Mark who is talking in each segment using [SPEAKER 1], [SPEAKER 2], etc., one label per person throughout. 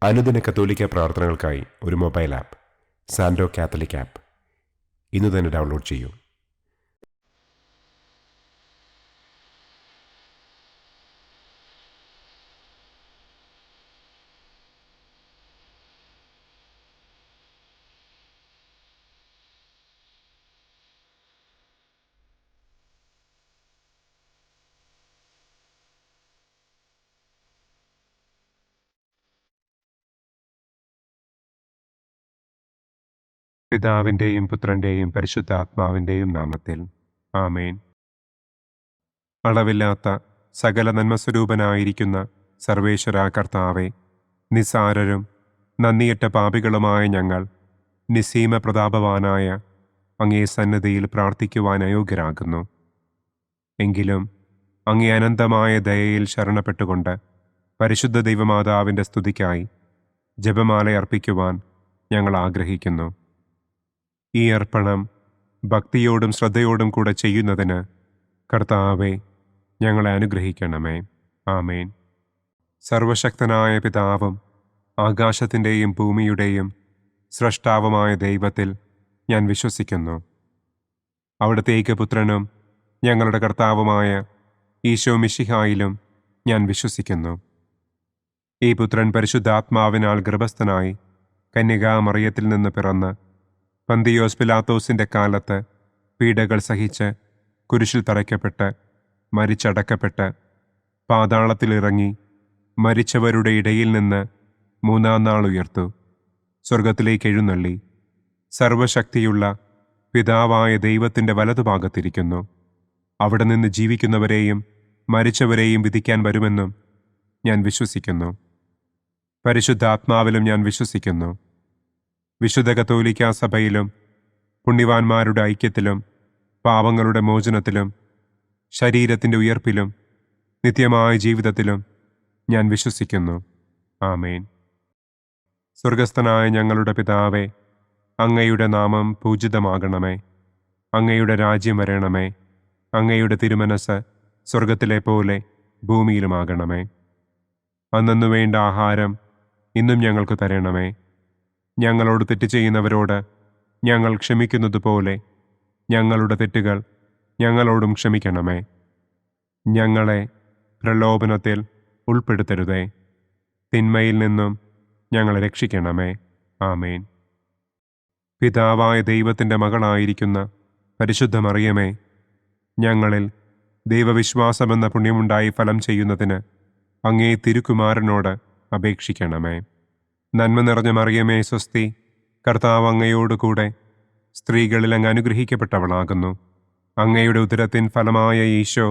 [SPEAKER 1] അനുദിന കത്തോലിക്ക പ്രാർത്ഥനകൾക്കായി ഒരു മൊബൈൽ ആപ്പ് സാൻഡോ കാത്തലിക് ആപ്പ് ഇന്ന് തന്നെ ഡൗൺലോഡ് ചെയ്യൂ. പിതാവിൻ്റെയും പുത്രൻ്റെയും പരിശുദ്ധാത്മാവിൻ്റെയും നാമത്തിൽ ആമേൻ. അളവില്ലാത്ത സകല നന്മസ്വരൂപനായിരിക്കുന്ന സർവേശ്വര കർത്താവെ, നിസ്സാരരും നന്ദിയറ്റ പാപികളുമായ ഞങ്ങൾ നിസ്സീമ പ്രതാപവാനായ അങ്ങേ സന്നിധിയിൽ പ്രാർത്ഥിക്കുവാൻ അയോഗ്യരാകുന്നു. എങ്കിലും അങ്ങേ അനന്തമായ ദയയിൽ ശരണപ്പെട്ടുകൊണ്ട് പരിശുദ്ധ ദൈവമാതാവിൻ്റെ സ്തുതിക്കായി ജപമാല അർപ്പിക്കുവാൻ ഞങ്ങൾ ആഗ്രഹിക്കുന്നു. ഈ അർപ്പണം ഭക്തിയോടും ശ്രദ്ധയോടും കൂടെ ചെയ്യുന്നതിന് കർത്താവെ ഞങ്ങളെ അനുഗ്രഹിക്കണമേ. ആമേൻ. സർവശക്തനായ പിതാവും ആകാശത്തിൻ്റെയും ഭൂമിയുടെയും സ്രഷ്ടാവുമായ ദൈവത്തിൽ ഞാൻ വിശ്വസിക്കുന്നു. അവിടുത്തെ ഏകപുത്രനും ഞങ്ങളുടെ കർത്താവുമായ ഈശോ മിശിഹായിലും ഞാൻ വിശ്വസിക്കുന്നു. ഈ പുത്രൻ പരിശുദ്ധാത്മാവിനാൽ ഗർഭസ്ഥനായി കന്യകാമറിയത്തിൽ നിന്ന് പിറന്ന് പന്തിയോസ് പിലാത്തോസിൻ്റെ കാലത്ത് പീഡകൾ സഹിച്ച് കുരിശിൽ തറയ്ക്കപ്പെട്ട് മരിച്ചടക്കപ്പെട്ട് പാതാളത്തിലിറങ്ങി മരിച്ചവരുടെ ഇടയിൽ നിന്ന് മൂന്നാം നാൾ ഉയർത്തു സ്വർഗത്തിലേക്ക് എഴുന്നള്ളി സർവശക്തിയുള്ള പിതാവായ ദൈവത്തിൻ്റെ വലതുഭാഗത്തിരിക്കുന്നു. അവിടെ നിന്ന് ജീവിക്കുന്നവരെയും മരിച്ചവരെയും വിധിക്കാൻ വരുമെന്നും ഞാൻ വിശ്വസിക്കുന്നു. പരിശുദ്ധാത്മാവിലും ഞാൻ വിശ്വസിക്കുന്നു. വിശുദ്ധ കത്തോലിക്കാ സഭയിലും പുണ്യവാന്മാരുടെ ഐക്യത്തിലും പാപങ്ങളുടെ മോചനത്തിലും ശരീരത്തിൻ്റെ ഉയർപ്പിലും നിത്യമായ ജീവിതത്തിലും ഞാൻ വിശ്വസിക്കുന്നു. ആമേൻ. സ്വർഗസ്ഥനായ ഞങ്ങളുടെ പിതാവേ, അങ്ങയുടെ നാമം പൂജിതമാകണമേ. അങ്ങയുടെ രാജ്യം വരണമേ. അങ്ങയുടെ തിരുമനസ് സ്വർഗത്തിലെ പോലെ ഭൂമിയിലുമാകണമേ. അന്നന്നു വേണ്ട ആഹാരം ഇന്നും ഞങ്ങൾക്ക് തരണമേ. ഞങ്ങളോട് തെറ്റ് ചെയ്യുന്നവരോട് ഞങ്ങൾ ക്ഷമിക്കുന്നത് പോലെ ഞങ്ങളുടെ തെറ്റുകൾ ഞങ്ങളോടും ക്ഷമിക്കണമേ. ഞങ്ങളെ പ്രലോഭനത്തിൽ ഉൾപ്പെടുത്തരുതേ. തിന്മയിൽ നിന്നും ഞങ്ങളെ രക്ഷിക്കണമേ. ആമേൻ. പിതാവായ ദൈവത്തിൻ്റെ മകളായിരിക്കുന്ന പരിശുദ്ധ മറിയമേ, ഞങ്ങളിൽ ദൈവവിശ്വാസമെന്ന പുണ്യമുണ്ടായി ഫലം ചെയ്യുന്നതിന് അങ്ങേ തിരുക്കുമാരനോട് അപേക്ഷിക്കണമേ. നന്മ നിറഞ്ഞ മറിയമേ സ്വസ്തി, കർത്താവ് അങ്ങയോടുകൂടെ സ്ത്രീകളിൽ അങ്ങ് അനുഗ്രഹിക്കപ്പെട്ടവളാകുന്നു. അങ്ങയുടെ ഉദരത്തിൻ ഫലമായ ഈശോ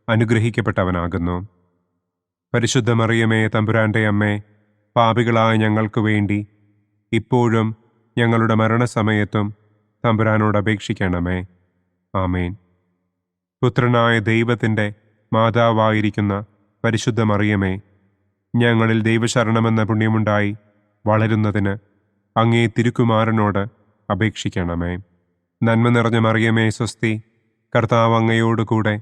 [SPEAKER 1] അനുഗ്രഹിക്കപ്പെട്ടവനാകുന്നു. പരിശുദ്ധ മറിയമേ തമ്പുരാൻ്റെ അമ്മേ, പാപികളായ ഞങ്ങൾക്ക് വേണ്ടി ഇപ്പോഴും ഞങ്ങളുടെ മരണസമയത്തും തമ്പുരാനോട് അപേക്ഷിക്കണമേ. ആമേൻ. പുത്രനായ ദൈവത്തിൻ്റെ മാതാവായിരിക്കുന്ന പരിശുദ്ധ മറിയമേ, ഞങ്ങളിൽ ദൈവശരണമെന്ന പുണ്യമുണ്ടായി വളരുന്നതിന് അങ്ങേ തിരുക്കുമാരനോട് അപേക്ഷിക്കണമേ. നന്മ നിറഞ്ഞ മറിയമേ സ്വസ്തി, കർത്താവ് അങ്ങയോടുകൂടെ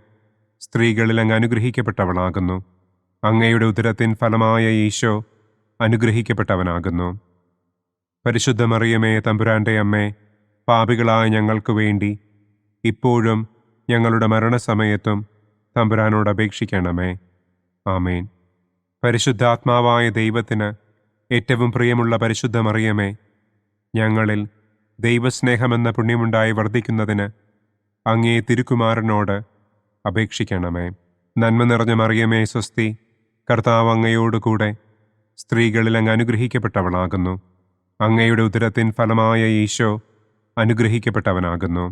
[SPEAKER 1] സ്ത്രീകളിൽ അങ്ങ് അനുഗ്രഹിക്കപ്പെട്ടവളാകുന്നു. അങ്ങയുടെ ഉദരത്തിൻ ഫലമായ ഈശോ അനുഗ്രഹിക്കപ്പെട്ടവനാകുന്നു. പരിശുദ്ധ മറിയമേ തമ്പുരാൻ്റെ അമ്മേ, പാപികളായ ഞങ്ങൾക്ക് വേണ്ടി ഇപ്പോഴും ഞങ്ങളുടെ മരണസമയത്തും തമ്പുരാനോട് അപേക്ഷിക്കണമേ. ആമേൻ. പരിശുദ്ധാത്മാവായ ദൈവത്തിന് ഏറ്റവും പ്രിയമുള്ള പരിശുദ്ധ മറിയമേ, ഞങ്ങളിൽ ദൈവസ്നേഹമെന്ന പുണ്യമുണ്ടായി വർദ്ധിക്കുന്നതിന് അങ്ങേ തിരുക്കുമാരനോട് അപേക്ഷിക്കണമേ. നന്മ നിറഞ്ഞ മറിയമേ സ്വസ്തി, കർത്താവ് അങ്ങയോടുകൂടെ സ്ത്രീകളിൽ അങ്ങ് അനുഗ്രഹിക്കപ്പെട്ടവളാകുന്നു. അങ്ങയുടെ ഉദരത്തിൻ ഫലമായ ഈശോ അനുഗ്രഹിക്കപ്പെട്ടവനാകുന്നു.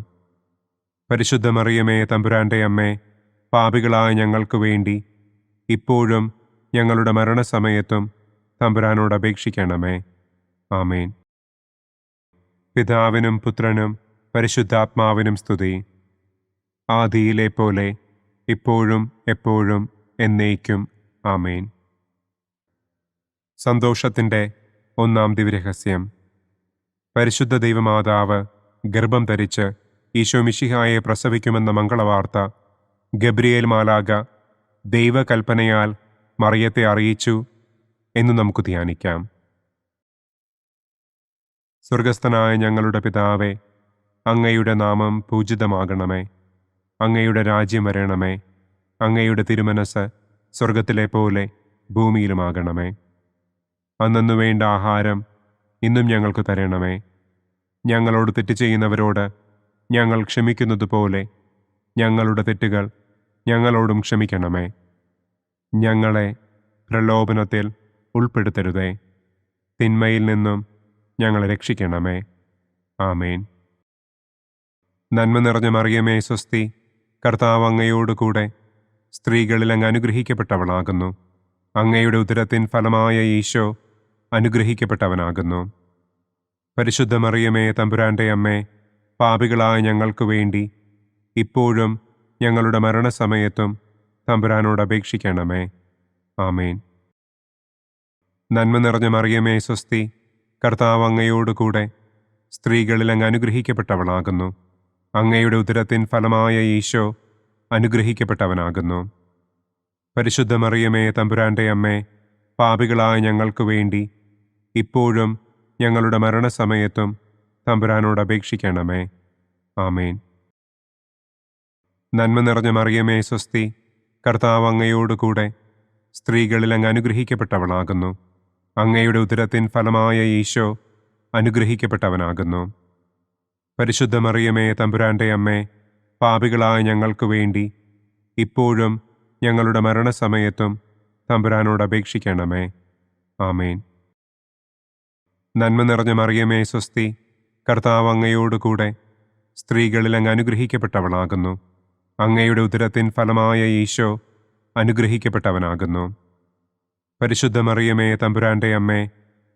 [SPEAKER 1] പരിശുദ്ധ മറിയമേ തമ്പുരാൻ്റെ അമ്മേ, പാപികളായ ഞങ്ങൾക്ക് വേണ്ടി ഇപ്പോഴും ഞങ്ങളുടെ മരണസമയത്തും തമ്പുരാനോട് അപേക്ഷിക്കണമേ. ആമേൻ. പിതാവിനും പുത്രനും പരിശുദ്ധാത്മാവിനും സ്തുതി. ആദിയിലെ പോലെ ഇപ്പോഴും എപ്പോഴും എന്നേക്കും. ആമേൻ. സന്തോഷത്തിൻ്റെ ഒന്നാം ദിവ്യരഹസ്യം. പരിശുദ്ധ ദൈവമാതാവ് ഗർഭം ധരിച്ച് ഈശോ മിശിഹായെ പ്രസവിക്കുമെന്ന മംഗളവാർത്ത ഗബ്രിയേൽ മാലാഖ ദൈവകൽപ്പനയാൽ മറിയത്തെ അറിയിച്ചു എന്ന് നമുക്ക് ധ്യാനിക്കാം. സ്വർഗസ്ഥനായ ഞങ്ങളുടെ പിതാവേ, അങ്ങയുടെ നാമം പൂജിതമാകണമേ. അങ്ങയുടെ രാജ്യം വരണമേ. അങ്ങയുടെ തിരുമനസ് സ്വർഗത്തിലെ പോലെ ഭൂമിയിലുമാകണമേ. അന്നന്നു വേണ്ട ആഹാരം ഇന്നും ഞങ്ങൾക്ക് തരണമേ. ഞങ്ങളോട് തെറ്റ് ചെയ്യുന്നവരോട് ഞങ്ങൾ ക്ഷമിക്കുന്നതുപോലെ ഞങ്ങളുടെ തെറ്റുകൾ ഞങ്ങളോടും ക്ഷമിക്കണമേ. ഞങ്ങളെ പ്രലോഭനത്തിൽ ഉൾപ്പെടുത്തരുതേ. തിന്മയിൽ നിന്നും ഞങ്ങളെ രക്ഷിക്കണമേ. ആമേൻ. നന്മ നിറഞ്ഞ മറിയമേ സ്വസ്തി, കർത്താവ് അങ്ങയോടുകൂടെ സ്ത്രീകളിൽ അങ്ങ് അനുഗ്രഹിക്കപ്പെട്ടവളാകുന്നു. അങ്ങയുടെ ഉദരത്തിൻ ഫലമായ ഈശോ അനുഗ്രഹിക്കപ്പെട്ടവനാകുന്നു. പരിശുദ്ധ മറിയമേ തമ്പുരാൻ്റെ അമ്മേ, പാപികളായ ഞങ്ങൾക്ക് വേണ്ടി ഇപ്പോഴും ഞങ്ങളുടെ മരണസമയത്തും തമ്പുരാനോട് അപേക്ഷിക്കണമേ. ആമേൻ. നന്മ നിറഞ്ഞ മറിയമേ സ്വസ്തി, കർത്താവ് അങ്ങയോടുകൂടെ സ്ത്രീകളിൽ അങ്ങ് അനുഗ്രഹിക്കപ്പെട്ടവളാകുന്നു. അങ്ങയുടെ ഉദരത്തിൻ ഫലമായ ഈശോ അനുഗ്രഹിക്കപ്പെട്ടവനാകുന്നു. പരിശുദ്ധ മറിയമേ തമ്പുരാൻ്റെ അമ്മേ, പാപികളായ ഞങ്ങൾക്ക് വേണ്ടി ഇപ്പോഴും ഞങ്ങളുടെ മരണസമയത്തും തമ്പുരാനോട് അപേക്ഷിക്കണമേ. ആമേൻ. നന്മ നിറഞ്ഞ മറിയമേ സ്വസ്തി, കർത്താവ് അങ്ങയോടുകൂടെ സ്ത്രീകളിൽ അങ്ങ് അനുഗ്രഹിക്കപ്പെട്ടവളാകുന്നു. അങ്ങയുടെ ഉദരത്തിൻ ഫലമായ ഈശോ അനുഗ്രഹിക്കപ്പെട്ടവനാകുന്നു. പരിശുദ്ധ മറിയമേ തമ്പുരാൻ്റെ അമ്മേ, പാപികളായ ഞങ്ങൾക്ക് വേണ്ടി ഇപ്പോഴും ഞങ്ങളുടെ മരണസമയത്തും തമ്പുരാനോട് അപേക്ഷിക്കണമേ. ആമേൻ. നന്മ നിറഞ്ഞ മറിയമേ സ്വസ്തി, കർത്താവ് അങ്ങയോടുകൂടെ സ്ത്രീകളിൽ അങ്ങ് അനുഗ്രഹിക്കപ്പെട്ടവളാകുന്നു. അങ്ങയുടെ ഉദരത്തിൻ ഫലമായ ഈശോ അനുഗ്രഹിക്കപ്പെട്ടവനാകുന്നു. പരിശുദ്ധ മറിയമേ തമ്പുരാൻ്റെ അമ്മേ,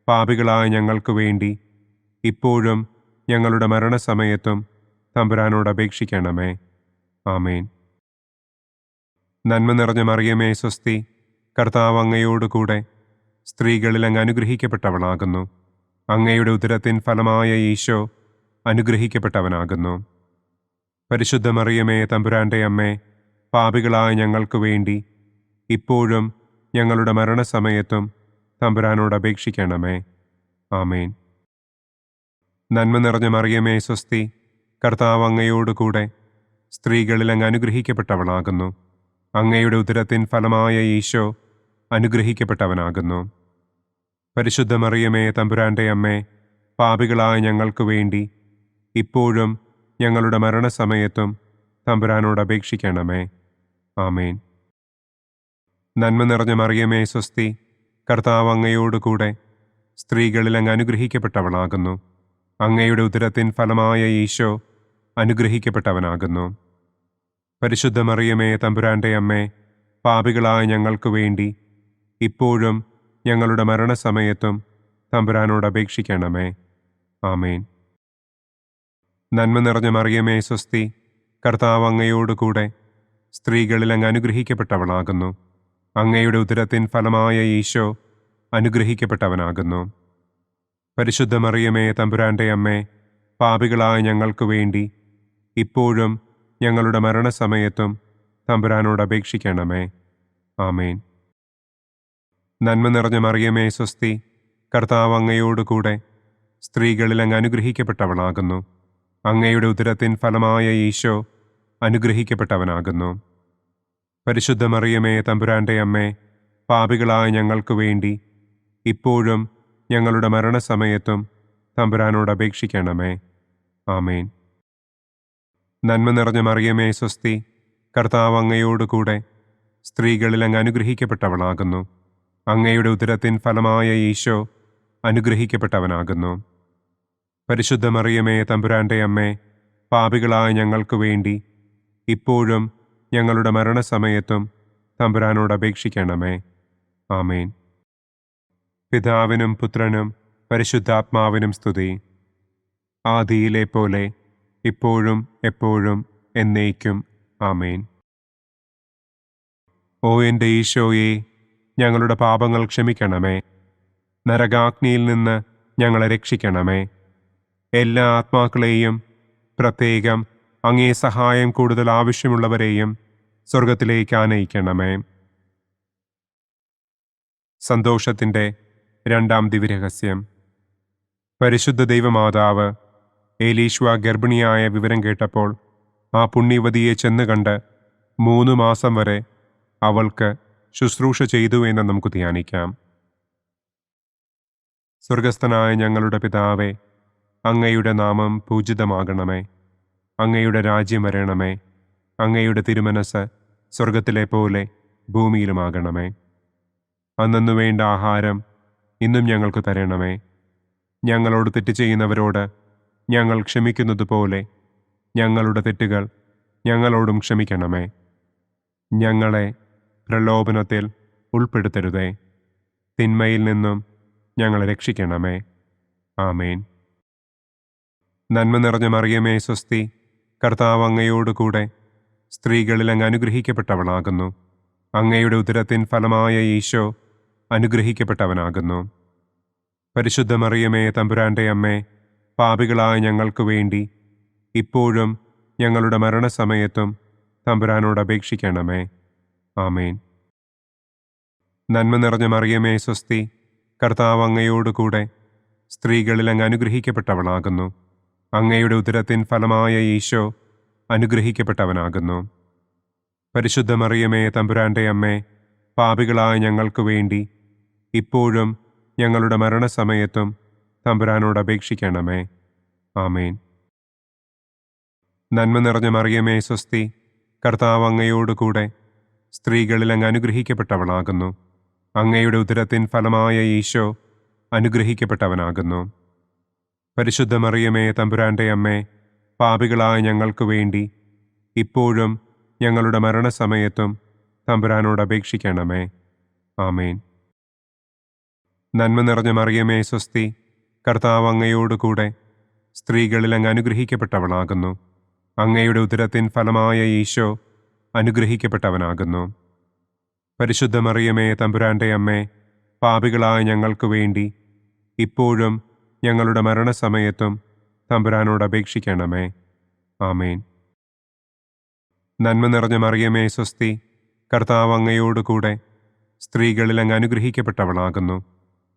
[SPEAKER 1] പാപികളായ ഞങ്ങൾക്ക് വേണ്ടി ഇപ്പോഴും ഞങ്ങളുടെ മരണസമയത്തും തമ്പുരാനോട് അപേക്ഷിക്കണമേ. ആമേൻ. നന്മ നിറഞ്ഞ മറിയമേ സ്വസ്തി, കർത്താവ് അങ്ങയോടുകൂടെ സ്ത്രീകളിൽ അങ്ങ് അനുഗ്രഹിക്കപ്പെട്ടവളാകുന്നു. അങ്ങയുടെ ഉദരത്തിൻ ഫലമായ ഈശോ അനുഗ്രഹിക്കപ്പെട്ടവനാകുന്നു. പരിശുദ്ധ മറിയമേ തമ്പുരാൻ്റെ അമ്മേ, പാപികളായ ഞങ്ങൾക്ക് വേണ്ടി ഇപ്പോഴും ഞങ്ങളുടെ മരണസമയത്തും തമ്പുരാനോട് അപേക്ഷിക്കണമേ. ആമേൻ. നന്മ നിറഞ്ഞ മറിയമേ സ്വസ്തി, കർത്താവ് അങ്ങയോടുകൂടെ സ്ത്രീകളിൽ അങ്ങ് അനുഗ്രഹിക്കപ്പെട്ടവളാകുന്നു. അങ്ങയുടെ ഉദരത്തിൻ ഫലമായ ഈശോ അനുഗ്രഹിക്കപ്പെട്ടവനാകുന്നു. പരിശുദ്ധ മറിയമേ തമ്പുരാൻ്റെ അമ്മേ, പാപികളായ ഞങ്ങൾക്ക് വേണ്ടി ഇപ്പോഴും ഞങ്ങളുടെ മരണസമയത്തും തമ്പുരാനോട് അപേക്ഷിക്കണമേ. ആമേൻ. നന്മ നിറഞ്ഞ മറിയമേ സ്വസ്തി, കർത്താവ് അങ്ങയോടുകൂടെ സ്ത്രീകളിൽ അങ്ങ് അനുഗ്രഹിക്കപ്പെട്ടവളാകുന്നു. അങ്ങയുടെ ഉദരത്തിൻ ഫലമായ ഈശോ അനുഗ്രഹിക്കപ്പെട്ടവനാകുന്നു. പരിശുദ്ധ മറിയമേ തമ്പുരാൻ്റെ അമ്മേ, പാപികളായ ഞങ്ങൾക്ക് വേണ്ടി ഇപ്പോഴും ഞങ്ങളുടെ മരണസമയത്തും തമ്പുരാനോട് അപേക്ഷിക്കണമേ. ആമേൻ. നന്മ നിറഞ്ഞ മറിയമേ സ്വസ്തി, കർത്താവ് അങ്ങയോടുകൂടെ സ്ത്രീകളിൽ അങ്ങ് അനുഗ്രഹിക്കപ്പെട്ടവളാകുന്നു. അങ്ങയുടെ ഉദരത്തിൻ ഫലമായ ഈശോ അനുഗ്രഹിക്കപ്പെട്ടവനാകുന്നു. പരിശുദ്ധ മറിയമേ തമ്പുരാൻ്റെ അമ്മേ, പാപികളായ ഞങ്ങൾക്ക് വേണ്ടി ഇപ്പോഴും ഞങ്ങളുടെ മരണസമയത്തും തമ്പുരാനോട് അപേക്ഷിക്കണമേ. ആമേൻ. നന്മ നിറഞ്ഞ മറിയമേ സ്വസ്തി, കർത്താവ് അങ്ങയോടുകൂടെ സ്ത്രീകളിൽ അങ്ങ് അനുഗ്രഹിക്കപ്പെട്ടവളാകുന്നു. അങ്ങയുടെ ഉദരത്തിൻ ഫലമായ ഈശോ അനുഗ്രഹിക്കപ്പെട്ടവനാകുന്നു. പരിശുദ്ധ മറിയമേ തമ്പുരാൻ്റെ അമ്മേ, പാപികളായ ഞങ്ങൾക്ക് വേണ്ടി ഇപ്പോഴും ഞങ്ങളുടെ മരണസമയത്തും തമ്പുരാനോട് അപേക്ഷിക്കണമേ. ആമേൻ. നന്മ നിറഞ്ഞ മറിയമേ സ്വസ്തി, കർത്താവ് അങ്ങയോടുകൂടെ സ്ത്രീകളിൽ അങ്ങ് അനുഗ്രഹിക്കപ്പെട്ടവളാകുന്നു. അങ്ങയുടെ ഉദരത്തിൻ ഫലമായ ഈശോ അനുഗ്രഹിക്കപ്പെട്ടവനാകുന്നു. പരിശുദ്ധ മറിയമേ തമ്പുരാൻ്റെ അമ്മേ, പാപികളായ ഞങ്ങൾക്ക് വേണ്ടി ഇപ്പോഴും ഞങ്ങളുടെ മരണസമയത്തും തമ്പുരാനോട് അപേക്ഷിക്കണമേ. ആമേൻ. പിതാവിനും പുത്രനും പരിശുദ്ധാത്മാവിനും സ്തുതി. ആദിയിലെ പോലെ ഇപ്പോഴും എപ്പോഴും എന്നേക്കും. ആമേൻ. ഓ എൻ്റെ ഈശോയെ, ഞങ്ങളുടെ പാപങ്ങൾ ക്ഷമിക്കണമേ. നരകാഗ്നിയിൽ നിന്ന് ഞങ്ങളെ രക്ഷിക്കണമേ. എല്ലാ ആത്മാക്കളെയും, പ്രത്യേകം അങ്ങേ സഹായം കൂടുതൽ ആവശ്യമുള്ളവരെയും സ്വർഗത്തിലേക്ക് ആനയിക്കണമേ. സന്തോഷത്തിൻ്റെ രണ്ടാം ദിവ്യരഹസ്യം.
[SPEAKER 2] പരിശുദ്ധ ദൈവമാതാവ് ഏലീശ്വ ഗർഭിണിയായ വിവരം കേട്ടപ്പോൾ ആ പുണ്യവതിയെ ചെന്ന് കണ്ട് 3 മാസം വരെ അവൾക്ക് ശുശ്രൂഷ ചെയ്തു എന്ന് നമുക്ക് ധ്യാനിക്കാം. സ്വർഗസ്ഥനായ ഞങ്ങളുടെ പിതാവേ, അങ്ങയുടെ നാമം പൂജിതമാകണമേ. അങ്ങയുടെ രാജ്യം വരണമേ. അങ്ങയുടെ തിരുമനസ് സ്വർഗത്തിലെ പോലെ ഭൂമിയിലുമാകണമേ. അന്നന്നു വേണ്ട ആഹാരം ഇന്നും ഞങ്ങൾക്ക് തരണമേ. ഞങ്ങളോട് തെറ്റ് ചെയ്യുന്നവരോട് ഞങ്ങൾ ക്ഷമിക്കുന്നത് പോലെ ഞങ്ങളുടെ തെറ്റുകൾ ഞങ്ങളോടും ക്ഷമിക്കണമേ. ഞങ്ങളെ പ്രലോഭനത്തിൽ ഉൾപ്പെടുത്തരുതേ. തിന്മയിൽ നിന്നും ഞങ്ങളെ രക്ഷിക്കണമേ. ആമേൻ. നന്മ നിറഞ്ഞ മറിയമേ സ്വസ്തി, കർത്താവ് അങ്ങയോടുകൂടെ സ്ത്രീകളിൽ അങ്ങ് അനുഗ്രഹിക്കപ്പെട്ടവളാകുന്നു. അങ്ങയുടെ ഉദരത്തിൻ ഫലമായ ഈശോ അനുഗ്രഹിക്കപ്പെട്ടവനാകുന്നു. പരിശുദ്ധ മറിയമേ തമ്പുരാൻ്റെ അമ്മേ, പാപികളായ ഞങ്ങൾക്ക് വേണ്ടി ഇപ്പോഴും ഞങ്ങളുടെ മരണസമയത്തും തമ്പുരാനോട് അപേക്ഷിക്കണമേ. ആമേൻ. നന്മ നിറഞ്ഞ മറിയമേ സ്വസ്തി, കർത്താവ് അങ്ങയോടുകൂടെ സ്ത്രീകളിൽ അങ്ങ് അനുഗ്രഹിക്കപ്പെട്ടവളാകുന്നു. അങ്ങയുടെ ഉദരത്തിൻ ഫലമായ ഈശോ അനുഗ്രഹിക്കപ്പെട്ടവനാകുന്നു. പരിശുദ്ധ മറിയമേ തമ്പുരാൻ്റെ അമ്മേ, പാപികളായ ഞങ്ങൾക്ക് വേണ്ടി ഇപ്പോഴും ഞങ്ങളുടെ മരണസമയത്തും തമ്പുരാനോട് അപേക്ഷിക്കണമേ. ആമേൻ. നന്മ നിറഞ്ഞ മറിയമേ സ്വസ്തി, കർത്താവ് അങ്ങയോടുകൂടെ സ്ത്രീകളിൽ അങ്ങ് അനുഗ്രഹിക്കപ്പെട്ടവളാകുന്നു. അങ്ങയുടെ ഉദരത്തിൻ ഫലമായ ഈശോ അനുഗ്രഹിക്കപ്പെട്ടവനാകുന്നു. പരിശുദ്ധ മറിയമേ തമ്പുരാൻ്റെ അമ്മേ, പാപികളായ ഞങ്ങൾക്ക് വേണ്ടി ഇപ്പോഴും ഞങ്ങളുടെ മരണസമയത്തും തമ്പുരാനോട് അപേക്ഷിക്കണമേ. ആമേൻ. നന്മ നിറഞ്ഞ മറിയമേ സ്വസ്തി, കർത്താവ് അങ്ങയോടുകൂടെ സ്ത്രീകളിൽ അങ്ങ് അനുഗ്രഹിക്കപ്പെട്ടവളാകുന്നു. അങ്ങയുടെ ഉദരത്തിൻ ഫലമായ ഈശോ അനുഗ്രഹിക്കപ്പെട്ടവനാകുന്നു. പരിശുദ്ധ മറിയമേ തമ്പുരാൻ്റെ അമ്മേ, പാപികളായ ഞങ്ങൾക്ക് വേണ്ടി ഇപ്പോഴും ഞങ്ങളുടെ മരണസമയത്തും തമ്പുരാനോട് അപേക്ഷിക്കണമേ. ആമേൻ. നന്മ നിറഞ്ഞ മറിയമേ സ്വസ്തി, കർത്താവ് അങ്ങയോടുകൂടെ സ്ത്രീകളിൽ അങ്ങ് അനുഗ്രഹിക്കപ്പെട്ടവളാകുന്നു.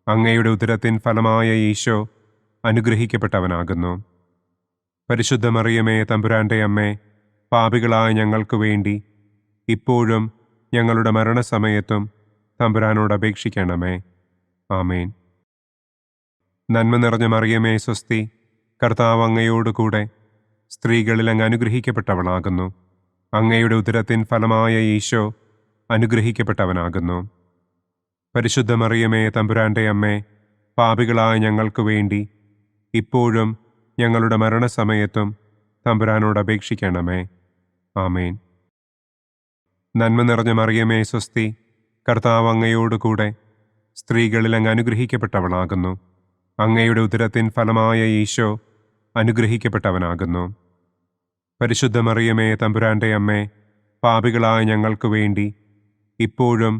[SPEAKER 2] അങ്ങയുടെ ഉദരത്തിൻ ഫലമായ ഈശോ അനുഗ്രഹിക്കപ്പെട്ടവനാകുന്നു. പരിശുദ്ധ മറിയമേ തമ്പുരാൻ്റെ അമ്മേ, പാപികളായ ഞങ്ങൾക്ക് വേണ്ടി ഇപ്പോഴും ഞങ്ങളുടെ മരണസമയത്തും തമ്പുരാനോട് അപേക്ഷിക്കണമേ. ആമേൻ. നന്മ നിറഞ്ഞ മറിയമേ സ്വസ്തി, കർത്താവ് അങ്ങയോടുകൂടെ സ്ത്രീകളിൽ അങ്ങ് അനുഗ്രഹിക്കപ്പെട്ടവളാകുന്നു. അങ്ങയുടെ ഉദരത്തിൻ ഫലമായ ഈശോ അനുഗ്രഹിക്കപ്പെട്ടവനാകുന്നു. പരിശുദ്ധ മറിയമേ തമ്പുരാൻ്റെ അമ്മേ, പാപികളായ ഞങ്ങൾക്ക് വേണ്ടി ഇപ്പോഴും ഞങ്ങളുടെ മരണസമയത്തും തമ്പുരാനോട് അപേക്ഷിക്കണമേ. ആമേൻ. നന്മ നിറഞ്ഞ മറിയമേ സ്വസ്തി, കർത്താവ് അങ്ങയോടുകൂടെ സ്ത്രീകളിൽ അങ്ങ് അനുഗ്രഹിക്കപ്പെട്ടവളാകുന്നു. അങ്ങയുടെ ഉദരത്തിൻ ഫലമായ ഈശോ അനുഗ്രഹിക്കപ്പെട്ടവനാകുന്നു. പരിശുദ്ധ മറിയമേ തമ്പുരാൻ്റെ അമ്മേ, പാപികളായ ഞങ്ങൾക്ക് വേണ്ടി ഇപ്പോഴും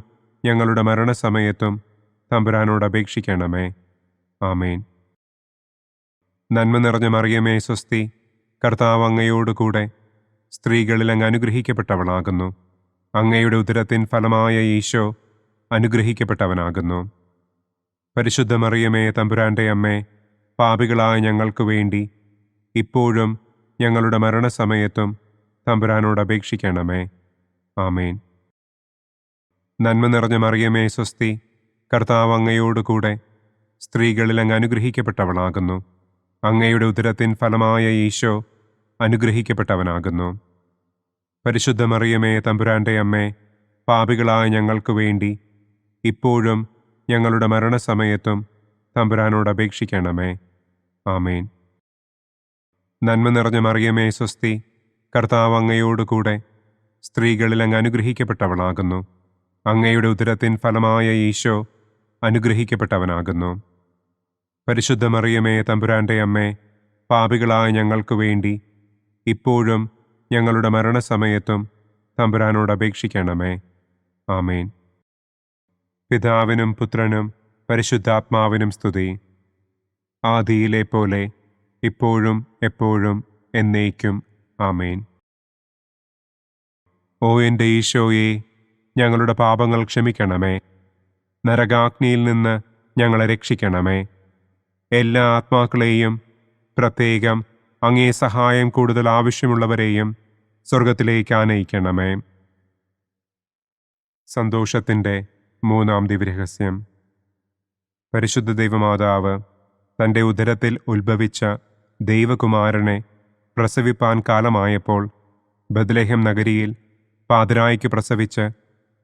[SPEAKER 2] ഞങ്ങളുടെ മരണസമയത്തും തമ്പുരാനോട് അപേക്ഷിക്കണമേ. ആമേൻ. നന്മ നിറഞ്ഞ മറിയമേ സ്വസ്തി, കർത്താവ് അങ്ങയോടുകൂടെ സ്ത്രീകളിൽ അങ്ങ് അനുഗ്രഹിക്കപ്പെട്ടവളാകുന്നു. അങ്ങയുടെ ഉദരത്തിൻ ഫലമായ ഈശോ അനുഗ്രഹിക്കപ്പെട്ടവനാകുന്നു. പരിശുദ്ധ മറിയമേ തമ്പുരാൻ്റെ അമ്മേ, പാപികളായ ഞങ്ങൾക്ക് വേണ്ടി ഇപ്പോഴും ഞങ്ങളുടെ മരണസമയത്തും തമ്പുരാനോട് അപേക്ഷിക്കണമേ. ആമേൻ. നന്മ നിറഞ്ഞ മറിയമേ സ്വസ്തി, കർത്താവ് അങ്ങയോടുകൂടെ സ്ത്രീകളിൽ അങ്ങ് അനുഗ്രഹിക്കപ്പെട്ടവളാകുന്നു. അങ്ങയുടെ ഉദരത്തിൻ ഫലമായ ഈശോ അനുഗ്രഹിക്കപ്പെട്ടവനാകുന്നു. പരിശുദ്ധ മറിയമേ തമ്പുരാൻ്റെ അമ്മേ, പാപികളായ ഞങ്ങൾക്ക് വേണ്ടി ഇപ്പോഴും ഞങ്ങളുടെ മരണസമയത്തും തമ്പുരാനോട് അപേക്ഷിക്കണമേ. ആമേൻ. നന്മ നിറഞ്ഞ മറിയമേ സ്വസ്തി, കർത്താവ് അങ്ങയോടുകൂടെ സ്ത്രീകളിൽ അങ്ങ് അനുഗ്രഹിക്കപ്പെട്ടവളാകുന്നു. അങ്ങയുടെ ഉദരത്തിൻ ഫലമായ ഈശോ അനുഗ്രഹിക്കപ്പെട്ടവനാകുന്നു. പരിശുദ്ധ മറിയമേ തമ്പുരാൻ്റെ അമ്മേ, പാപികളായ ഞങ്ങൾക്ക് വേണ്ടി ഇപ്പോഴും ഞങ്ങളുടെ മരണസമയത്തും തമ്പുരാനോട് അപേക്ഷിക്കണമേ. ആമേൻ. പിതാവിനും പുത്രനും പരിശുദ്ധാത്മാവിനും സ്തുതി. ആദിയിലെ പോലെ ഇപ്പോഴും എപ്പോഴും എന്നേക്കും. ആമേൻ. ഓ എൻ്റെ ഈശോയെ, ഞങ്ങളുടെ പാപങ്ങൾ ക്ഷമിക്കണമേ. നരകാഗ്നിയിൽ നിന്ന് ഞങ്ങളെ രക്ഷിക്കണമേ. എല്ലാ ആത്മാക്കളെയും, പ്രത്യേകം അങ്ങേ സഹായം കൂടുതൽ ആവശ്യമുള്ളവരെയും സ്വർഗത്തിലേക്ക് ആനയിക്കണമേ. സന്തോഷത്തിൻ്റെ മൂന്നാം ദിവ്യരഹസ്യം. പരിശുദ്ധ ദൈവമാതാവ് തൻ്റെ ഉദരത്തിൽ ഉത്ഭവിച്ച ദൈവകുമാരനെ പ്രസവിപ്പാൻ കാലമായപ്പോൾ ബത്ലഹേം നഗരിയിൽ പാതിരായ്ക്ക് പ്രസവിച്ച്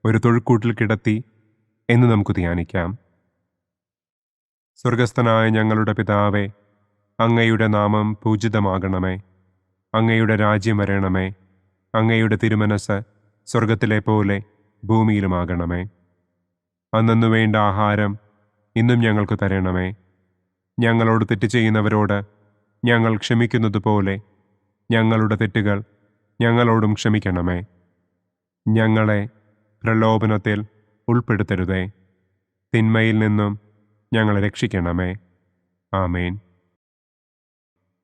[SPEAKER 2] ഒരു തൊഴുക്കൂട്ടിൽ കിടത്തി എന്ന് നമുക്ക് ധ്യാനിക്കാം. സ്വർഗസ്ഥനായ ഞങ്ങളുടെ പിതാവേ, അങ്ങയുടെ നാമം പൂജിതമാകണമേ. അങ്ങയുടെ രാജ്യം വരണമേ. അങ്ങയുടെ തിരുമനസ് സ്വർഗത്തിലെ പോലെ ഭൂമിയിലുമാകണമേ. അന്നന്നു വേണ്ട ആഹാരം ഇന്നും ഞങ്ങൾക്ക് തരണമേ. ഞങ്ങളോട് തെറ്റ് ചെയ്യുന്നവരോട് ഞങ്ങൾ ക്ഷമിക്കുന്നത് പോലെ ഞങ്ങളുടെ തെറ്റുകൾ ഞങ്ങളോടും ക്ഷമിക്കണമേ. ഞങ്ങളെ പ്രലോഭനത്തിൽ ഉൾപ്പെടുത്തരുതേ. തിന്മയിൽ നിന്നും ഞങ്ങളെ രക്ഷിക്കണമേ. ആമേൻ.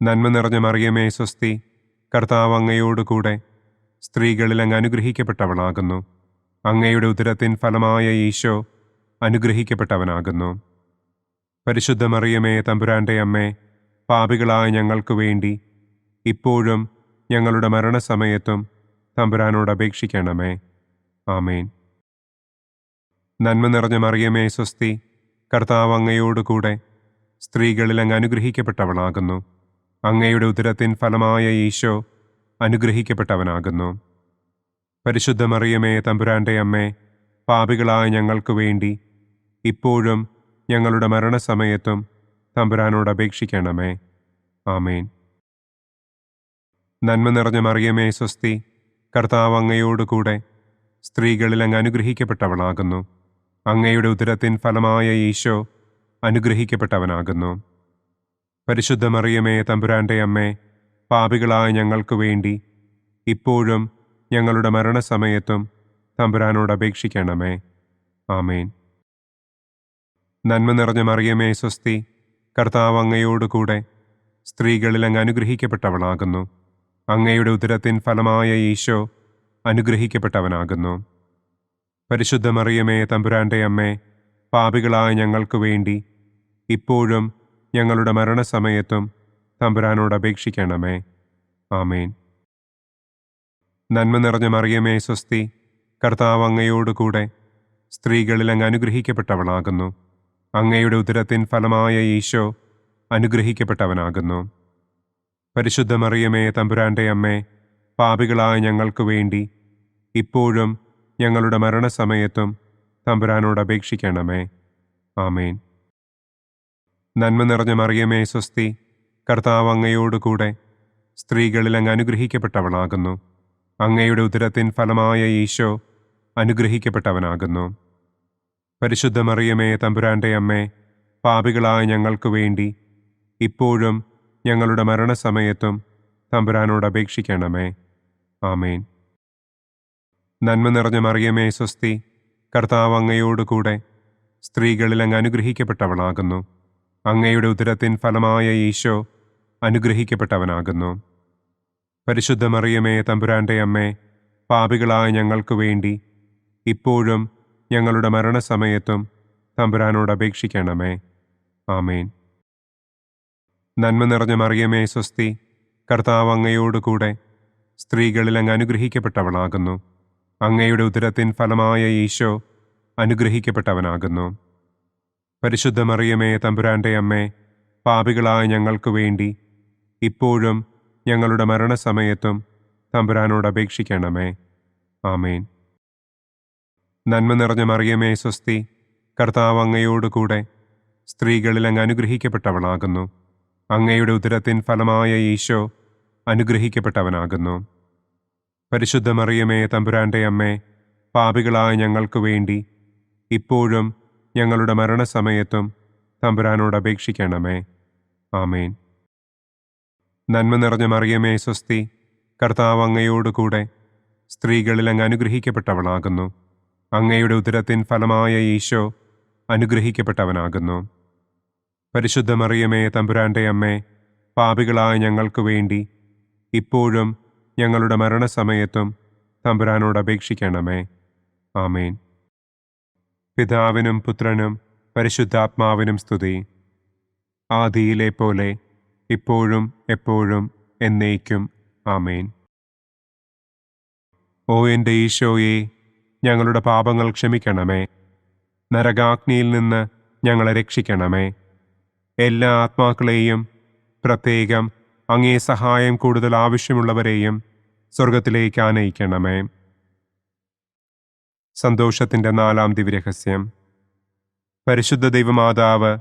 [SPEAKER 2] നന്മ നിറഞ്ഞ മറിയമേ സ്വസ്തി, കർത്താവ് അങ്ങയോടുകൂടെ സ്ത്രീകളിൽ അങ്ങ് അനുഗ്രഹിക്കപ്പെട്ടവളാകുന്നു. അങ്ങയുടെ ഉദരത്തിൻ ഫലമായ ഈശോ അനുഗ്രഹിക്കപ്പെട്ടവനാകുന്നു. പരിശുദ്ധ മറിയമേ തമ്പുരാൻ്റെ അമ്മേ, പാപികളായ ഞങ്ങൾക്ക് വേണ്ടി ഇപ്പോഴും ഞങ്ങളുടെ മരണസമയത്തും തമ്പുരാനോട് അപേക്ഷിക്കണമേ. ആമേൻ. നന്മ നിറഞ്ഞ മറിയമേ സ്വസ്തി, കർത്താവ് അങ്ങയോടുകൂടെ സ്ത്രീകളിൽ അങ്ങ് അനുഗ്രഹിക്കപ്പെട്ടവളാകുന്നു. അങ്ങയുടെ ഉദരത്തിൻ ഫലമായ ഈശോ അനുഗ്രഹിക്കപ്പെട്ടവനാകുന്നു. പരിശുദ്ധ മറിയമേ തമ്പുരാൻ്റെ അമ്മേ, പാപികളായ ഞങ്ങൾക്ക് വേണ്ടി ഇപ്പോഴും ഞങ്ങളുടെ മരണസമയത്തും തമ്പുരാനോട് അപേക്ഷിക്കണമേ. ആമേൻ. നന്മ നിറഞ്ഞ മറിയമേ സ്വസ്തി, കർത്താവ് അങ്ങയോടുകൂടെ സ്ത്രീകളിൽ അങ്ങ് അനുഗ്രഹിക്കപ്പെട്ടവളാകുന്നു. അങ്ങയുടെ ഉദരത്തിൻ ഫലമായ ഈശോ അനുഗ്രഹിക്കപ്പെട്ടവനാകുന്നു. പരിശുദ്ധ മറിയമേ തമ്പുരാൻ്റെ അമ്മേ, പാപികളായ ഞങ്ങൾക്ക് വേണ്ടി ഇപ്പോഴും ഞങ്ങളുടെ മരണസമയത്തും തമ്പുരാനോട് അപേക്ഷിക്കണമേ. ആമേൻ. നന്മ നിറഞ്ഞ മറിയമേ സ്വസ്തി, കർത്താവ് അങ്ങയോടുകൂടെ സ്ത്രീകളിൽ അങ്ങ് അനുഗ്രഹിക്കപ്പെട്ടവളാകുന്നു. അങ്ങയുടെ ഉദരത്തിൻ ഫലമായ ഈശോ അനുഗ്രഹിക്കപ്പെട്ടവനാകുന്നു. പരിശുദ്ധ മറിയമേ തമ്പുരാൻ്റെ അമ്മേ, പാപികളായ ഞങ്ങൾക്ക് വേണ്ടി ഇപ്പോഴും ഞങ്ങളുടെ മരണസമയത്തും തമ്പുരാനോട് അപേക്ഷിക്കണമേ. ആമേൻ. നന്മ നിറഞ്ഞ മറിയമേ സ്വസ്തി, കർത്താവ് അങ്ങയോടുകൂടെ സ്ത്രീകളിൽ അങ്ങ് അനുഗ്രഹിക്കപ്പെട്ടവളാകുന്നു. അങ്ങയുടെ ഉദരത്തിൻ ഫലമായ ഈശോ അനുഗ്രഹിക്കപ്പെട്ടവനാകുന്നു. പരിശുദ്ധ മറിയമേ തമ്പുരാൻ്റെ അമ്മേ, പാപികളായ ഞങ്ങൾക്ക് വേണ്ടി ഇപ്പോഴും ഞങ്ങളുടെ മരണസമയത്തും തമ്പുരാനോട് അപേക്ഷിക്കണമേ. ആമേൻ. നന്മ നിറഞ്ഞ മറിയമേ സ്വസ്തി, കർത്താവ് അങ്ങയോടുകൂടെ സ്ത്രീകളിൽ അങ്ങ് അനുഗ്രഹിക്കപ്പെട്ടവളാകുന്നു. അങ്ങയുടെ ഉദരത്തിൻ ഫലമായ ഈശോ അനുഗ്രഹിക്കപ്പെട്ടവനാകുന്നു. പരിശുദ്ധ മറിയമേ തമ്പുരാൻ്റെ അമ്മേ, പാപികളായ ഞങ്ങൾക്ക് വേണ്ടി ഇപ്പോഴും ഞങ്ങളുടെ മരണസമയത്തും തമ്പുരാനോട് അപേക്ഷിക്കണമേ. ആമേൻ. നന്മ നിറഞ്ഞ മറിയമേ സ്വസ്തി, കർത്താവ് അങ്ങയോടുകൂടെ സ്ത്രീകളിൽ അങ്ങ് അനുഗ്രഹിക്കപ്പെട്ടവളാകുന്നു. അങ്ങയുടെ ഉദരത്തിൻ ഫലമായ ഈശോ അനുഗ്രഹിക്കപ്പെട്ടവനാകുന്നു. പരിശുദ്ധ മറിയമേ തമ്പുരാൻ്റെ അമ്മേ, പാപികളായ ഞങ്ങൾക്ക് വേണ്ടി ഇപ്പോഴും ഞങ്ങളുടെ മരണസമയത്തും തമ്പുരാനോട് അപേക്ഷിക്കണമേ. ആമേൻ. നന്മ നിറഞ്ഞ മറിയമേ സ്വസ്തി, കർത്താവ് അങ്ങയോടുകൂടെ സ്ത്രീകളിൽ അങ്ങ് അനുഗ്രഹിക്കപ്പെട്ടവളാകുന്നു. അങ്ങയുടെ ഉദരത്തിൻ ഫലമായ ഈശോ അനുഗ്രഹിക്കപ്പെട്ടവനാകുന്നു. പരിശുദ്ധ മറിയമേ തമ്പുരാൻ്റെ അമ്മേ, പാപികളായ ഞങ്ങൾക്ക് വേണ്ടി ഇപ്പോഴും ഞങ്ങളുടെ മരണസമയത്തും തമ്പുരാനോട് അപേക്ഷിക്കണമേ. ആമേൻ. നന്മ നിറഞ്ഞ മറിയമേ സ്വസ്തി, കർത്താവ് അങ്ങയോടുകൂടെ സ്ത്രീകളിൽ അങ്ങ് അനുഗ്രഹിക്കപ്പെട്ടവളാകുന്നു. അങ്ങയുടെ ഉദരത്തിൻ ഫലമായ ഈശോ അനുഗ്രഹിക്കപ്പെട്ടവനാകുന്നു. പരിശുദ്ധ മറിയമേ തമ്പുരാൻ്റെ അമ്മേ, പാപികളായ ഞങ്ങൾക്ക് വേണ്ടി ഇപ്പോഴും ഞങ്ങളുടെ മരണസമയത്തും തമ്പുരാനോട് അപേക്ഷിക്കണമേ. ആമേൻ. നന്മ നിറഞ്ഞ മറിയമേ സ്വസ്തി, കർത്താവ് അങ്ങയോടുകൂടെ സ്ത്രീകളിൽ അങ്ങ് അനുഗ്രഹിക്കപ്പെട്ടവളാകുന്നു. അങ്ങയുടെ ഉദരത്തിൻ ഫലമായ ഈശോ അനുഗ്രഹിക്കപ്പെട്ടവനാകുന്നു. പരിശുദ്ധ മറിയമേ തമ്പുരാൻ്റെ അമ്മേ, പാപികളായ ഞങ്ങൾക്ക് വേണ്ടി ഇപ്പോഴും ഞങ്ങളുടെ മരണസമയത്തും തമ്പുരാനോട് അപേക്ഷിക്കണമേ. ആമേൻ. പിതാവിനും പുത്രനും പരിശുദ്ധാത്മാവിനും സ്തുതി. ആദിയിലെ പോലെ ഇപ്പോഴും എപ്പോഴും എന്നേക്കും. ആമേൻ. ഓ എൻ്റെ ഈശോയെ, ഞങ്ങളുടെ പാപങ്ങൾ ക്ഷമിക്കണമേ. നരകാഗ്നിയിൽ നിന്ന് ഞങ്ങളെ രക്ഷിക്കണമേ. എല്ലാ ആത്മാക്കളെയും, പ്രത്യേകം അങ്ങേ സഹായം കൂടുതൽ ആവശ്യമുള്ളവരെയും സ്വർഗത്തിലേക്ക് ആനയിക്കണമേ. സന്തോഷത്തിൻ്റെ 4-ാം ദിവ്യരഹസ്യം. പരിശുദ്ധ ദൈവമാതാവ്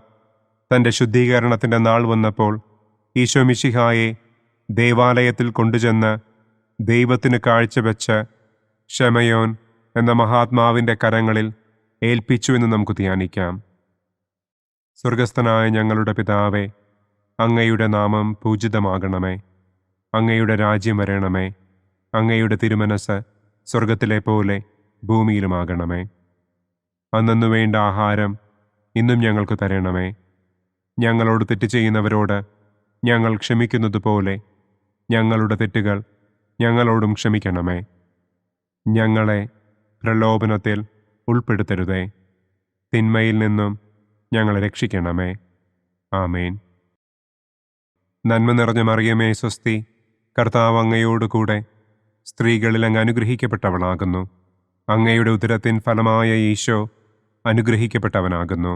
[SPEAKER 2] തൻ്റെ ശുദ്ധീകരണത്തിൻ്റെ നാൾ വന്നപ്പോൾ ഈശോ മിശിഹായെ ദേവാലയത്തിൽ കൊണ്ടുചെന്ന് ദൈവത്തിന് കാഴ്ചവെച്ച് ശമയോൻ എന്ന മഹാത്മാവിൻ്റെ കരങ്ങളിൽ ഏൽപ്പിച്ചു എന്ന് നമുക്ക് ധ്യാനിക്കാം. സ്വർഗസ്ഥനായ ഞങ്ങളുടെ പിതാവേ, അങ്ങയുടെ നാമം പൂജിതമാകണമേ. അങ്ങയുടെ രാജ്യം വരണമേ. അങ്ങയുടെ തിരുമനസ് സ്വർഗത്തിലെ പോലെ ഭൂമിയിലുമാകണമേ. അന്നന്നു വേണ്ട ആഹാരം ഇന്നും ഞങ്ങൾക്ക് തരണമേ. ഞങ്ങളോട് തെറ്റ് ചെയ്യുന്നവരോട് ഞങ്ങൾ ക്ഷമിക്കുന്നത് പോലെ ഞങ്ങളുടെ തെറ്റുകൾ ഞങ്ങളോടും ക്ഷമിക്കണമേ. ഞങ്ങളെ പ്രലോഭനത്തിൽ ഉൾപ്പെടുത്തരുതേ. തിന്മയിൽ നിന്നും ഞങ്ങളെ രക്ഷിക്കണമേ. ആമേൻ. നന്മ നിറഞ്ഞ മറിയമേ സ്വസ്തി, കർത്താവ് അങ്ങയോടുകൂടെ സ്ത്രീകളിൽ അങ്ങ് അനുഗ്രഹിക്കപ്പെട്ടവളാകുന്നു. അങ്ങയുടെ ഉദരത്തിൻ ഫലമായ ഈശോ അനുഗ്രഹിക്കപ്പെട്ടവനാകുന്നു.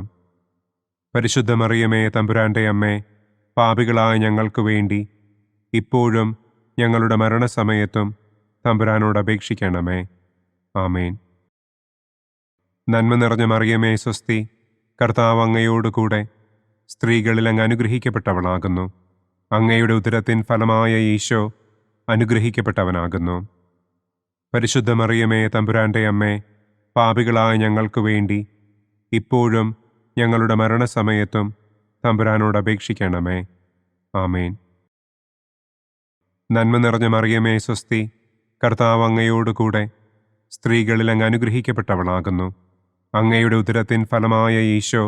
[SPEAKER 2] പരിശുദ്ധ മറിയമേ തമ്പുരാൻ്റെ അമ്മേ, പാപികളായ ഞങ്ങൾക്ക് വേണ്ടി ഇപ്പോഴും ഞങ്ങളുടെ മരണസമയത്തും തമ്പുരാനോട് അപേക്ഷിക്കണമേ. ആമേൻ. നന്മ നിറഞ്ഞ മറിയമേ സ്വസ്തി, കർത്താവ് അങ്ങയോടുകൂടെ സ്ത്രീകളിൽ അങ്ങ് അനുഗ്രഹിക്കപ്പെട്ടവളാകുന്നു. അങ്ങയുടെ ഉദരത്തിൻ ഫലമായ ഈശോ അനുഗ്രഹിക്കപ്പെട്ടവനാകുന്നു. പരിശുദ്ധ മറിയമേ തമ്പുരാൻ്റെ അമ്മേ, പാപികളായ ഞങ്ങൾക്ക് വേണ്ടി ഇപ്പോഴും ഞങ്ങളുടെ മരണസമയത്തും തമ്പുരാനോട് അപേക്ഷിക്കണമേ. ആമേൻ. നന്മ നിറഞ്ഞ മറിയമേ സ്വസ്തി, കർത്താവ് അങ്ങയോടുകൂടെ സ്ത്രീകളിൽ അങ്ങ് അനുഗ്രഹിക്കപ്പെട്ടവളാകുന്നു. അങ്ങയുടെ ഉദരത്തിൻ ഫലമായ ഈശോ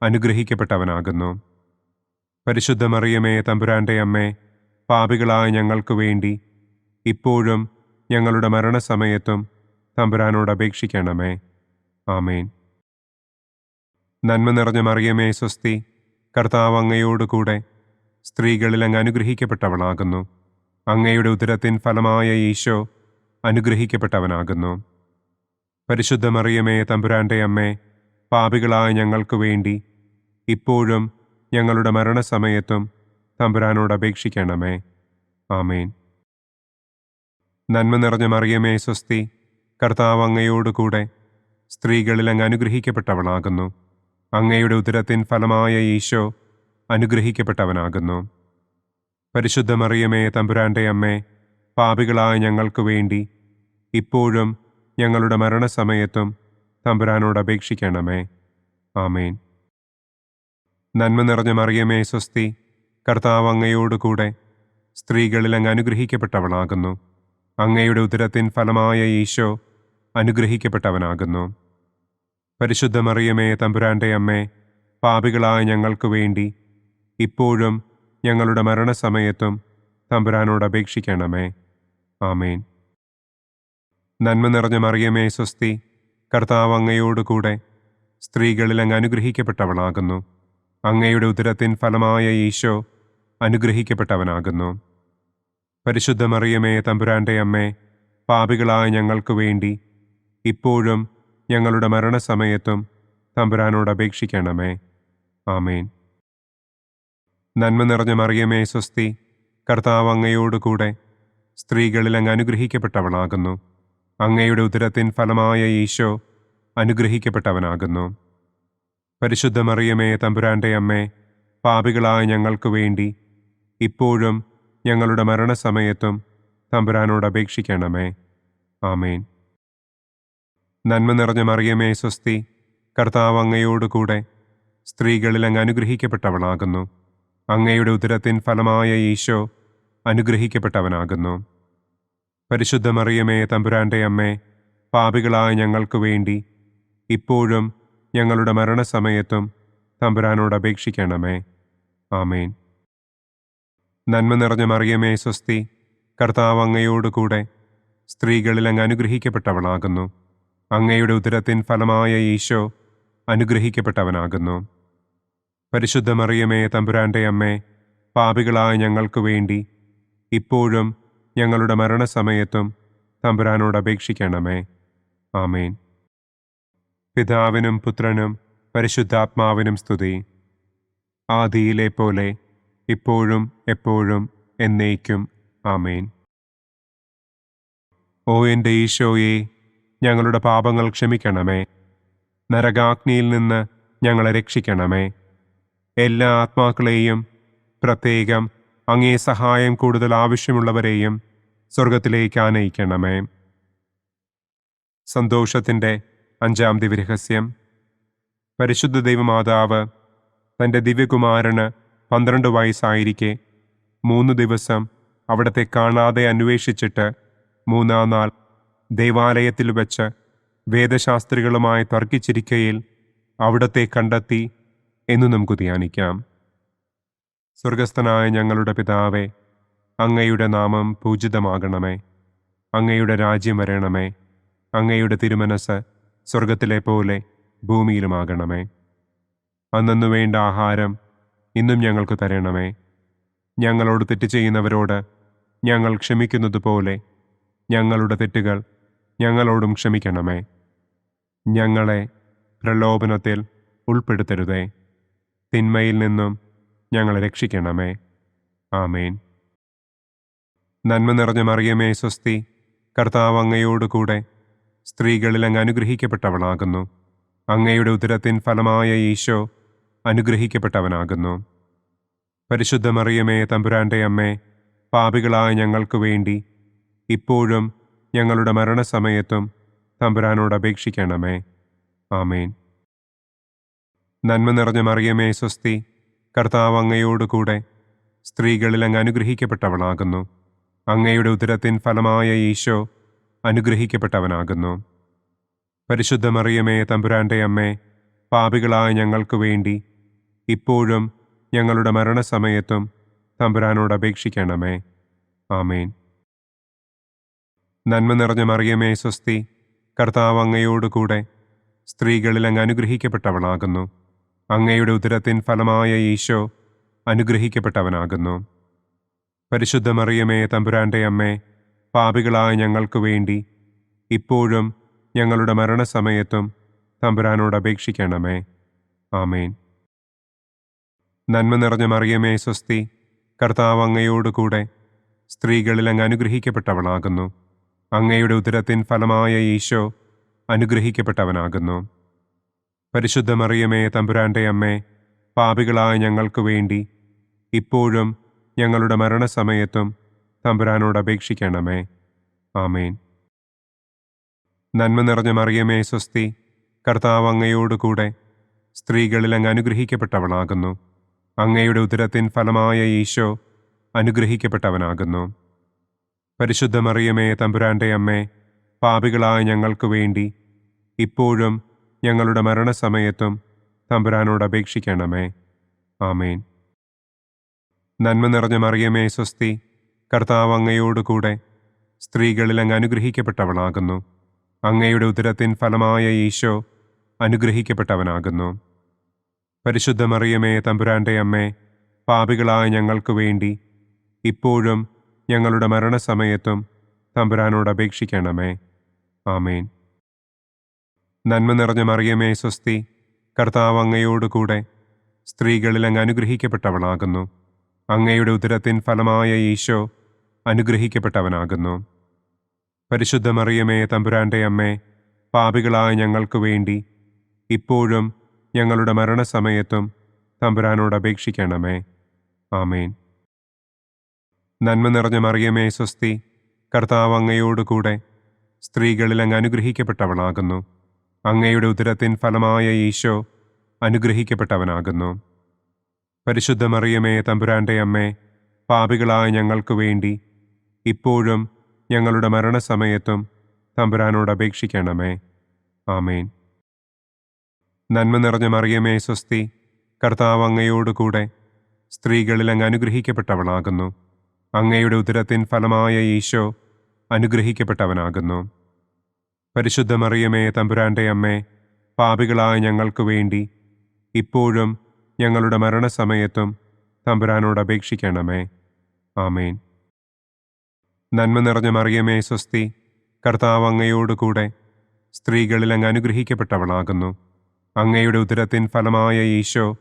[SPEAKER 2] അനുഗ്രഹിക്കപ്പെട്ടവനാകുന്നു. പരിശുദ്ധ മറിയമേ തമ്പുരാൻ്റെ അമ്മേ, പാപികളായ ഞങ്ങൾക്ക് വേണ്ടി ഇപ്പോഴും ഞങ്ങളുടെ മരണസമയത്തും തമ്പുരാനോട് അപേക്ഷിക്കണമേ. ആമേൻ. നന്മ നിറഞ്ഞ മറിയമേ സ്വസ്തി, കർത്താവ് അങ്ങയോടുകൂടെ സ്ത്രീകളിൽ അങ്ങ് അനുഗ്രഹിക്കപ്പെട്ടവളാകുന്നു. അങ്ങയുടെ ഉദരത്തിൻ ഫലമായ ഈശോ അനുഗ്രഹിക്കപ്പെട്ടവനാകുന്നു. പരിശുദ്ധ മറിയമേ തമ്പുരാൻ്റെ അമ്മേ, പാപികളായ ഞങ്ങൾക്ക് വേണ്ടി ഇപ്പോഴും ഞങ്ങളുടെ മരണസമയത്തും തമ്പുരാനോട് അപേക്ഷിക്കണമേ. ആമേൻ. നന്മ നിറഞ്ഞ മറിയമേ സ്വസ്തി, കർത്താവ് അങ്ങയോടുകൂടെ സ്ത്രീകളിൽ അങ്ങ് അനുഗ്രഹിക്കപ്പെട്ടവളാകുന്നു. അങ്ങയുടെ ഉദരത്തിൻ ഫലമായ ഈശോ അനുഗ്രഹിക്കപ്പെട്ടവനാകുന്നു. പരിശുദ്ധ മറിയമേ തമ്പുരാൻ്റെ അമ്മേ, പാപികളായ ഞങ്ങൾക്ക് വേണ്ടി ഇപ്പോഴും ഞങ്ങളുടെ മരണസമയത്തും തമ്പുരാനോട് അപേക്ഷിക്കണമേ. ആമേൻ. നന്മ നിറഞ്ഞ മറിയമേ സ്വസ്തി, കർത്താവ് അങ്ങയോടുകൂടെ സ്ത്രീകളിൽ അങ്ങ് അനുഗ്രഹിക്കപ്പെട്ടവളാകുന്നു. അങ്ങയുടെ ഉദരത്തിൻ ഫലമായ ഈശോ അനുഗ്രഹിക്കപ്പെട്ടവനാകുന്നു. പരിശുദ്ധ മറിയമേ തമ്പുരാൻ്റെ അമ്മേ, പാപികളായ ഞങ്ങൾക്ക് വേണ്ടി ഇപ്പോഴും ഞങ്ങളുടെ മരണസമയത്തും തമ്പുരാനോട് അപേക്ഷിക്കണമേ. ആമേൻ. നന്മ നിറഞ്ഞ മറിയമേ സ്വസ്തി, കർത്താവ് അങ്ങയോടുകൂടെ സ്ത്രീകളിൽ അങ്ങ് അനുഗ്രഹിക്കപ്പെട്ടവളാകുന്നു. അങ്ങയുടെ ഉദരത്തിൻ ഫലമായ ഈശോ അനുഗ്രഹിക്കപ്പെട്ടവനാകുന്നു. പരിശുദ്ധ മറിയമേ തമ്പുരാൻ്റെ അമ്മേ, പാപികളായ ഞങ്ങൾക്ക് വേണ്ടി ഇപ്പോഴും ഞങ്ങളുടെ മരണസമയത്തും തമ്പുരാനോട് അപേക്ഷിക്കണമേ. ആമേൻ. നന്മ നിറഞ്ഞ മറിയമേ സ്വസ്തി, കർത്താവ് അങ്ങയോടുകൂടെ സ്ത്രീകളിൽ അങ്ങ് അനുഗ്രഹിക്കപ്പെട്ടവളാകുന്നു. അങ്ങയുടെ ഉദരത്തിൻ ഫലമായ ഈശോ അനുഗ്രഹിക്കപ്പെട്ടവനാകുന്നു. പരിശുദ്ധ മറിയമേ തമ്പുരാൻ്റെ അമ്മേ, പാപികളായ ഞങ്ങൾക്ക് വേണ്ടി ഇപ്പോഴും ഞങ്ങളുടെ മരണസമയത്തും തമ്പുരാനോട് അപേക്ഷിക്കണമേ. ആമേൻ. നന്മ നിറഞ്ഞ മറിയമേ സ്വസ്തി, കർത്താവ് അങ്ങയോടുകൂടെ സ്ത്രീകളിൽ അങ്ങ് അനുഗ്രഹിക്കപ്പെട്ടവളാകുന്നു. അങ്ങയുടെ ഉദരത്തിൻ ഫലമായ ഈശോ അനുഗ്രഹിക്കപ്പെട്ടവനാകുന്നു. പരിശുദ്ധ മറിയമേ തമ്പുരാൻ്റെ അമ്മേ, പാപികളായ ഞങ്ങൾക്ക് വേണ്ടി ഇപ്പോഴും ഞങ്ങളുടെ മരണസമയത്തും തമ്പുരാനോട് അപേക്ഷിക്കണമേ. ആമേൻ. നന്മ നിറഞ്ഞ മറിയമേ സ്വസ്തി, കർത്താവ് അങ്ങയോടുകൂടെ സ്ത്രീകളിൽ അങ്ങ് അനുഗ്രഹിക്കപ്പെട്ടവളാകുന്നു. അങ്ങയുടെ ഉദരത്തിൻ ഫലമായ ഈശോ അനുഗ്രഹിക്കപ്പെട്ടവനാകുന്നു. പരിശുദ്ധ മറിയമേ തമ്പുരാന്റെ അമ്മേ, പാപികളായ ഞങ്ങൾക്ക് വേണ്ടി ഇപ്പോഴും ഞങ്ങളുടെ മരണസമയത്തും തമ്പുരാനോട് അപേക്ഷിക്കണമേ. ആമേൻ. പിതാവിനും പുത്രനും പരിശുദ്ധാത്മാവിനും സ്തുതി. ആദിയിലെ പോലെ ഇപ്പോഴും എപ്പോഴും എന്നേക്കും. ആമേൻ. ഓ എൻ്റെ ഈശോയെ, ഞങ്ങളുടെ പാപങ്ങൾ ക്ഷമിക്കണമേ. നരകാഗ്നിയിൽ നിന്ന് ഞങ്ങളെ രക്ഷിക്കണമേ. എല്ലാ ആത്മാക്കളെയും, പ്രത്യേകം അങ്ങേ സഹായം കൂടുതൽ ആവശ്യമുള്ളവരെയും സ്വർഗത്തിലേക്ക് ആനയിക്കണമേ. സന്തോഷത്തിൻ്റെ 5-ാം ദിവ്യരഹസ്യം. പരിശുദ്ധ ദൈവമാതാവ് തൻ്റെ ദിവ്യകുമാരന് 12 വയസ്സായിരിക്കെ 3 ദിവസം അവിടത്തെ കാണാതെ അന്വേഷിച്ചിട്ട് 3-ാം നാൾ ദേവാലയത്തിൽ വച്ച് വേദശാസ്ത്രികളുമായി തർക്കിച്ചിരിക്കയിൽ അവിടത്തെ കണ്ടെത്തി എന്ന് നമുക്ക് ധ്യാനിക്കാം. സ്വർഗസ്ഥനായ ഞങ്ങളുടെ പിതാവേ, അങ്ങയുടെ നാമം പൂജിതമാകണമേ. അങ്ങയുടെ രാജ്യം വരണമേ. അങ്ങയുടെ തിരുമനസ് സ്വർഗത്തിലെ പോലെ ഭൂമിയിലുമാകണമേ. അന്നന്നു വേണ്ട ആഹാരം ഇന്നും ഞങ്ങൾക്ക് തരണമേ. ഞങ്ങളോട് തെറ്റ് ചെയ്യുന്നവരോട് ഞങ്ങൾ ക്ഷമിക്കുന്നത് പോലെ ഞങ്ങളുടെ തെറ്റുകൾ ഞങ്ങളോടും ക്ഷമിക്കണമേ. ഞങ്ങളെ പ്രലോഭനത്തിൽ ഉൾപ്പെടുത്തരുതേ. തിന്മയിൽ നിന്നും ഞങ്ങളെ രക്ഷിക്കണമേ. ആമേൻ. നന്മ നിറഞ്ഞ മറിയമേ സ്വസ്തി, കർത്താവ് അങ്ങയോടുകൂടെ സ്ത്രീകളിൽ അങ്ങ് അനുഗ്രഹിക്കപ്പെട്ടവളാകുന്നു. അങ്ങയുടെ ഉദരത്തിൻ ഫലമായ ഈശോ അനുഗ്രഹിക്കപ്പെട്ടവനാകുന്നു. പരിശുദ്ധ മറിയമേ തമ്പുരാന്റെ അമ്മേ, പാപികളായ ഞങ്ങൾക്ക് വേണ്ടി ഇപ്പോഴും ഞങ്ങളുടെ മരണസമയത്തും തമ്പുരാനോട് അപേക്ഷിക്കണമേ. ആമേൻ. നന്മ നിറഞ്ഞ മറിയമേ സ്വസ്തി, കർത്താവ് അങ്ങയോടുകൂടെ സ്ത്രീകളിൽ അങ്ങ് അനുഗ്രഹിക്കപ്പെട്ടവളാകുന്നു. അങ്ങയുടെ ഉദരത്തിൻ ഫലമായ ഈശോ അനുഗ്രഹിക്കപ്പെട്ടവനാകുന്നു. പരിശുദ്ധ മറിയമേ തമ്പുരാന്റെ അമ്മേ, പാപികളായ ഞങ്ങൾക്ക് വേണ്ടി ഇപ്പോഴും ഞങ്ങളുടെ മരണസമയത്തും തമ്പുരാനോട് അപേക്ഷിക്കണമേ. ആമേൻ. നന്മ നിറഞ്ഞ മറിയമേ സ്വസ്തി, കർത്താവ് അങ്ങയോടുകൂടെ സ്ത്രീകളിൽ അങ്ങ് അനുഗ്രഹിക്കപ്പെട്ടവളാകുന്നു. അങ്ങയുടെ ഉദരത്തിൻ ഫലമായ ഈശോ അനുഗ്രഹിക്കപ്പെട്ടവനാകുന്നു. പരിശുദ്ധ മറിയമേ തമ്പുരാന്റെ അമ്മേ, പാപികളായ ഞങ്ങൾക്ക് വേണ്ടി ഇപ്പോഴും ഞങ്ങളുടെ മരണസമയത്തും തമ്പുരാനോട് അപേക്ഷിക്കണമേ. ആമേൻ. നന്മ നിറഞ്ഞ മറിയമേ സ്വസ്തി, കർത്താവ് അങ്ങയോടുകൂടെ സ്ത്രീകളിൽ അങ്ങ് അനുഗ്രഹിക്കപ്പെട്ടവളാകുന്നു. അങ്ങയുടെ ഉദരത്തിൻ ഫലമായ ഈശോ അനുഗ്രഹിക്കപ്പെട്ടവനാകുന്നു. പരിശുദ്ധ മറിയമേ തമ്പുരാന്റെ അമ്മേ, പാപികളായ ഞങ്ങൾക്ക് വേണ്ടി ഇപ്പോഴും ഞങ്ങളുടെ മരണസമയത്തും തമ്പുരാനോട് അപേക്ഷിക്കണമേ. ആമേൻ. നന്മ നിറഞ്ഞ മറിയമേ സ്വസ്തി, കർത്താവ് അങ്ങയോടുകൂടെ സ്ത്രീകളിൽ അങ്ങ് അനുഗ്രഹിക്കപ്പെട്ടവളാകുന്നു. അങ്ങയുടെ ഉദരത്തിൻ ഫലമായ ഈശോ അനുഗ്രഹിക്കപ്പെട്ടവനാകുന്നു. പരിശുദ്ധ മറിയമേ തമ്പുരാന്റെ അമ്മേ, പാപികളായ ഞങ്ങൾക്ക് വേണ്ടി ഇപ്പോഴും ഞങ്ങളുടെ മരണസമയത്തും തമ്പുരാനോട് അപേക്ഷിക്കണമേ. ആമേൻ. നന്മ നിറഞ്ഞ മറിയമേ സ്വസ്തി, കർത്താവ് അങ്ങയോടുകൂടെ സ്ത്രീകളിൽ അങ്ങ് അനുഗ്രഹിക്കപ്പെട്ടവളാകുന്നു. അങ്ങയുടെ ഉദരത്തിൻ ഫലമായ ഈശോ അനുഗ്രഹിക്കപ്പെട്ടവനാകുന്നു. പരിശുദ്ധ മറിയമേ തമ്പുരാന്റെ അമ്മേ, പാപികളായ ഞങ്ങൾക്ക് വേണ്ടി ഇപ്പോഴും ഞങ്ങളുടെ മരണസമയത്തും തമ്പുരാനോട് അപേക്ഷിക്കണമേ. ആമേൻ. നന്മ നിറഞ്ഞ മറിയമേ സ്വസ്തി, കർത്താവ് അങ്ങയോടുകൂടെ സ്ത്രീകളിൽ അങ്ങ് അനുഗ്രഹിക്കപ്പെട്ടവളാകുന്നു. അങ്ങയുടെ ഉദരത്തിൻ ഫലമായ ഈശോ അനുഗ്രഹിക്കപ്പെട്ടവനാകുന്നു. പരിശുദ്ധ മറിയമേ തമ്പുരാന്റെ അമ്മേ, പാപികളായ ഞങ്ങൾക്ക് വേണ്ടി ഇപ്പോഴും ഞങ്ങളുടെ മരണസമയത്തും തമ്പുരാനോട് അപേക്ഷിക്കണമേ. ആമേൻ. നന്മ നിറഞ്ഞ മറിയമേ സ്വസ്തി, കർത്താവ് അങ്ങയോടുകൂടെ സ്ത്രീകളിൽ അങ്ങ് അനുഗ്രഹിക്കപ്പെട്ടവളാകുന്നു. അങ്ങയുടെ ഉദരത്തിൻ ഫലമായ ഈശോ അനുഗ്രഹിക്കപ്പെട്ടവനാകുന്നു. പരിശുദ്ധ മറിയമേ തമ്പുരാന്റെ അമ്മേ, പാപികളായ ഞങ്ങൾക്ക് വേണ്ടി ഇപ്പോഴും ഞങ്ങളുടെ മരണസമയത്തും തമ്പുരാനോട് അപേക്ഷിക്കണമേ. ആമേൻ. നന്മ നിറഞ്ഞ മറിയമേ സ്വസ്തി, കർത്താവ് അങ്ങയോടുകൂടെ സ്ത്രീകളിൽ അങ്ങ് അനുഗ്രഹിക്കപ്പെട്ടവളാകുന്നു. അങ്ങയുടെ ഉദരത്തിൻ ഫലമായ ഈശോ അനുഗ്രഹിക്കപ്പെട്ടവനാകുന്നു. പരിശുദ്ധ മറിയമേ തമ്പുരാന്റെ അമ്മേ, പാപികളായ ഞങ്ങൾക്ക് വേണ്ടി ഇപ്പോഴും ഞങ്ങളുടെ മരണസമയത്തും തമ്പുരാനോട് അപേക്ഷിക്കണമേ. ആമേൻ. നന്മ നിറഞ്ഞ മറിയമേ സ്വസ്തി, കർത്താവ് അങ്ങയോടുകൂടെ സ്ത്രീകളിൽ അങ്ങ് അനുഗ്രഹിക്കപ്പെട്ടവളാകുന്നു. അങ്ങയുടെ ഉദരത്തിൻ ഫലമായ ഈശോ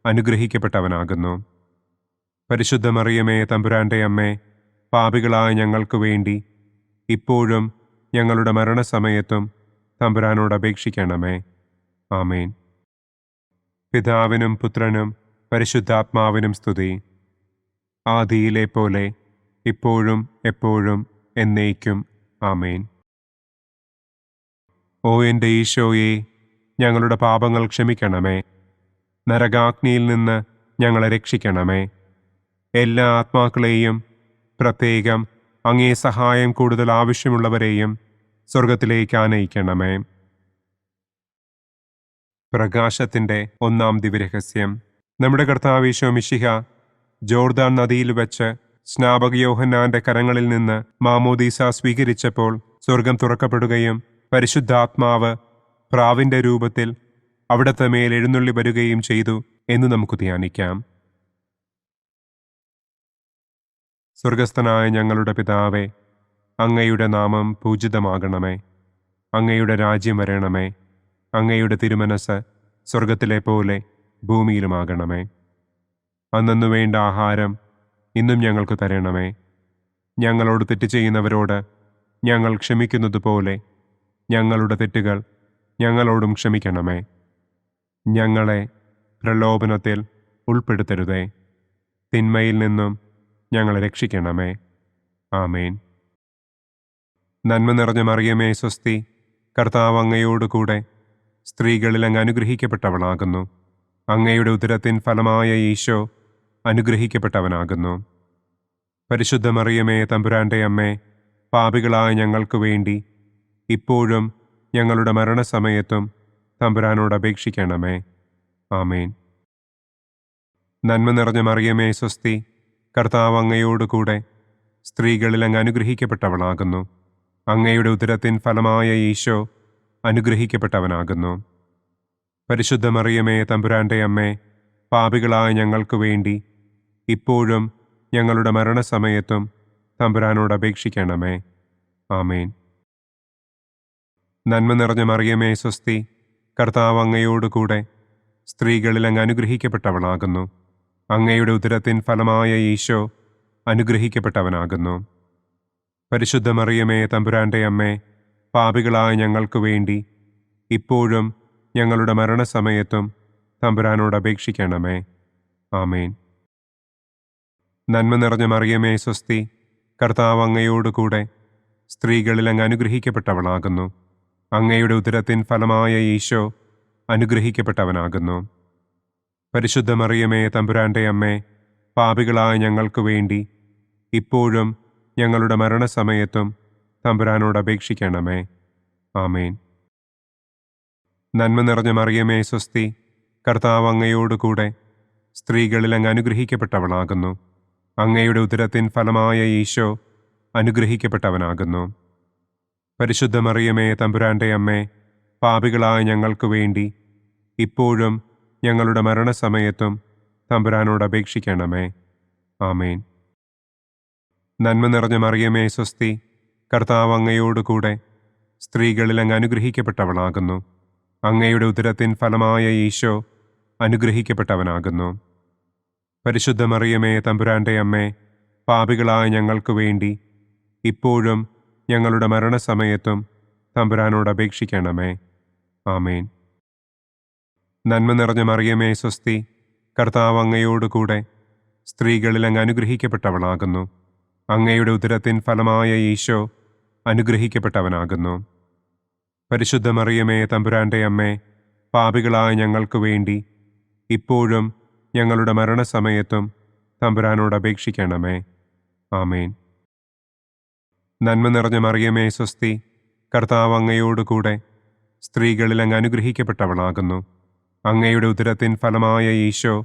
[SPEAKER 2] അനുഗ്രഹിക്കപ്പെട്ടവനാകുന്നു. പരിശുദ്ധ മറിയമേ തമ്പുരാന്റെ അമ്മേ, പാപികളായ ഞങ്ങൾക്ക് വേണ്ടി ഇപ്പോഴും ഞങ്ങളുടെ മരണസമയത്തും തമ്പുരാനോട് അപേക്ഷിക്കണമേ. ആമേൻ. പിതാവിനും പുത്രനും പരിശുദ്ധാത്മാവിനും സ്തുതി. ആദിയിലെ പോലെ ഇപ്പോഴും എപ്പോഴും എന്നേക്കും. ആമേൻ. ഓ എൻ്റെ ഈശോയെ, ഞങ്ങളുടെ പാപങ്ങൾ ക്ഷമിക്കണമേ. നരകാഗ്നിയിൽ നിന്ന് ഞങ്ങളെ രക്ഷിക്കണമേ. എല്ലാ ആത്മാക്കളെയും, പ്രത്യേകം അങ്ങേ സഹായം കൂടുതൽ ആവശ്യമുള്ളവരെയും സ്വർഗത്തിലേക്ക് ആനയിക്കണമേ. പ്രകാശത്തിൻ്റെ ഒന്നാം ദിവ്യരഹസ്യം. നമ്മുടെ കർത്താവ് ഈശോ മിശിഹ ജോർദാൻ നദിയിൽ വെച്ച് സ്നാപക യോഹന്നാന്റെ കരങ്ങളിൽ നിന്ന് മാമോദീസ സ്വീകരിച്ചപ്പോൾ സ്വർഗം തുറക്കപ്പെടുകയും പരിശുദ്ധാത്മാവ് പ്രാവിന്റെ രൂപത്തിൽ അവിടത്തെ മേൽ എഴുന്നള്ളി വരികയും ചെയ്തു എന്ന് നമുക്ക് ധ്യാനിക്കാം. സ്വർഗസ്ഥനായ ഞങ്ങളുടെ പിതാവേ, അങ്ങയുടെ നാമം പൂജിതമാകണമേ. അങ്ങയുടെ രാജ്യം വരണമേ. അങ്ങയുടെ തിരുമനസ് സ്വർഗത്തിലെ പോലെ ഭൂമിയിലുമാകണമേ. അന്നന്നു വേണ്ട ആഹാരം ഇന്നും ഞങ്ങൾക്ക് തരണമേ. ഞങ്ങളോട് തെറ്റ് ചെയ്യുന്നവരോട് ഞങ്ങൾ ക്ഷമിക്കുന്നത് പോലെ ഞങ്ങളുടെ തെറ്റുകൾ ഞങ്ങളോടും ക്ഷമിക്കണമേ. ഞങ്ങളെ പ്രലോഭനത്തിൽ ഉൾപ്പെടുത്തരുതേ. തിന്മയിൽ നിന്നും ഞങ്ങളെ രക്ഷിക്കണമേ. ആമേൻ. നന്മ നിറഞ്ഞ മറിയമേ സ്വസ്തി, കർത്താവ് അങ്ങയോടുകൂടെ സ്ത്രീകളിൽ അങ്ങ് അനുഗ്രഹിക്കപ്പെട്ടവളാകുന്നു. അങ്ങയുടെ ഉദരത്തിൻ ഫലമായ ഈശോ അനുഗ്രഹിക്കപ്പെട്ടവനാകുന്നു. പരിശുദ്ധ മറിയമേ തമ്പുരാന്റെ അമ്മേ, പാപികളായ ഞങ്ങൾക്ക് വേണ്ടി ഇപ്പോഴും ഞങ്ങളുടെ മരണസമയത്തും തമ്പുരാനോട് അപേക്ഷിക്കണമേ. ആമേൻ. നന്മ നിറഞ്ഞ മറിയമേ സ്വസ്തി, കർത്താവ് അങ്ങയോടുകൂടെ സ്ത്രീകളിൽ അങ്ങ് അനുഗ്രഹിക്കപ്പെട്ടവളാകുന്നു. അങ്ങയുടെ ഉദരത്തിൻ ഫലമായ ഈശോ അനുഗ്രഹിക്കപ്പെട്ടവനാകുന്നു. പരിശുദ്ധ മറിയമേ തമ്പുരാന്റെ അമ്മേ, പാപികളായ ഞങ്ങൾക്ക് വേണ്ടി ഇപ്പോഴും ഞങ്ങളുടെ മരണസമയത്തും തമ്പുരാനോട് അപേക്ഷിക്കണമേ. ആമേൻ. നന്മ നിറഞ്ഞ മറിയമേ സ്വസ്തി, കർത്താവ് അങ്ങയോടുകൂടെ സ്ത്രീകളിൽ അങ്ങ് അനുഗ്രഹിക്കപ്പെട്ടവളാകുന്നു. അങ്ങയുടെ ഉദരത്തിൻ ഫലമായ ഈശോ അനുഗ്രഹിക്കപ്പെട്ടവനാകുന്നു. പരിശുദ്ധ മറിയമേ തമ്പുരാന്റെ അമ്മേ, പാപികളായ ഞങ്ങൾക്ക് വേണ്ടി ഇപ്പോഴും ഞങ്ങളുടെ മരണസമയത്തും തമ്പുരാനോട് അപേക്ഷിക്കണമേ. ആമേൻ. നന്മ നിറഞ്ഞ മറിയമേ സ്വസ്തി, കർത്താവ് അങ്ങയോടുകൂടെ സ്ത്രീകളിൽ അങ്ങ് അനുഗ്രഹിക്കപ്പെട്ടവളാകുന്നു. അങ്ങയുടെ ഉദരത്തിൻ ഫലമായ ഈശോ അനുഗ്രഹിക്കപ്പെട്ടവനാകുന്നു. പരിശുദ്ധ മറിയമേ തമ്പുരാന്റെ അമ്മേ, പാപികളായ ഞങ്ങൾക്ക് വേണ്ടി ഇപ്പോഴും ഞങ്ങളുടെ മരണസമയത്തും തമ്പുരാനോട് അപേക്ഷിക്കണമേ. ആമേൻ. നന്മ നിറഞ്ഞ മറിയമേ സ്വസ്തി, കർത്താവ് അങ്ങയോടുകൂടെ സ്ത്രീകളിൽ അങ്ങ് അനുഗ്രഹിക്കപ്പെട്ടവളാകുന്നു. അങ്ങയുടെ ഉദരത്തിൻ ഫലമായ ഈശോ അനുഗ്രഹിക്കപ്പെട്ടവനാകുന്നു. പരിശുദ്ധ മറിയമേ തമ്പുരാന്റെ അമ്മേ, പാപികളായ ഞങ്ങൾക്ക് വേണ്ടി ഇപ്പോഴും ഞങ്ങളുടെ മരണസമയത്തും തമ്പുരാനോട് അപേക്ഷിക്കണമേ. ആമേൻ. നന്മ നിറഞ്ഞ മറിയമേ സ്വസ്തി, കർത്താവ് അങ്ങയോടുകൂടെ സ്ത്രീകളിൽ അങ്ങ് അനുഗ്രഹിക്കപ്പെട്ടവളാകുന്നു. അങ്ങയുടെ ഉദരത്തിൻ ഫലമായ ഈശോ അനുഗ്രഹിക്കപ്പെട്ടവനാകുന്നു. പരിശുദ്ധ മറിയമേ തമ്പുരാന്റെ അമ്മേ, പാപികളായ ഞങ്ങൾക്ക് വേണ്ടി ഇപ്പോഴും ഞങ്ങളുടെ മരണസമയത്തും തമ്പുരാനോട് അപേക്ഷിക്കണമേ. ആമേൻ. നന്മ നിറഞ്ഞ മറിയമേ സ്വസ്തി, കർത്താവ് അങ്ങയോടുകൂടെ സ്ത്രീകളിൽ അങ്ങ് അനുഗ്രഹിക്കപ്പെട്ടവളാകുന്നു. അങ്ങയുടെ ഉദരത്തിൻ ഫലമായ ഈശോ അനുഗ്രഹിക്കപ്പെട്ടവനാകുന്നു. പരിശുദ്ധ മറിയമേ തമ്പുരാന്റെ അമ്മേ, പാപികളായ ഞങ്ങൾക്ക് വേണ്ടി ഇപ്പോഴും ഞങ്ങളുടെ മരണസമയത്തും തമ്പുരാനോട് അപേക്ഷിക്കണമേ. ആമേൻ. നന്മ നിറഞ്ഞ മറിയമേ സ്വസ്തി, കർത്താവ് അങ്ങയോടുകൂടെ സ്ത്രീകളിൽ അങ്ങ് അനുഗ്രഹിക്കപ്പെട്ടവളാകുന്നു. അങ്ങയുടെ ഉദരത്തിൻ ഫലമായ ഈശോ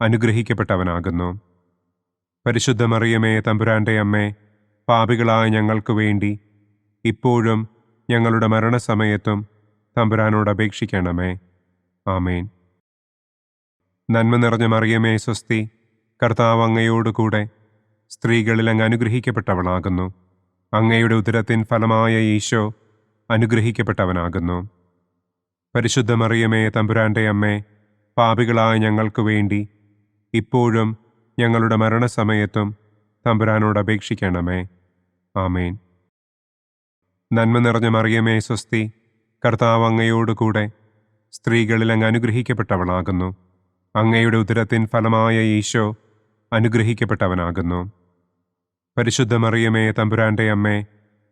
[SPEAKER 2] അനുഗ്രഹിക്കപ്പെട്ടവനാകുന്നു. പരിശുദ്ധ മറിയമേ തമ്പുരാന്റെ അമ്മേ, പാപികളായ ഞങ്ങൾക്ക് വേണ്ടി ഇപ്പോഴും ഞങ്ങളുടെ മരണസമയത്തും തമ്പുരാനോട് അപേക്ഷിക്കണമേ. ആമേൻ. നന്മ നിറഞ്ഞ മറിയമേ സ്വസ്തി, കർത്താവ് അങ്ങയോടുകൂടെ സ്ത്രീകളിൽ അങ്ങ് അനുഗ്രഹിക്കപ്പെട്ടവളാകുന്നു. അങ്ങയുടെ ഉദരത്തിൻ ഫലമായ ഈശോ അനുഗ്രഹിക്കപ്പെട്ടവനാകുന്നു. പരിശുദ്ധ മറിയമേ തമ്പുരാന്റെ അമ്മേ, പാപികളായ ഞങ്ങൾക്ക് വേണ്ടി ഇപ്പോഴും ഞങ്ങളുടെ മരണസമയത്തും തമ്പുരാനോട് അപേക്ഷിക്കണമേ. ആമേൻ. നന്മ നിറഞ്ഞ മറിയമേ സ്വസ്തി, കർത്താവ് അങ്ങയോടുകൂടെ സ്ത്രീകളിൽ അങ്ങ് അനുഗ്രഹിക്കപ്പെട്ടവളാകുന്നു. അങ്ങയുടെ ഉദരത്തിൻ ഫലമായ ഈശോ അനുഗ്രഹിക്കപ്പെട്ടവനാകുന്നു. പരിശുദ്ധ മറിയമേ തമ്പുരാന്റെ അമ്മേ,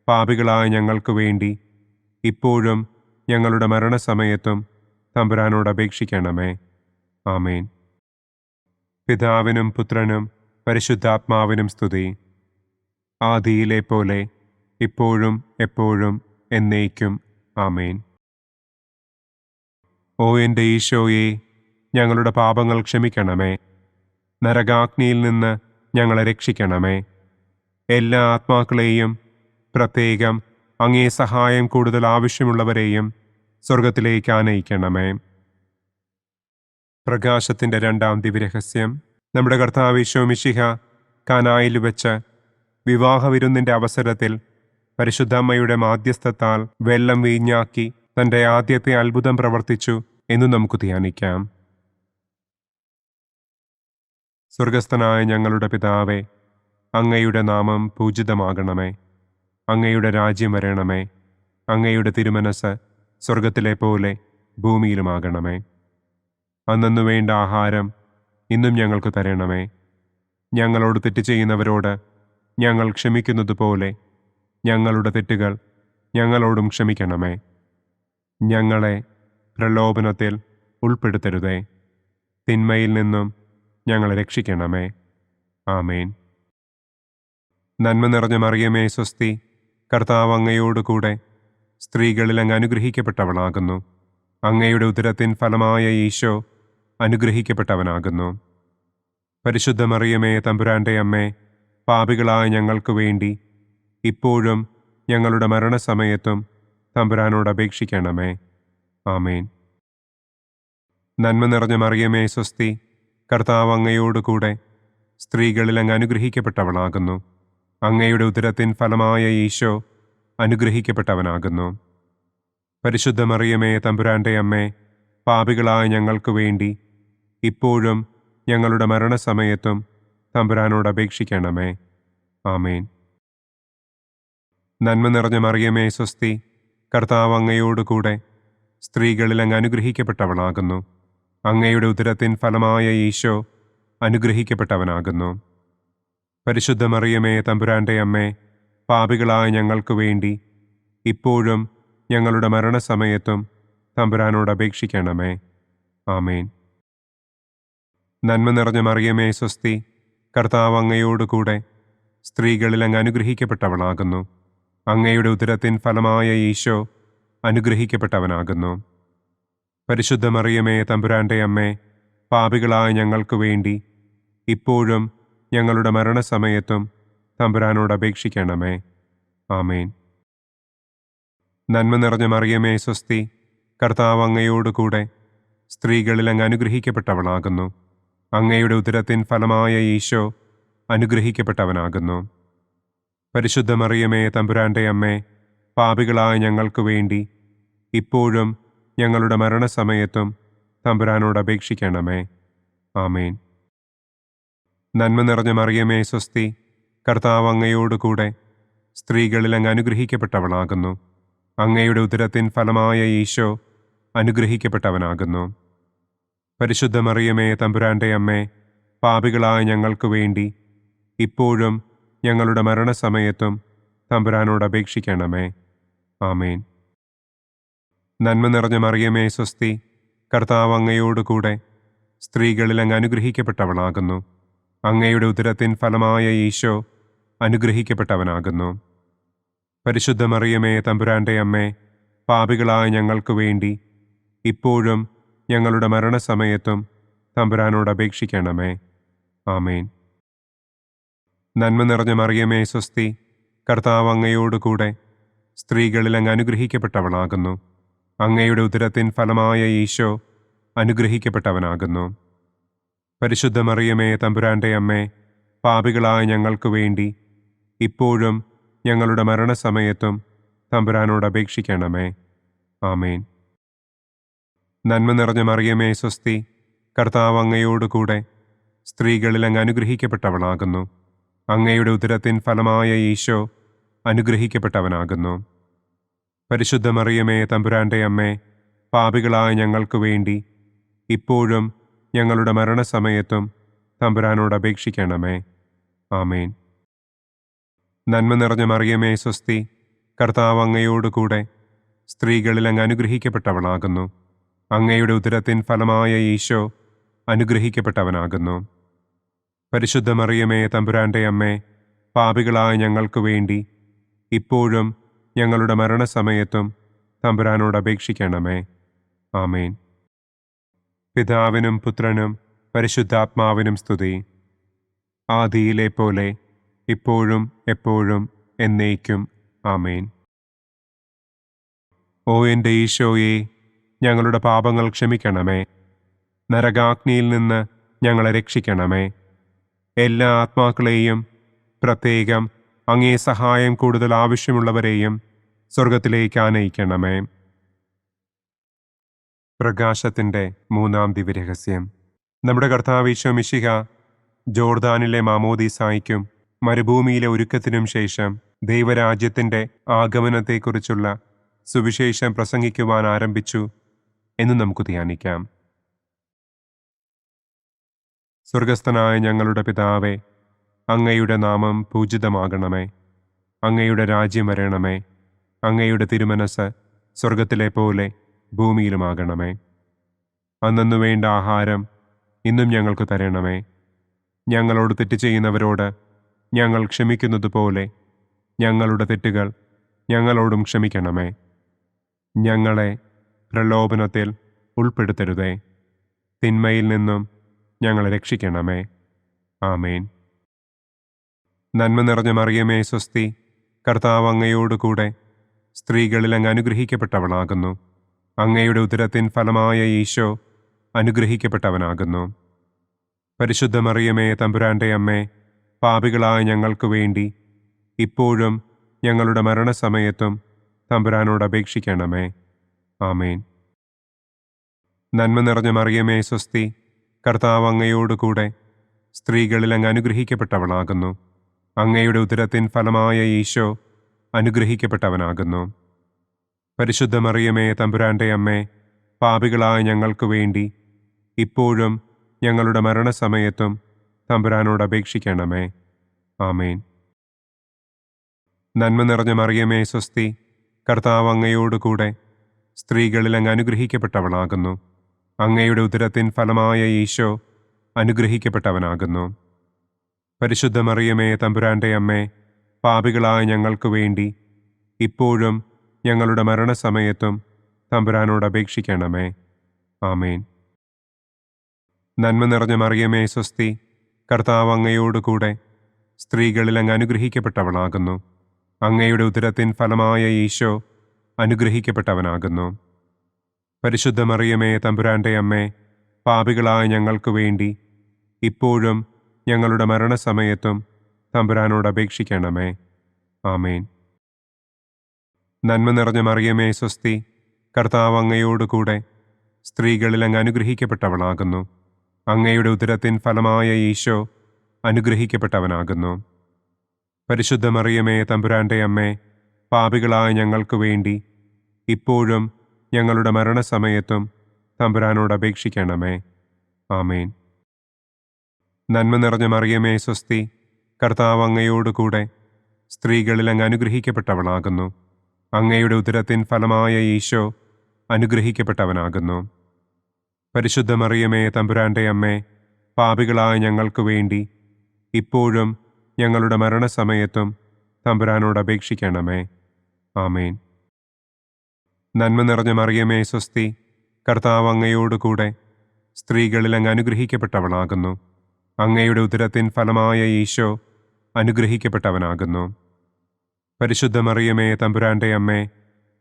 [SPEAKER 2] പാപികളായ ഞങ്ങൾക്ക് വേണ്ടി ഇപ്പോഴും ഞങ്ങളുടെ മരണസമയത്തും തമ്പുരാനോട് അപേക്ഷിക്കണമേ. ആമേൻ. പിതാവിനും പുത്രനും പരിശുദ്ധാത്മാവിനും സ്തുതി. ആദിയിലെ പോലെ ഇപ്പോഴും എപ്പോഴും എന്നേക്കും. ആമേൻ. ഓ എൻ്റെ ഈശോയെ, ഞങ്ങളുടെ പാപങ്ങൾ ക്ഷമിക്കണമേ. നരകാഗ്നിയിൽ നിന്ന് ഞങ്ങളെ രക്ഷിക്കണമേ. എല്ലാ ആത്മാക്കളെയും, പ്രത്യേകം അങ്ങേ സഹായം കൂടുതൽ ആവശ്യമുള്ളവരെയും സ്വർഗത്തിലേക്ക് ആനയിക്കണമേ. പ്രകാശത്തിൻ്റെ രണ്ടാം ദിവ്യരഹസ്യം. നമ്മുടെ കർത്താവ് ഈശോ മിശിഹ കാനായിൽ വെച്ച് വിവാഹവിരുന്നിൻ്റെ അവസരത്തിൽ പരിശുദ്ധമ്മയുടെ മാധ്യസ്ഥത്താൽ വെള്ളം വീഞ്ഞാക്കി തൻ്റെ ആദ്യത്തെ അത്ഭുതം പ്രവർത്തിച്ചു എന്ന് നമുക്ക് ധ്യാനിക്കാം. സ്വർഗസ്ഥനായ ഞങ്ങളുടെ പിതാവേ, അങ്ങയുടെ നാമം പൂജിതമാകണമേ. അങ്ങയുടെ രാജ്യം വരണമേ. അങ്ങയുടെ തിരുമനസ് സ്വർഗത്തിലെ പോലെ ഭൂമിയിലുമാകണമേ. അന്നന്നു വേണ്ട ആഹാരം ഇന്നും ഞങ്ങൾക്ക് തരണമേ. ഞങ്ങളോട് തെറ്റ് ചെയ്യുന്നവരോട് ഞങ്ങൾ ക്ഷമിക്കുന്നത് പോലെ ഞങ്ങളുടെ തെറ്റുകൾ ഞങ്ങളോടും ക്ഷമിക്കണമേ. ഞങ്ങളെ പ്രലോഭനത്തിൽ ഉൾപ്പെടുത്തരുതേ. തിന്മയിൽ നിന്നും ഞങ്ങളെ രക്ഷിക്കണമേ. ആമേൻ. നന്മ നിറഞ്ഞ മറിയമേ സ്വസ്തി, കർത്താവ് അങ്ങയോടുകൂടെ സ്ത്രീകളിൽ അങ്ങ് അനുഗ്രഹിക്കപ്പെട്ടവളാകുന്നു. അങ്ങയുടെ ഉദരത്തിൻ ഫലമായ ഈശോ അനുഗ്രഹിക്കപ്പെട്ടവനാകുന്നു. പരിശുദ്ധ മറിയമേ തമ്പുരാന്റെ അമ്മേ, പാപികളായ ഞങ്ങൾക്ക് വേണ്ടി ഇപ്പോഴും ഞങ്ങളുടെ മരണസമയത്തും തമ്പുരാനോട് അപേക്ഷിക്കണമേ. ആമേൻ. നന്മ നിറഞ്ഞ മറിയമേ സ്വസ്തി, കർത്താവ് അങ്ങയോടുകൂടെ സ്ത്രീകളിൽ അങ്ങ് അനുഗ്രഹിക്കപ്പെട്ടവളാകുന്നു. അങ്ങയുടെ ഉദരത്തിൻ ഫലമായ ഈശോ അനുഗ്രഹിക്കപ്പെട്ടവനാകുന്നു. പരിശുദ്ധ മറിയമേ തമ്പുരാന്റെ അമ്മേ, പാപികളായ ഞങ്ങൾക്ക് വേണ്ടി ഇപ്പോഴും ഞങ്ങളുടെ മരണസമയത്തും തമ്പുരാനോട് അപേക്ഷിക്കണമേ. ആമേൻ. നന്മ നിറഞ്ഞ മറിയമേ സ്വസ്തി, കർത്താവ് അങ്ങയോടുകൂടെ സ്ത്രീകളിൽ അങ്ങ് അനുഗ്രഹിക്കപ്പെട്ടവളാകുന്നു. അങ്ങയുടെ ഉദരത്തിൻ ഫലമായ ഈശോ അനുഗ്രഹിക്കപ്പെട്ടവനാകുന്നു. പരിശുദ്ധ മറിയമേ തമ്പുരാന്റെ അമ്മേ, പാപികളായ ഞങ്ങൾക്ക് വേണ്ടി ഇപ്പോഴും ഞങ്ങളുടെ മരണസമയത്തും തമ്പുരാനോട് അപേക്ഷിക്കണമേ. ആമേൻ. നന്മ നിറഞ്ഞ മറിയമേ സ്വസ്തി, കർത്താവ് അങ്ങയോടുകൂടെ സ്ത്രീകളിൽ അങ്ങ് അനുഗ്രഹിക്കപ്പെട്ടവളാകുന്നു. അങ്ങയുടെ ഉദരത്തിൻ ഫലമായ ഈശോ അനുഗ്രഹിക്കപ്പെട്ടവനാകുന്നു. പരിശുദ്ധ മറിയമേ തമ്പുരാന്റെ അമ്മേ, പാപികളായ ഞങ്ങൾക്ക് വേണ്ടി ഇപ്പോഴും ഞങ്ങളുടെ മരണസമയത്തും തമ്പുരാനോട് അപേക്ഷിക്കണമേ. ആമേൻ. നന്മ നിറഞ്ഞ മറിയമേ സ്വസ്തി, കർത്താവ് അങ്ങയോടുകൂടെ സ്ത്രീകളിൽ അങ്ങ് അനുഗ്രഹിക്കപ്പെട്ടവളാകുന്നു. അങ്ങയുടെ ഉദരത്തിൻ ഫലമായ ഈശോ അനുഗ്രഹിക്കപ്പെട്ടവനാകുന്നു. പരിശുദ്ധ മറിയമേ തമ്പുരാന്റെ അമ്മേ, പാപികളായ ഞങ്ങൾക്ക് വേണ്ടി ഇപ്പോഴും ഞങ്ങളുടെ മരണസമയത്തും തമ്പുരാനോട് അപേക്ഷിക്കണമേ. ആമേൻ. നന്മ നിറഞ്ഞ മറിയമേ സ്വസ്തി, കർത്താവ് അങ്ങയോടുകൂടെ സ്ത്രീകളിൽ അങ്ങ് അനുഗ്രഹിക്കപ്പെട്ടവളാകുന്നു. അങ്ങയുടെ ഉദരത്തിൻ ഫലമായ ഈശോ അനുഗ്രഹിക്കപ്പെട്ടവനാകുന്നു. പരിശുദ്ധ മറിയമേ തമ്പുരാന്റെ അമ്മേ, പാപികളായ ഞങ്ങൾക്ക് വേണ്ടി ഇപ്പോഴും ഞങ്ങളുടെ മരണസമയത്തും തമ്പുരാനോട് അപേക്ഷിക്കണമേ. ആമേൻ. നന്മ നിറഞ്ഞ മറിയമേ സ്വസ്തി, കർത്താവ് അങ്ങയോടുകൂടെ സ്ത്രീകളിൽ അങ്ങ് അനുഗ്രഹിക്കപ്പെട്ടവളാകുന്നു. അങ്ങയുടെ ഉദരത്തിൻ ഫലമായ ഈശോ അനുഗ്രഹിക്കപ്പെട്ടവനാകുന്നു. പരിശുദ്ധ മറിയമേ തമ്പുരാന്റെ അമ്മേ, പാപികളായ ഞങ്ങൾക്ക് വേണ്ടി ഇപ്പോഴും ഞങ്ങളുടെ മരണസമയത്തും തമ്പുരാനോട് അപേക്ഷിക്കണമേ. ആമേൻ. നന്മ നിറഞ്ഞ മറിയമേ സ്വസ്തി, കർത്താവ് അങ്ങയോടുകൂടെ സ്ത്രീകളിൽ അങ്ങ് അനുഗ്രഹിക്കപ്പെട്ടവളാകുന്നു. അങ്ങയുടെ ഉദരത്തിൻ ഫലമായ ഈശോ അനുഗ്രഹിക്കപ്പെട്ടവനാകുന്നു. പരിശുദ്ധ മറിയമേ തമ്പുരാന്റെ അമ്മേ, പാപികളായ ഞങ്ങൾക്ക് വേണ്ടി ഇപ്പോഴും ഞങ്ങളുടെ മരണസമയത്തും തമ്പുരാനോട് അപേക്ഷിക്കണമേ. ആമേൻ. നന്മ നിറഞ്ഞ മറിയമേ സ്വസ്തി, കർത്താവ് അങ്ങയോടുകൂടെ സ്ത്രീകളിൽ അങ്ങ് അനുഗ്രഹിക്കപ്പെട്ടവളാകുന്നു. അങ്ങയുടെ ഉദരത്തിൻ ഫലമായ ഈശോ അനുഗ്രഹിക്കപ്പെട്ടവനാകുന്നു. പരിശുദ്ധ മറിയമേ തമ്പുരാന്റെ അമ്മേ, പാപികളായ ഞങ്ങൾക്ക് വേണ്ടി ഇപ്പോഴും ഞങ്ങളുടെ മരണസമയത്തും തമ്പുരാനോട് അപേക്ഷിക്കണമേ. ആമേൻ. നന്മ നിറഞ്ഞ മറിയമേ സ്വസ്തി, കർത്താവ് അങ്ങയോടുകൂടെ സ്ത്രീകളിൽ അങ്ങ് അനുഗ്രഹിക്കപ്പെട്ടവളാകുന്നു. അങ്ങയുടെ ഉദരത്തിൻ ഫലമായ ഈശോ അനുഗ്രഹിക്കപ്പെട്ടവനാകുന്നു. പരിശുദ്ധ മറിയമേ തമ്പുരാന്റെ അമ്മേ, പാപികളായ ഞങ്ങൾക്ക് വേണ്ടി ഇപ്പോഴും ഞങ്ങളുടെ മരണസമയത്തും തമ്പുരാനോട് അപേക്ഷിക്കണമേ. ആമേൻ. പിതാവിനും പുത്രനും പരിശുദ്ധാത്മാവിനും സ്തുതി. ആദിയിലെ പോലെ ഇപ്പോഴും എപ്പോഴും എന്നേക്കും. ആമേൻ. ഓ എൻ്റെ ഈശോയെ, ഞങ്ങളുടെ പാപങ്ങൾ ക്ഷമിക്കണമേ. നരകാഗ്നിയിൽ നിന്ന് ഞങ്ങളെ രക്ഷിക്കണമേ. എല്ലാ ആത്മാക്കളെയും, പ്രത്യേകം അങ്ങേ സഹായം കൂടുതൽ ആവശ്യമുള്ളവരെയും സ്വർഗത്തിലേക്ക് ആനയിക്കണമേ. പ്രകാശത്തിൻ്റെ മൂന്നാം ദിവ്യരഹസ്യം. നമ്മുടെ കർത്താവ് ഈശോ മിശിഹ ജോർദാനിലെ മാമോദീസായ്ക്കും മരുഭൂമിയിലെ ഒരുക്കത്തിനും ശേഷം ദൈവരാജ്യത്തിൻ്റെ ആഗമനത്തെക്കുറിച്ചുള്ള സുവിശേഷം പ്രസംഗിക്കുവാൻ ആരംഭിച്ചു എന്ന് നമുക്ക് ധ്യാനിക്കാം. സ്വർഗസ്ഥനായ ഞങ്ങളുടെ പിതാവേ, അങ്ങയുടെ നാമം പൂജിതമാകണമേ. അങ്ങയുടെ രാജ്യം വരണമേ. അങ്ങയുടെ തിരുമനസ് സ്വർഗത്തിലെ പോലെ ഭൂമിയിലുമാകണമേ. അന്നന്നു വേണ്ട ആഹാരം ഇന്നും ഞങ്ങൾക്ക് തരണമേ. ഞങ്ങളോട് തെറ്റ് ചെയ്യുന്നവരോട് ഞങ്ങൾ ക്ഷമിക്കുന്നതുപോലെ ഞങ്ങളുടെ തെറ്റുകൾ ഞങ്ങളോടും ക്ഷമിക്കണമേ. ഞങ്ങളെ പ്രലോഭനത്തിൽ ഉൾപ്പെടുത്തരുതേ. തിന്മയിൽ നിന്നും ഞങ്ങളെ രക്ഷിക്കണമേ. ആമേൻ. നന്മ നിറഞ്ഞ മറിയമേ സ്വസ്തി, കർത്താവ് അങ്ങയോടുകൂടെ സ്ത്രീകളിൽ അങ്ങ് അനുഗ്രഹിക്കപ്പെട്ടവളാകുന്നു. അങ്ങയുടെ ഉദരത്തിൻ ഫലമായ ഈശോ അനുഗ്രഹിക്കപ്പെട്ടവനാകുന്നു. പരിശുദ്ധ മറിയമേ തമ്പുരാന്റെ അമ്മേ, പാപികളായ ഞങ്ങൾക്ക് വേണ്ടി ഇപ്പോഴും ഞങ്ങളുടെ മരണസമയത്തും തമ്പുരാനോട് അപേക്ഷിക്കണമേ. ആമേൻ. നന്മ നിറഞ്ഞ മറിയമേ സ്വസ്തി, കർത്താവ് അങ്ങയോടുകൂടെ സ്ത്രീകളിൽ അങ്ങ് അനുഗ്രഹിക്കപ്പെട്ടവളാകുന്നു. അങ്ങയുടെ ഉദരത്തിൻ ഫലമായ ഈശോ അനുഗ്രഹിക്കപ്പെട്ടവനാകുന്നു. പരിശുദ്ധ മറിയമേ തമ്പുരാന്റെ അമ്മേ, പാപികളായ ഞങ്ങൾക്ക് വേണ്ടി ഇപ്പോഴും ഞങ്ങളുടെ മരണസമയത്തും തമ്പുരാനോട് അപേക്ഷിക്കണമേ. ആമേൻ. നന്മ നിറഞ്ഞ മറിയമേ സ്വസ്തി, കർത്താവ് അങ്ങയോടുകൂടെ സ്ത്രീകളിൽ അങ്ങ് അനുഗ്രഹിക്കപ്പെട്ടവളാകുന്നു. അങ്ങയുടെ ഉദരത്തിൻ ഫലമായ ഈശോ അനുഗ്രഹിക്കപ്പെട്ടവനാകുന്നു. പരിശുദ്ധ മറിയമേ തമ്പുരാന്റെ അമ്മേ, പാപികളായ ഞങ്ങൾക്ക് വേണ്ടി ഇപ്പോഴും ഞങ്ങളുടെ മരണസമയത്തും തമ്പുരാനോട് അപേക്ഷിക്കണമേ. ആമേൻ. നന്മ നിറഞ്ഞ മറിയമേ സ്വസ്തി, കർത്താവ് അങ്ങയോടുകൂടെ സ്ത്രീകളിൽ അങ്ങ് അനുഗ്രഹിക്കപ്പെട്ടവളാകുന്നു. അങ്ങയുടെ ഉദരത്തിൻ ഫലമായ ഈശോ അനുഗ്രഹിക്കപ്പെട്ടവനാകുന്നു. പരിശുദ്ധ മറിയമേ തമ്പുരാന്റെ അമ്മേ, പാപികളായ ഞങ്ങൾക്ക് വേണ്ടി ഇപ്പോഴും ഞങ്ങളുടെ മരണസമയത്തും തമ്പുരാനോട് അപേക്ഷിക്കണമേ. ആമേൻ. നന്മ നിറഞ്ഞ മറിയമേ സ്വസ്തി, കർത്താവ് അങ്ങയോടുകൂടെ സ്ത്രീകളിൽ അങ്ങ് അനുഗ്രഹിക്കപ്പെട്ടവളാകുന്നു. അങ്ങയുടെ ഉദരത്തിൻ ഫലമായ ഈശോ അനുഗ്രഹിക്കപ്പെട്ടവനാകുന്നു. പരിശുദ്ധ മറിയമേ തമ്പുരാന്റെ അമ്മേ, പാപികളായ ഞങ്ങൾക്ക് വേണ്ടി ഇപ്പോഴും ഞങ്ങളുടെ മരണസമയത്തും തമ്പുരാനോട് അപേക്ഷിക്കണമേ. ആമേൻ. നന്മ നിറഞ്ഞ മറിയമേ സ്വസ്തി, കർത്താവ് അങ്ങയോടുകൂടെ സ്ത്രീകളിൽ അങ്ങ് അനുഗ്രഹിക്കപ്പെട്ടവളാകുന്നു. അങ്ങയുടെ ഉദരത്തിൻ ഫലമായ ഈശോ അനുഗ്രഹിക്കപ്പെട്ടവനാകുന്നു. പരിശുദ്ധ മറിയമേ തമ്പുരാന്റെ അമ്മേ, പാപികളായ ഞങ്ങൾക്ക് വേണ്ടി ഇപ്പോഴും ഞങ്ങളുടെ മരണസമയത്തും തമ്പുരാനോട് അപേക്ഷിക്കണമേ. ആമേൻ. നന്മ നിറഞ്ഞ മറിയമേ സ്വസ്തി, കർത്താവ് അങ്ങയോടുകൂടെ സ്ത്രീകളിൽ അങ്ങ് അനുഗ്രഹിക്കപ്പെട്ടവളാകുന്നു. അങ്ങയുടെ ഉദരത്തിൻ ഫലമായ ഈശോ അനുഗ്രഹിക്കപ്പെട്ടവനാകുന്നു. പരിശുദ്ധ മറിയമേ തമ്പുരാന്റെ അമ്മേ,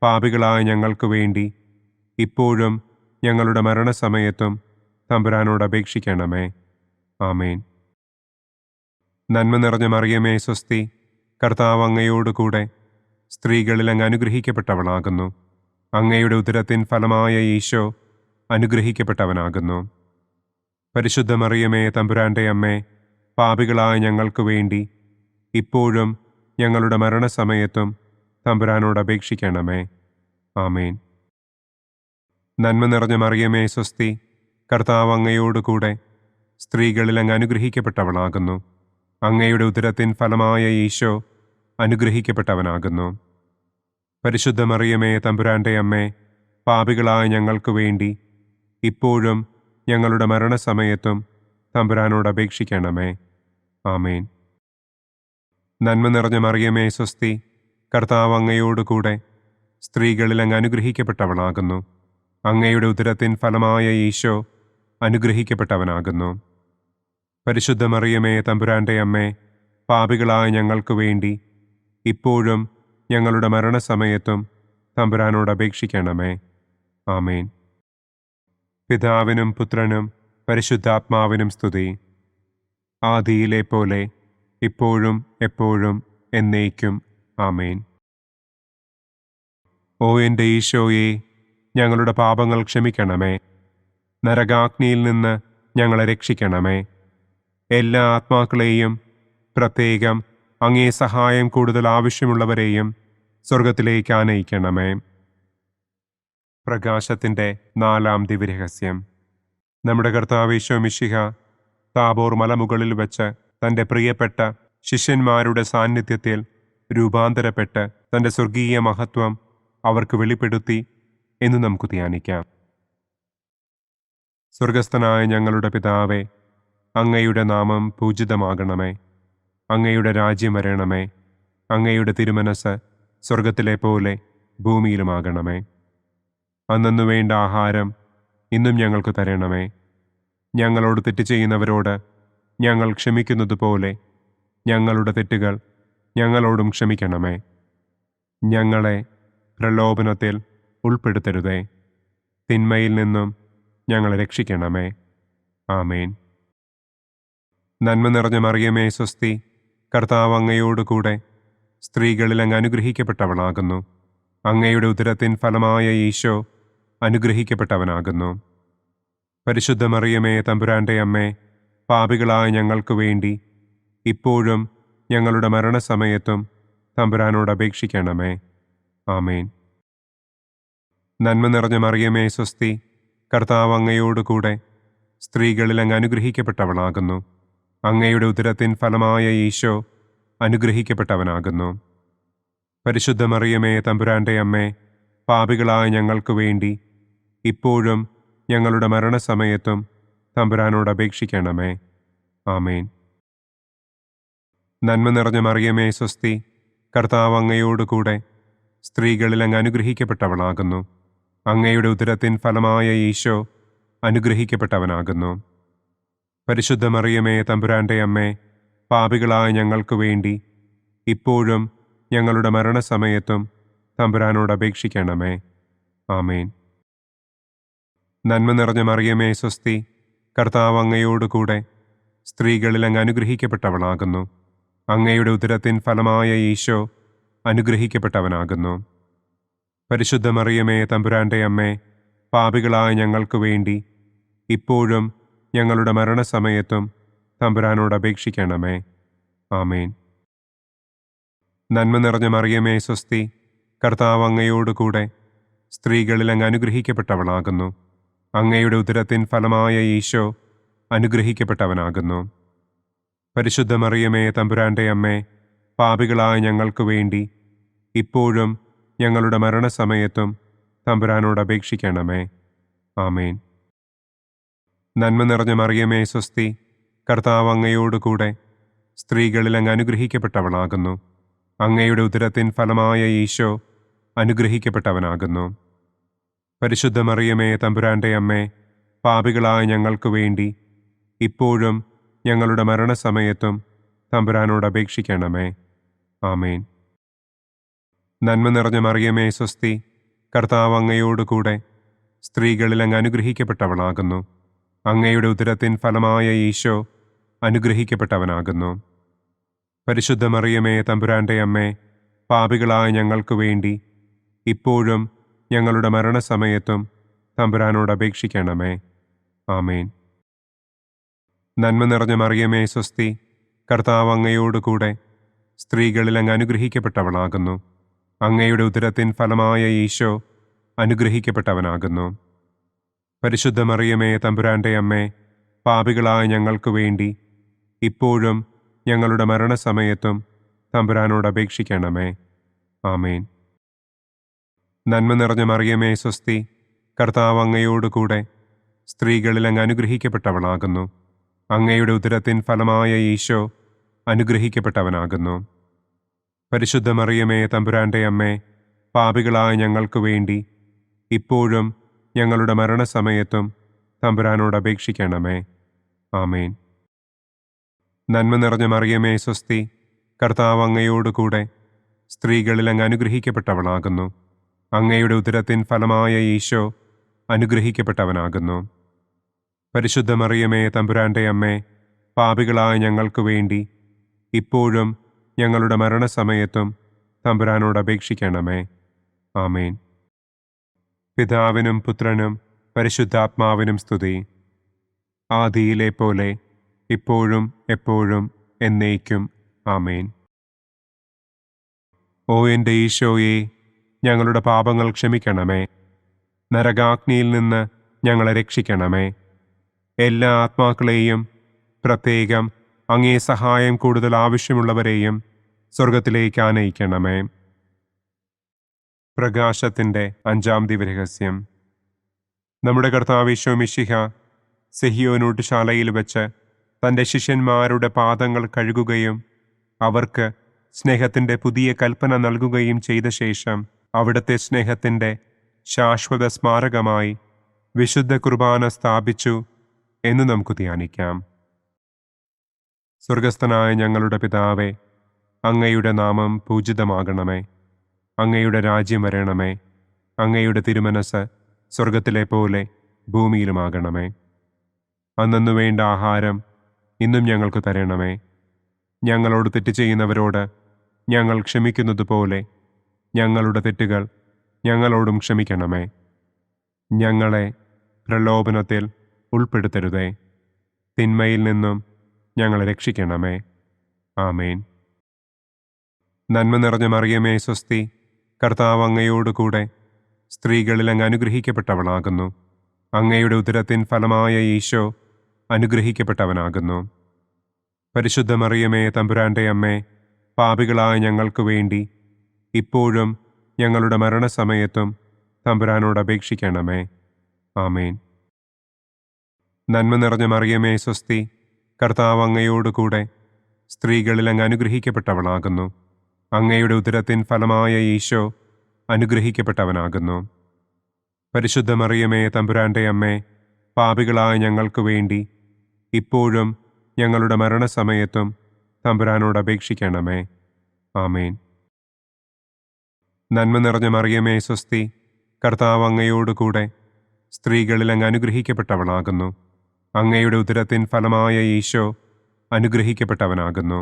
[SPEAKER 2] പാപികളായ ഞങ്ങൾക്ക് വേണ്ടി ഇപ്പോഴും ഞങ്ങളുടെ മരണസമയത്തും തമ്പുരാനോട് അപേക്ഷിക്കണമേ. ആമേൻ. നന്മ നിറഞ്ഞ മറിയമേ സ്വസ്തി, കർത്താവ് അങ്ങയോടുകൂടെ സ്ത്രീകളിൽ അങ്ങ് അനുഗ്രഹിക്കപ്പെട്ടവളാകുന്നു. അങ്ങയുടെ ഉദരത്തിൻ ഫലമായ ഈശോ അനുഗ്രഹിക്കപ്പെട്ടവനാകുന്നു. പരിശുദ്ധ മറിയമേ തമ്പുരാന്റെ അമ്മേ, പാപികളായ ഞങ്ങൾക്ക് വേണ്ടി ഇപ്പോഴും ഞങ്ങളുടെ മരണസമയത്തും തമ്പുരാനോട് അപേക്ഷിക്കണമേ. ആമേൻ. നന്മ നിറഞ്ഞ മറിയമേ സ്വസ്തി, കർത്താവ് അങ്ങയോടുകൂടെ സ്ത്രീകളിൽ അങ്ങ് അനുഗ്രഹിക്കപ്പെട്ടവളാകുന്നു. അങ്ങയുടെ ഉദരത്തിൻ ഫലമായ ഈശോ അനുഗ്രഹിക്കപ്പെട്ടവനാകുന്നു. പരിശുദ്ധ മറിയമേ തമ്പുരാന്റെ അമ്മേ, പാപികളായ ഞങ്ങൾക്ക് വേണ്ടി ഇപ്പോഴും ഞങ്ങളുടെ മരണസമയത്തും തമ്പുരാനോട് അപേക്ഷിക്കണമേ. ആമേൻ. നന്മ നിറഞ്ഞ മറിയമേ സ്വസ്തി, കർത്താവ് അങ്ങയോടുകൂടെ സ്ത്രീകളിൽ അങ്ങ് അനുഗ്രഹിക്കപ്പെട്ടവളാകുന്നു. അങ്ങയുടെ ഉദരത്തിൻ ഫലമായ ഈശോ അനുഗ്രഹിക്കപ്പെട്ടവനാകുന്നു. പരിശുദ്ധ മറിയമേ തമ്പുരാന്റെ അമ്മേ, പാപികളായ ഞങ്ങൾക്ക് വേണ്ടി ഇപ്പോഴും ഞങ്ങളുടെ മരണസമയത്തും തമ്പുരാനോട് അപേക്ഷിക്കണമേ. ആമേൻ. പിതാവിനും പുത്രനും പരിശുദ്ധാത്മാവിനും സ്തുതി. ആദിയിലെ പോലെ ഇപ്പോഴും എപ്പോഴും എന്നേക്കും. ആമേൻ. ഓ എൻ്റെ ഈശോയെ, ഞങ്ങളുടെ പാപങ്ങൾ ക്ഷമിക്കണമേ. നരകാഗ്നിയിൽ നിന്ന് ഞങ്ങളെ രക്ഷിക്കണമേ. എല്ലാ ആത്മാക്കളെയും, പ്രത്യേകം അങ്ങേ സഹായം കൂടുതൽ ആവശ്യമുള്ളവരെയും സ്വർഗത്തിലേക്ക് ആനയിക്കണമേ. പ്രകാശത്തിൻ്റെ 4-ാം ദിവ്യരഹസ്യം. നമ്മുടെ കർത്താവ് ഈശോ മിശിഹ താബോർ മലമുകളിൽ വെച്ച് തൻ്റെ പ്രിയപ്പെട്ട ശിഷ്യന്മാരുടെ സാന്നിധ്യത്തിൽ രൂപാന്തരപ്പെട്ട് തൻ്റെ സ്വർഗീയ മഹത്വം അവർക്ക് വെളിപ്പെടുത്തി എന്ന് നമുക്ക് ധ്യാനിക്കാം. സ്വർഗസ്ഥനായ ഞങ്ങളുടെ പിതാവേ, അങ്ങയുടെ നാമം പൂജിതമാകണമേ. അങ്ങയുടെ രാജ്യം വരണമേ. അങ്ങയുടെ തിരുമനസ് സ്വർഗത്തിലെ പോലെ ഭൂമിയിലുമാകണമേ. അന്നു വേണ്ട ആഹാരം ഇന്നും ഞങ്ങൾക്ക് തരണമേ. ഞങ്ങളോട് തെറ്റ് ചെയ്യുന്നവരോട് ഞങ്ങൾ ക്ഷമിക്കുന്നത് പോലെ ഞങ്ങളുടെ തെറ്റുകൾ ഞങ്ങളോടും ക്ഷമിക്കണമേ. ഞങ്ങളെ പ്രലോഭനത്തിൽ ഉൾപ്പെടുത്തരുതേ. തിന്മയിൽ നിന്നും ഞങ്ങളെ രക്ഷിക്കണമേ. ആമേൻ. നന്മ നിറഞ്ഞ മറിയമേ സ്വസ്തി, കർത്താവ് അങ്ങയോടുകൂടെ സ്ത്രീകളിൽ അങ്ങ് അനുഗ്രഹിക്കപ്പെട്ടവളാകുന്നു. അങ്ങയുടെ ഉദരത്തിൻ ഫലമായ ഈശോ അനുഗ്രഹിക്കപ്പെട്ടവനാകുന്നു. പരിശുദ്ധ മറിയമേ തമ്പുരാന്റെ അമ്മേ, പാപികളായ ഞങ്ങൾക്ക് വേണ്ടി ഇപ്പോഴും ഞങ്ങളുടെ മരണസമയത്തും തമ്പുരാനോട് അപേക്ഷിക്കണമേ. ആമേൻ. നന്മ നിറഞ്ഞ മറിയമേ സ്വസ്തി, കർത്താവ് അങ്ങയോടുകൂടെ സ്ത്രീകളിൽ അങ്ങ് അനുഗ്രഹിക്കപ്പെട്ടവളാകുന്നു. അങ്ങയുടെ ഉദരത്തിൻ ഫലമായ ഈശോ അനുഗ്രഹിക്കപ്പെട്ടവനാകുന്നു. പരിശുദ്ധ മറിയമേ തമ്പുരാന്റെ അമ്മേ, പാപികളായ ഞങ്ങൾക്ക് വേണ്ടി ഇപ്പോഴും ഞങ്ങളുടെ മരണസമയത്തും തമ്പുരാനോട് അപേക്ഷിക്കണമേ. ആമേൻ. നന്മ നിറഞ്ഞ മറിയമേ സ്വസ്തി, കർത്താവ് അങ്ങയോടുകൂടെ സ്ത്രീകളിൽ അങ്ങ് അനുഗ്രഹിക്കപ്പെട്ടവളാകുന്നു. അങ്ങയുടെ ഉദരത്തിൻ ഫലമായ ഈശോ അനുഗ്രഹിക്കപ്പെട്ടവനാകുന്നു. പരിശുദ്ധ മറിയമേ തമ്പുരാന്റെ അമ്മേ, പാപികളായ ഞങ്ങൾക്ക് വേണ്ടി ഇപ്പോഴും ഞങ്ങളുടെ മരണസമയത്തും തമ്പുരാനോട് അപേക്ഷിക്കണമേ. ആമേൻ. നന്മ നിറഞ്ഞ മറിയമേ സ്വസ്തി, കർത്താവ് അങ്ങയോടുകൂടെ സ്ത്രീകളിൽ അങ്ങ് അനുഗ്രഹിക്കപ്പെട്ടവളാകുന്നു. അങ്ങയുടെ ഉദരത്തിൻ ഫലമായ ഈശോ അനുഗ്രഹിക്കപ്പെട്ടവനാകുന്നു. പരിശുദ്ധ മറിയമേ തമ്പുരാന്റെ അമ്മേ, പാപികളായ ഞങ്ങൾക്ക് വേണ്ടി ഇപ്പോഴും ഞങ്ങളുടെ മരണസമയത്തും തമ്പുരാനോട് അപേക്ഷിക്കണമേ. ആമേൻ. നന്മ നിറഞ്ഞ മറിയമേ സ്വസ്തി, കർത്താവ് അങ്ങയോടുകൂടെ സ്ത്രീകളിൽ അങ്ങ് അനുഗ്രഹിക്കപ്പെട്ടവളാകുന്നു. അങ്ങയുടെ ഉദരത്തിൻ ഫലമായ ഈശോ അനുഗ്രഹിക്കപ്പെട്ടവനാകുന്നു. പരിശുദ്ധ മറിയമേ തമ്പുരാന്റെ അമ്മേ, പാപികളായ ഞങ്ങൾക്ക് വേണ്ടി ഇപ്പോഴും ഞങ്ങളുടെ മരണസമയത്തും തമ്പുരാനോട് അപേക്ഷിക്കണമേ. ആമേൻ. നന്മ നിറഞ്ഞ മറിയമേ സ്വസ്തി, കർത്താവ് അങ്ങയോടുകൂടെ സ്ത്രീകളിൽ അങ്ങ് അനുഗ്രഹിക്കപ്പെട്ടവളാകുന്നു. അങ്ങയുടെ ഉദരത്തിൻ ഫലമായ ഈശോ അനുഗ്രഹിക്കപ്പെട്ടവനാകുന്നു. പരിശുദ്ധ മറിയമേ തമ്പുരാന്റെ അമ്മേ, പാപികളായ ഞങ്ങൾക്ക് വേണ്ടി ഇപ്പോഴും ഞങ്ങളുടെ മരണസമയത്തും തമ്പുരാനോട് അപേക്ഷിക്കണമേ. ആമേൻ. നന്മ നിറഞ്ഞ മറിയമേ സ്വസ്തി, കർത്താവ് അങ്ങയോടുകൂടെ സ്ത്രീകളിൽ അങ്ങ് അനുഗ്രഹിക്കപ്പെട്ടവളാകുന്നു. അങ്ങയുടെ ഉദരത്തിൻ ഫലമായ ഈശോ അനുഗ്രഹിക്കപ്പെട്ടവനാകുന്നു. പരിശുദ്ധ മറിയമേ തമ്പുരാന്റെ അമ്മേ, പാപികളായ ഞങ്ങൾക്ക് വേണ്ടി ഇപ്പോഴും ഞങ്ങളുടെ മരണസമയത്തും തമ്പുരാനോട് അപേക്ഷിക്കണമേ. ആമേൻ. നന്മ നിറഞ്ഞ മറിയമേ സ്വസ്തി, കർത്താവ് അങ്ങയോടുകൂടെ സ്ത്രീകളിൽ അങ്ങ് അനുഗ്രഹിക്കപ്പെട്ടവളാകുന്നു. അങ്ങയുടെ ഉദരത്തിൻ ഫലമായ ഈശോ അനുഗ്രഹിക്കപ്പെട്ടവനാകുന്നു. പരിശുദ്ധ മറിയമേ തമ്പുരാന്റെ അമ്മേ, പാപികളായ ഞങ്ങൾക്ക് വേണ്ടി ഇപ്പോഴും ഞങ്ങളുടെ മരണസമയത്തും തമ്പുരാനോട് അപേക്ഷിക്കണമേ. ആമേൻ. നന്മ നിറഞ്ഞ മറിയമേ സ്വസ്തി, കർത്താവ് അങ്ങയോടുകൂടെ സ്ത്രീകളിൽ അങ്ങ് അനുഗ്രഹിക്കപ്പെട്ടവളാകുന്നു. അങ്ങയുടെ ഉദരത്തിൻ ഫലമായ ഈശോ അനുഗ്രഹിക്കപ്പെട്ടവനാകുന്നു. പരിശുദ്ധ മറിയമേ തമ്പുരാന്റെ അമ്മേ, പാപികളായ ഞങ്ങൾക്ക് വേണ്ടി ഇപ്പോഴും ഞങ്ങളുടെ മരണസമയത്തും തമ്പുരാനോട് അപേക്ഷിക്കണമേ. ആമേൻ. നന്മ നിറഞ്ഞ മറിയമേ സ്വസ്തി, കർത്താവ് അങ്ങയോടുകൂടെ സ്ത്രീകളിൽ അങ്ങ് അനുഗ്രഹിക്കപ്പെട്ടവളാകുന്നു. അങ്ങയുടെ ഉദരത്തിൻ ഫലമായ ഈശോ അനുഗ്രഹിക്കപ്പെട്ടവനാകുന്നു. പരിശുദ്ധ മറിയമേ തമ്പുരാന്റെ അമ്മേ, പാപികളായ ഞങ്ങൾക്ക് വേണ്ടി ഇപ്പോഴും ഞങ്ങളുടെ മരണസമയത്തും തമ്പുരാനോട് അപേക്ഷിക്കണമേ. ആമേൻ. പിതാവിനും പുത്രനും പരിശുദ്ധാത്മാവിനും സ്തുതി. ആദിയിലെ പോലെ ഇപ്പോഴും എപ്പോഴും എന്നേക്കും. ആമേൻ. ഓ എൻ്റെ ഈശോയെ, ഞങ്ങളുടെ പാപങ്ങൾ ക്ഷമിക്കണമേ. നരകാഗ്നിയിൽ നിന്ന് ഞങ്ങളെ രക്ഷിക്കണമേ. എല്ലാ ആത്മാക്കളെയും, പ്രത്യേകം അങ്ങേ സഹായം കൂടുതൽ ആവശ്യമുള്ളവരെയും സ്വർഗത്തിലേക്ക് ആനയിക്കണമേ. പ്രകാശത്തിൻ്റെ 5-ാം ദിവ്യരഹസ്യം. നമ്മുടെ കർത്താവ് ഈശോ മിശിഹ സെഹിയോനൂട്ടുശാലയിൽ വെച്ച് തൻ്റെ ശിഷ്യന്മാരുടെ പാദങ്ങൾ കഴുകുകയും അവർക്ക് സ്നേഹത്തിൻ്റെ പുതിയ കൽപ്പന നൽകുകയും ചെയ്ത ശേഷം അവിടുത്തെ സ്നേഹത്തിൻ്റെ ശാശ്വത സ്മാരകമായി വിശുദ്ധ കുർബാന സ്ഥാപിച്ചു എന്ന് നമുക്ക് ധ്യാനിക്കാം. സ്വർഗസ്ഥനായ ഞങ്ങളുടെ പിതാവേ, അങ്ങയുടെ നാമം പൂജിതമാകണമേ. അങ്ങയുടെ രാജ്യം വരണമേ. അങ്ങയുടെ തിരുമനസ് സ്വർഗത്തിലെ പോലെ ഭൂമിയിലുമാകണമേ. അന്നന്നു വേണ്ട ആഹാരം ഇന്നും ഞങ്ങൾക്ക് തരണമേ. ഞങ്ങളോട് തെറ്റ് ചെയ്യുന്നവരോട് ഞങ്ങൾ ക്ഷമിക്കുന്നത് പോലെ ഞങ്ങളുടെ തെറ്റുകൾ ഞങ്ങളോടും ക്ഷമിക്കണമേ. ഞങ്ങളെ പ്രലോഭനത്തിൽ ഉൾപ്പെടുത്തരുതേ. തിന്മയിൽ നിന്നും ഞങ്ങളെ രക്ഷിക്കണമേ. ആമേൻ. നന്മ നിറഞ്ഞ മറിയമേ സ്വസ്തി, കർത്താവ് അങ്ങയോടുകൂടെ സ്ത്രീകളിൽ അങ്ങ് അനുഗ്രഹിക്കപ്പെട്ടവളാകുന്നു. അങ്ങയുടെ ഉദരത്തിൻ ഫലമായ ഈശോ അനുഗ്രഹിക്കപ്പെട്ടവനാകുന്നു. പരിശുദ്ധ മറിയമേ തമ്പുരാന്റെ അമ്മേ, പാപികളായ ഞങ്ങൾക്ക് വേണ്ടി ഇപ്പോഴും ഞങ്ങളുടെ മരണസമയത്തും തമ്പുരാനോട് അപേക്ഷിക്കണമേ. ആമേൻ. നന്മ നിറഞ്ഞ മറിയമേ സ്വസ്തി, കർത്താവ് അങ്ങയോടുകൂടെ സ്ത്രീകളിൽ അങ്ങ് അനുഗ്രഹിക്കപ്പെട്ടവളാകുന്നു. അങ്ങയുടെ ഉദരത്തിൻ ഫലമായ ഈശോ അനുഗ്രഹിക്കപ്പെട്ടവനാകുന്നു. പരിശുദ്ധ മറിയമേ തമ്പുരാന്റെ അമ്മേ, പാപികളായ ഞങ്ങൾക്ക് വേണ്ടി ഇപ്പോഴും ഞങ്ങളുടെ മരണസമയത്തും തമ്പുരാനോട് അപേക്ഷിക്കണമേ. ആമേൻ. നന്മ നിറഞ്ഞ മറിയമേ സ്വസ്തി, കർത്താവ് അങ്ങയോടുകൂടെ സ്ത്രീകളിൽ അങ്ങ് അനുഗ്രഹിക്കപ്പെട്ടവളാകുന്നു. അങ്ങയുടെ ഉദരത്തിൻ ഫലമായ ഈശോ അനുഗ്രഹിക്കപ്പെട്ടവനാകുന്നു.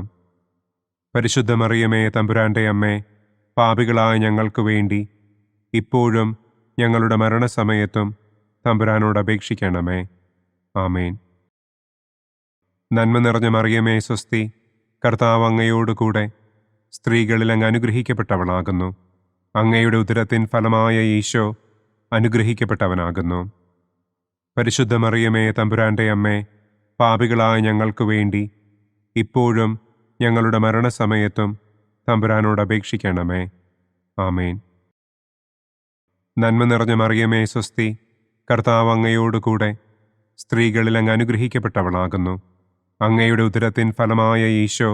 [SPEAKER 2] പരിശുദ്ധ മറിയമേ തമ്പുരാന്റെ അമ്മേ, പാപികളായ ഞങ്ങൾക്ക് വേണ്ടി ഇപ്പോഴും ഞങ്ങളുടെ മരണസമയത്തും തമ്പുരാനോട് അപേക്ഷിക്കണമേ. ആമേൻ. നന്മ നിറഞ്ഞ മറിയമേ സ്വസ്തി, കർത്താവ് അങ്ങയോടുകൂടെ സ്ത്രീകളിൽ അങ്ങ് അനുഗ്രഹിക്കപ്പെട്ടവളാകുന്നു. അങ്ങയുടെ ഉദരത്തിൻ ഫലമായ ഈശോ അനുഗ്രഹിക്കപ്പെട്ടവനാകുന്നു. പരിശുദ്ധ മറിയമേ തമ്പുരാന്റെ അമ്മേ, പാപികളായ ഞങ്ങൾക്ക് വേണ്ടി ഇപ്പോഴും ഞങ്ങളുടെ മരണസമയത്തും തമ്പുരാനോട് അപേക്ഷിക്കണമേ. ആമേൻ. നന്മ നിറഞ്ഞ മറിയമേ സ്വസ്തി, കർത്താവ് അങ്ങയോടുകൂടെ സ്ത്രീകളിൽ അങ്ങ് അനുഗ്രഹിക്കപ്പെട്ടവളാകുന്നു. അങ്ങയുടെ ഉദരത്തിൻ ഫലമായ ഈശോ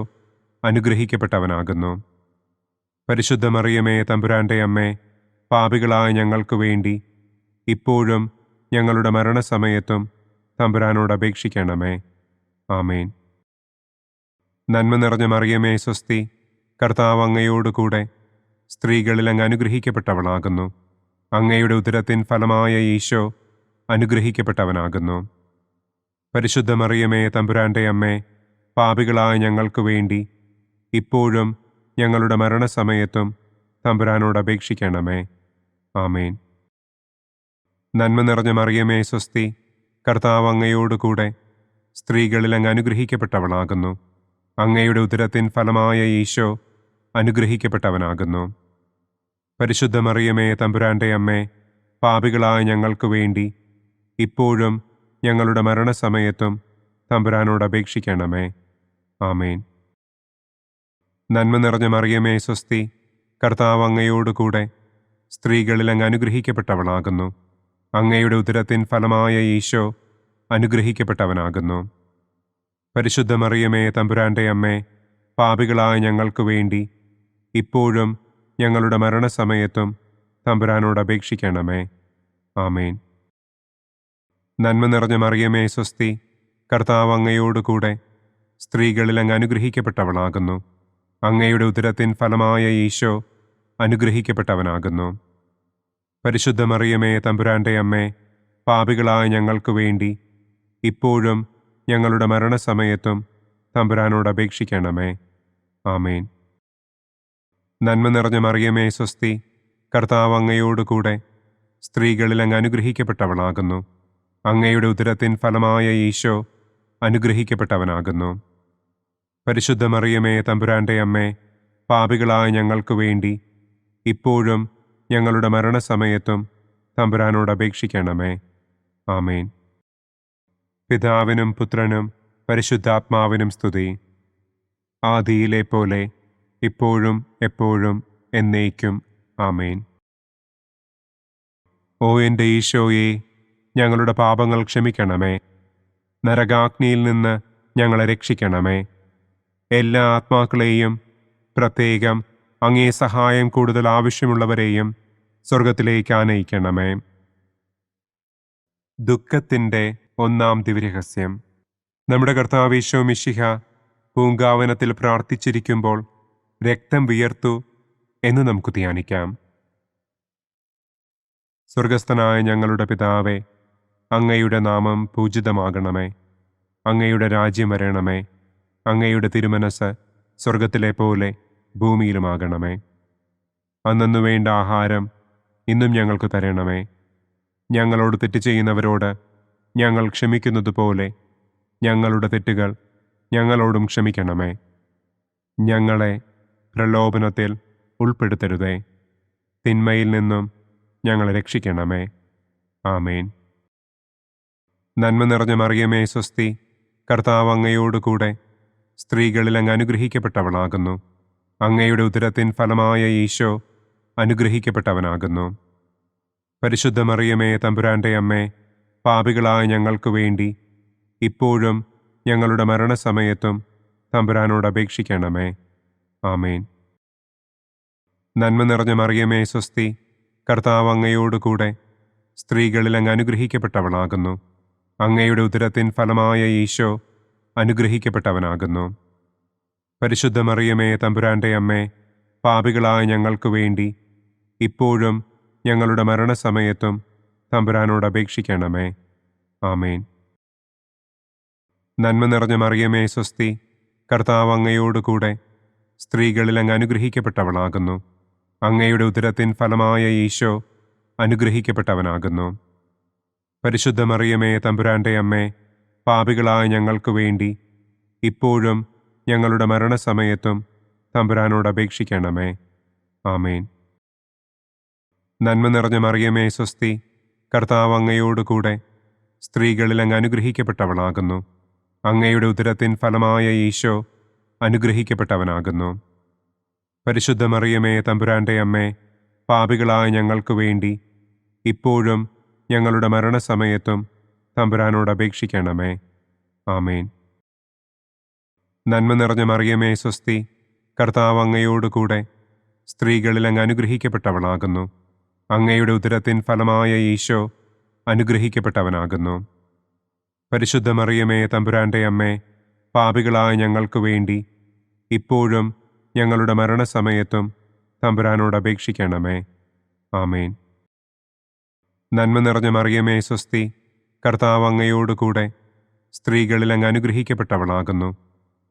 [SPEAKER 2] അനുഗ്രഹിക്കപ്പെട്ടവനാകുന്നു. പരിശുദ്ധ മറിയമേ തമ്പുരാന്റെ അമ്മേ, പാപികളായ ഞങ്ങൾക്ക് വേണ്ടി ഇപ്പോഴും ഞങ്ങളുടെ മരണസമയത്തും തമ്പുരാനോട് അപേക്ഷിക്കണമേ. ആമേൻ. നന്മ നിറഞ്ഞ മറിയമേ സ്വസ്തി, കർത്താവ് അങ്ങയോടുകൂടെ സ്ത്രീകളിൽ അങ്ങ് അനുഗ്രഹിക്കപ്പെട്ടവളാകുന്നു. അങ്ങയുടെ ഉദരത്തിൻ ഫലമായ ഈശോ അനുഗ്രഹിക്കപ്പെട്ടവനാകുന്നു. പരിശുദ്ധ മറിയമേ തമ്പുരാന്റെ അമ്മേ, പാപികളായ ഞങ്ങൾക്ക് വേണ്ടി ഇപ്പോഴും ഞങ്ങളുടെ മരണസമയത്തും തമ്പുരാനോട് അപേക്ഷിക്കണമേ. ആമേൻ. നന്മ നിറഞ്ഞ മറിയമേ സ്വസ്തി, കർത്താവ് അങ്ങയോട് കൂടെ സ്ത്രീകളിൽ അങ്ങ് അനുഗ്രഹിക്കപ്പെട്ടവളാകുന്നു. അങ്ങയുടെ ഉദരത്തിൻ ഫലമായ ഈശോ അനുഗ്രഹിക്കപ്പെട്ടവനാകുന്നു. പരിശുദ്ധ മറിയമേ തമ്പുരാൻ്റെ അമ്മേ, പാപികളായ ഞങ്ങൾക്ക് വേണ്ടി ഇപ്പോഴും ഞങ്ങളുടെ മരണസമയത്തും തമ്പുരാനോട് അപേക്ഷിക്കണമേ. ആമേൻ. നന്മ നിറഞ്ഞ മറിയമേ സ്വസ്തി, കർത്താവ് അങ്ങയോട് കൂടെ സ്ത്രീകളിൽ അങ്ങ് അനുഗ്രഹിക്കപ്പെട്ടവളാകുന്നു. അങ്ങയുടെ ഉദരത്തിൻ ഫലമായ ഈശോ അനുഗ്രഹിക്കപ്പെട്ടവനാകുന്നു. പരിശുദ്ധ മറിയമേ തമ്പുരാൻ്റെ അമ്മേ, പാപികളായ ഞങ്ങൾക്ക് വേണ്ടി ഇപ്പോഴും ഞങ്ങളുടെ മരണസമയത്തും തമ്പുരാനോട് അപേക്ഷിക്കണമേ. ആമേൻ. നന്മ നിറഞ്ഞ മറിയമേ സ്വസ്തി, കർത്താവ് അങ്ങയോട് കൂടെ സ്ത്രീകളിൽ അങ്ങ് അനുഗ്രഹിക്കപ്പെട്ടവളാകുന്നു. അങ്ങയുടെ ഉദരത്തിൻ ഫലമായ ഈശോ അനുഗ്രഹിക്കപ്പെട്ടവനാകുന്നു. പരിശുദ്ധ മറിയമേ തമ്പുരാൻ്റെ അമ്മേ, പാപികളായ ഞങ്ങൾക്ക് വേണ്ടി ഇപ്പോഴും ഞങ്ങളുടെ മരണസമയത്തും തമ്പുരാനോട് അപേക്ഷിക്കണമേ. ആമേൻ. നന്മ നിറഞ്ഞ മറിയമേ സ്വസ്തി, കർത്താവ് അങ്ങയോട് കൂടെ സ്ത്രീകളിൽ അങ്ങ് അനുഗ്രഹിക്കപ്പെട്ടവളാകുന്നു. അങ്ങയുടെ ഉദരത്തിൻ ഫലമായ ഈശോ അനുഗ്രഹിക്കപ്പെട്ടവനാകുന്നു. പരിശുദ്ധ മറിയമേ തമ്പുരാൻ്റെ അമ്മേ, പാപികളായ ഞങ്ങൾക്ക് വേണ്ടി ഇപ്പോഴും ഞങ്ങളുടെ മരണസമയത്തും തമ്പുരാനോട് അപേക്ഷിക്കണമേ. ആമേൻ. പിതാവിനും പുത്രനും പരിശുദ്ധാത്മാവിനും സ്തുതി. ആദിയിലെ പോലെ ഇപ്പോഴും എപ്പോഴും എന്നേക്കും. ആമേൻ. ഓ എൻ്റെ ഈശോയെ, ഞങ്ങളുടെ പാപങ്ങൾ ക്ഷമിക്കണമേ. നരകാഗ്നിയിൽ നിന്ന് ഞങ്ങളെ രക്ഷിക്കണമേ. എല്ലാ ആത്മാക്കളെയും, പ്രത്യേകം അങ്ങേ സഹായം കൂടുതൽ ആവശ്യമുള്ളവരെയും സ്വർഗത്തിലേക്ക് ആനയിക്കണമേ. ദുഃഖത്തിൻ്റെ ഒന്നാം ദിവ്യരഹസ്യം. നമ്മുടെ കർത്താവ് ഈശോ മിശിഹ പൂങ്കാവനത്തിൽ പ്രാർത്ഥിച്ചിരിക്കുമ്പോൾ രക്തം വിയർത്തു എന്ന് നമുക്ക് ധ്യാനിക്കാം. സ്വർഗസ്ഥനായ ഞങ്ങളുടെ പിതാവേ, അങ്ങയുടെ നാമം പൂജിതമാകണമേ. അങ്ങയുടെ രാജ്യം വരണമേ. അങ്ങയുടെ തിരുമനസ് സ്വർഗത്തിലെ പോലെ ഭൂമിയിലുമാകണമേ. അന്നന്നു വേണ്ട ആഹാരം ഇന്നും ഞങ്ങൾക്ക് തരണമേ. ഞങ്ങളോട് തെറ്റ് ചെയ്യുന്നവരോട് ഞങ്ങൾ ക്ഷമിക്കുന്നതുപോലെ ഞങ്ങളുടെ തെറ്റുകൾ ഞങ്ങളോടും ക്ഷമിക്കണമേ. ഞങ്ങളെ പ്രലോഭനത്തിൽ ഉൾപ്പെടുത്തരുതേ. തിന്മയിൽ നിന്നും ഞങ്ങളെ രക്ഷിക്കണമേ. ആമേൻ. നന്മ നിറഞ്ഞ മറിയമേ സ്വസ്തി, കർത്താവ് അങ്ങയോട് കൂടെ സ്ത്രീകളിൽ അങ്ങ് അനുഗ്രഹിക്കപ്പെട്ടവളാകുന്നു. അങ്ങയുടെ ഉദരത്തിൻ ഫലമായ ഈശോ അനുഗ്രഹിക്കപ്പെട്ടവനാകുന്നു. പരിശുദ്ധ മറിയമേ തമ്പുരാൻ്റെ അമ്മേ, പാപികളായ ഞങ്ങൾക്ക് വേണ്ടി ഇപ്പോഴും ഞങ്ങളുടെ മരണസമയത്തും തമ്പുരാനോട് അപേക്ഷിക്കണമേ. ആമേൻ. നന്മ നിറഞ്ഞ മറിയമേ സ്വസ്തി, കർത്താവ് അങ്ങയോട് കൂടെ സ്ത്രീകളിൽ അങ്ങ് അനുഗ്രഹിക്കപ്പെട്ടവളാകുന്നു. അങ്ങയുടെ ഉദരത്തിൻ ഫലമായ ഈശോ അനുഗ്രഹിക്കപ്പെട്ടവനാകുന്നു. പരിശുദ്ധ മറിയമേ തമ്പുരാൻ്റെ അമ്മേ, പാപികളായ ഞങ്ങൾക്ക് വേണ്ടി ഇപ്പോഴും ഞങ്ങളുടെ മരണസമയത്തും തമ്പുരാനോട് അപേക്ഷിക്കണമേ. ആമേൻ. നന്മ നിറഞ്ഞ മറിയമേ സ്വസ്തി, കർത്താവ് അങ്ങയോട് കൂടെ സ്ത്രീകളിൽ അങ്ങ് അനുഗ്രഹിക്കപ്പെട്ടവളാകുന്നു. അങ്ങയുടെ ഉദരത്തിൻ ഫലമായ ഈശോ അനുഗ്രഹിക്കപ്പെട്ടവനാകുന്നു. പരിശുദ്ധ മറിയമേ തമ്പുരാൻ്റെ അമ്മേ, പാപികളായ ഞങ്ങൾക്ക് വേണ്ടി ഇപ്പോഴും ഞങ്ങളുടെ മരണസമയത്തും തമ്പുരാനോട് അപേക്ഷിക്കണമേ. ആമേൻ. നന്മ നിറഞ്ഞ മറിയമേ സ്വസ്തി, കർത്താവ് അങ്ങയോട് കൂടെ സ്ത്രീകളിൽ അങ്ങ് അനുഗ്രഹിക്കപ്പെട്ടവളാകുന്നു. അങ്ങയുടെ ഉദരത്തിൻ ഫലമായ ഈശോ അനുഗ്രഹിക്കപ്പെട്ടവനാകുന്നു. പരിശുദ്ധ മറിയമേ തമ്പുരാൻ്റെ അമ്മേ, പാപികളായ ഞങ്ങൾക്ക് വേണ്ടി ഇപ്പോഴും ഞങ്ങളുടെ മരണസമയത്തും തമ്പുരാനോട് അപേക്ഷിക്കണമേ. ആമേൻ. നന്മ നിറഞ്ഞ മറിയമേ സ്വസ്തി, കർത്താവ് അങ്ങയോട് കൂടെ സ്ത്രീകളിൽ അങ്ങ് അനുഗ്രഹിക്കപ്പെട്ടവളാകുന്നു. അങ്ങയുടെ ഉദരത്തിൻ ഫലമായ ഈശോ അനുഗ്രഹിക്കപ്പെട്ടവനാകുന്നു. പരിശുദ്ധ മറിയമേ തമ്പുരാൻ്റെ അമ്മേ, പാപികളായ ഞങ്ങൾക്ക് വേണ്ടി ഇപ്പോഴും ഞങ്ങളുടെ മരണസമയത്തും തമ്പുരാനോട് അപേക്ഷിക്കണമേ. ആമേൻ. നന്മ നിറഞ്ഞ മറിയമേ സ്വസ്തി, കർത്താവ് അങ്ങയോട് കൂടെ സ്ത്രീകളിൽ അങ്ങ് അനുഗ്രഹിക്കപ്പെട്ടവളാകുന്നു.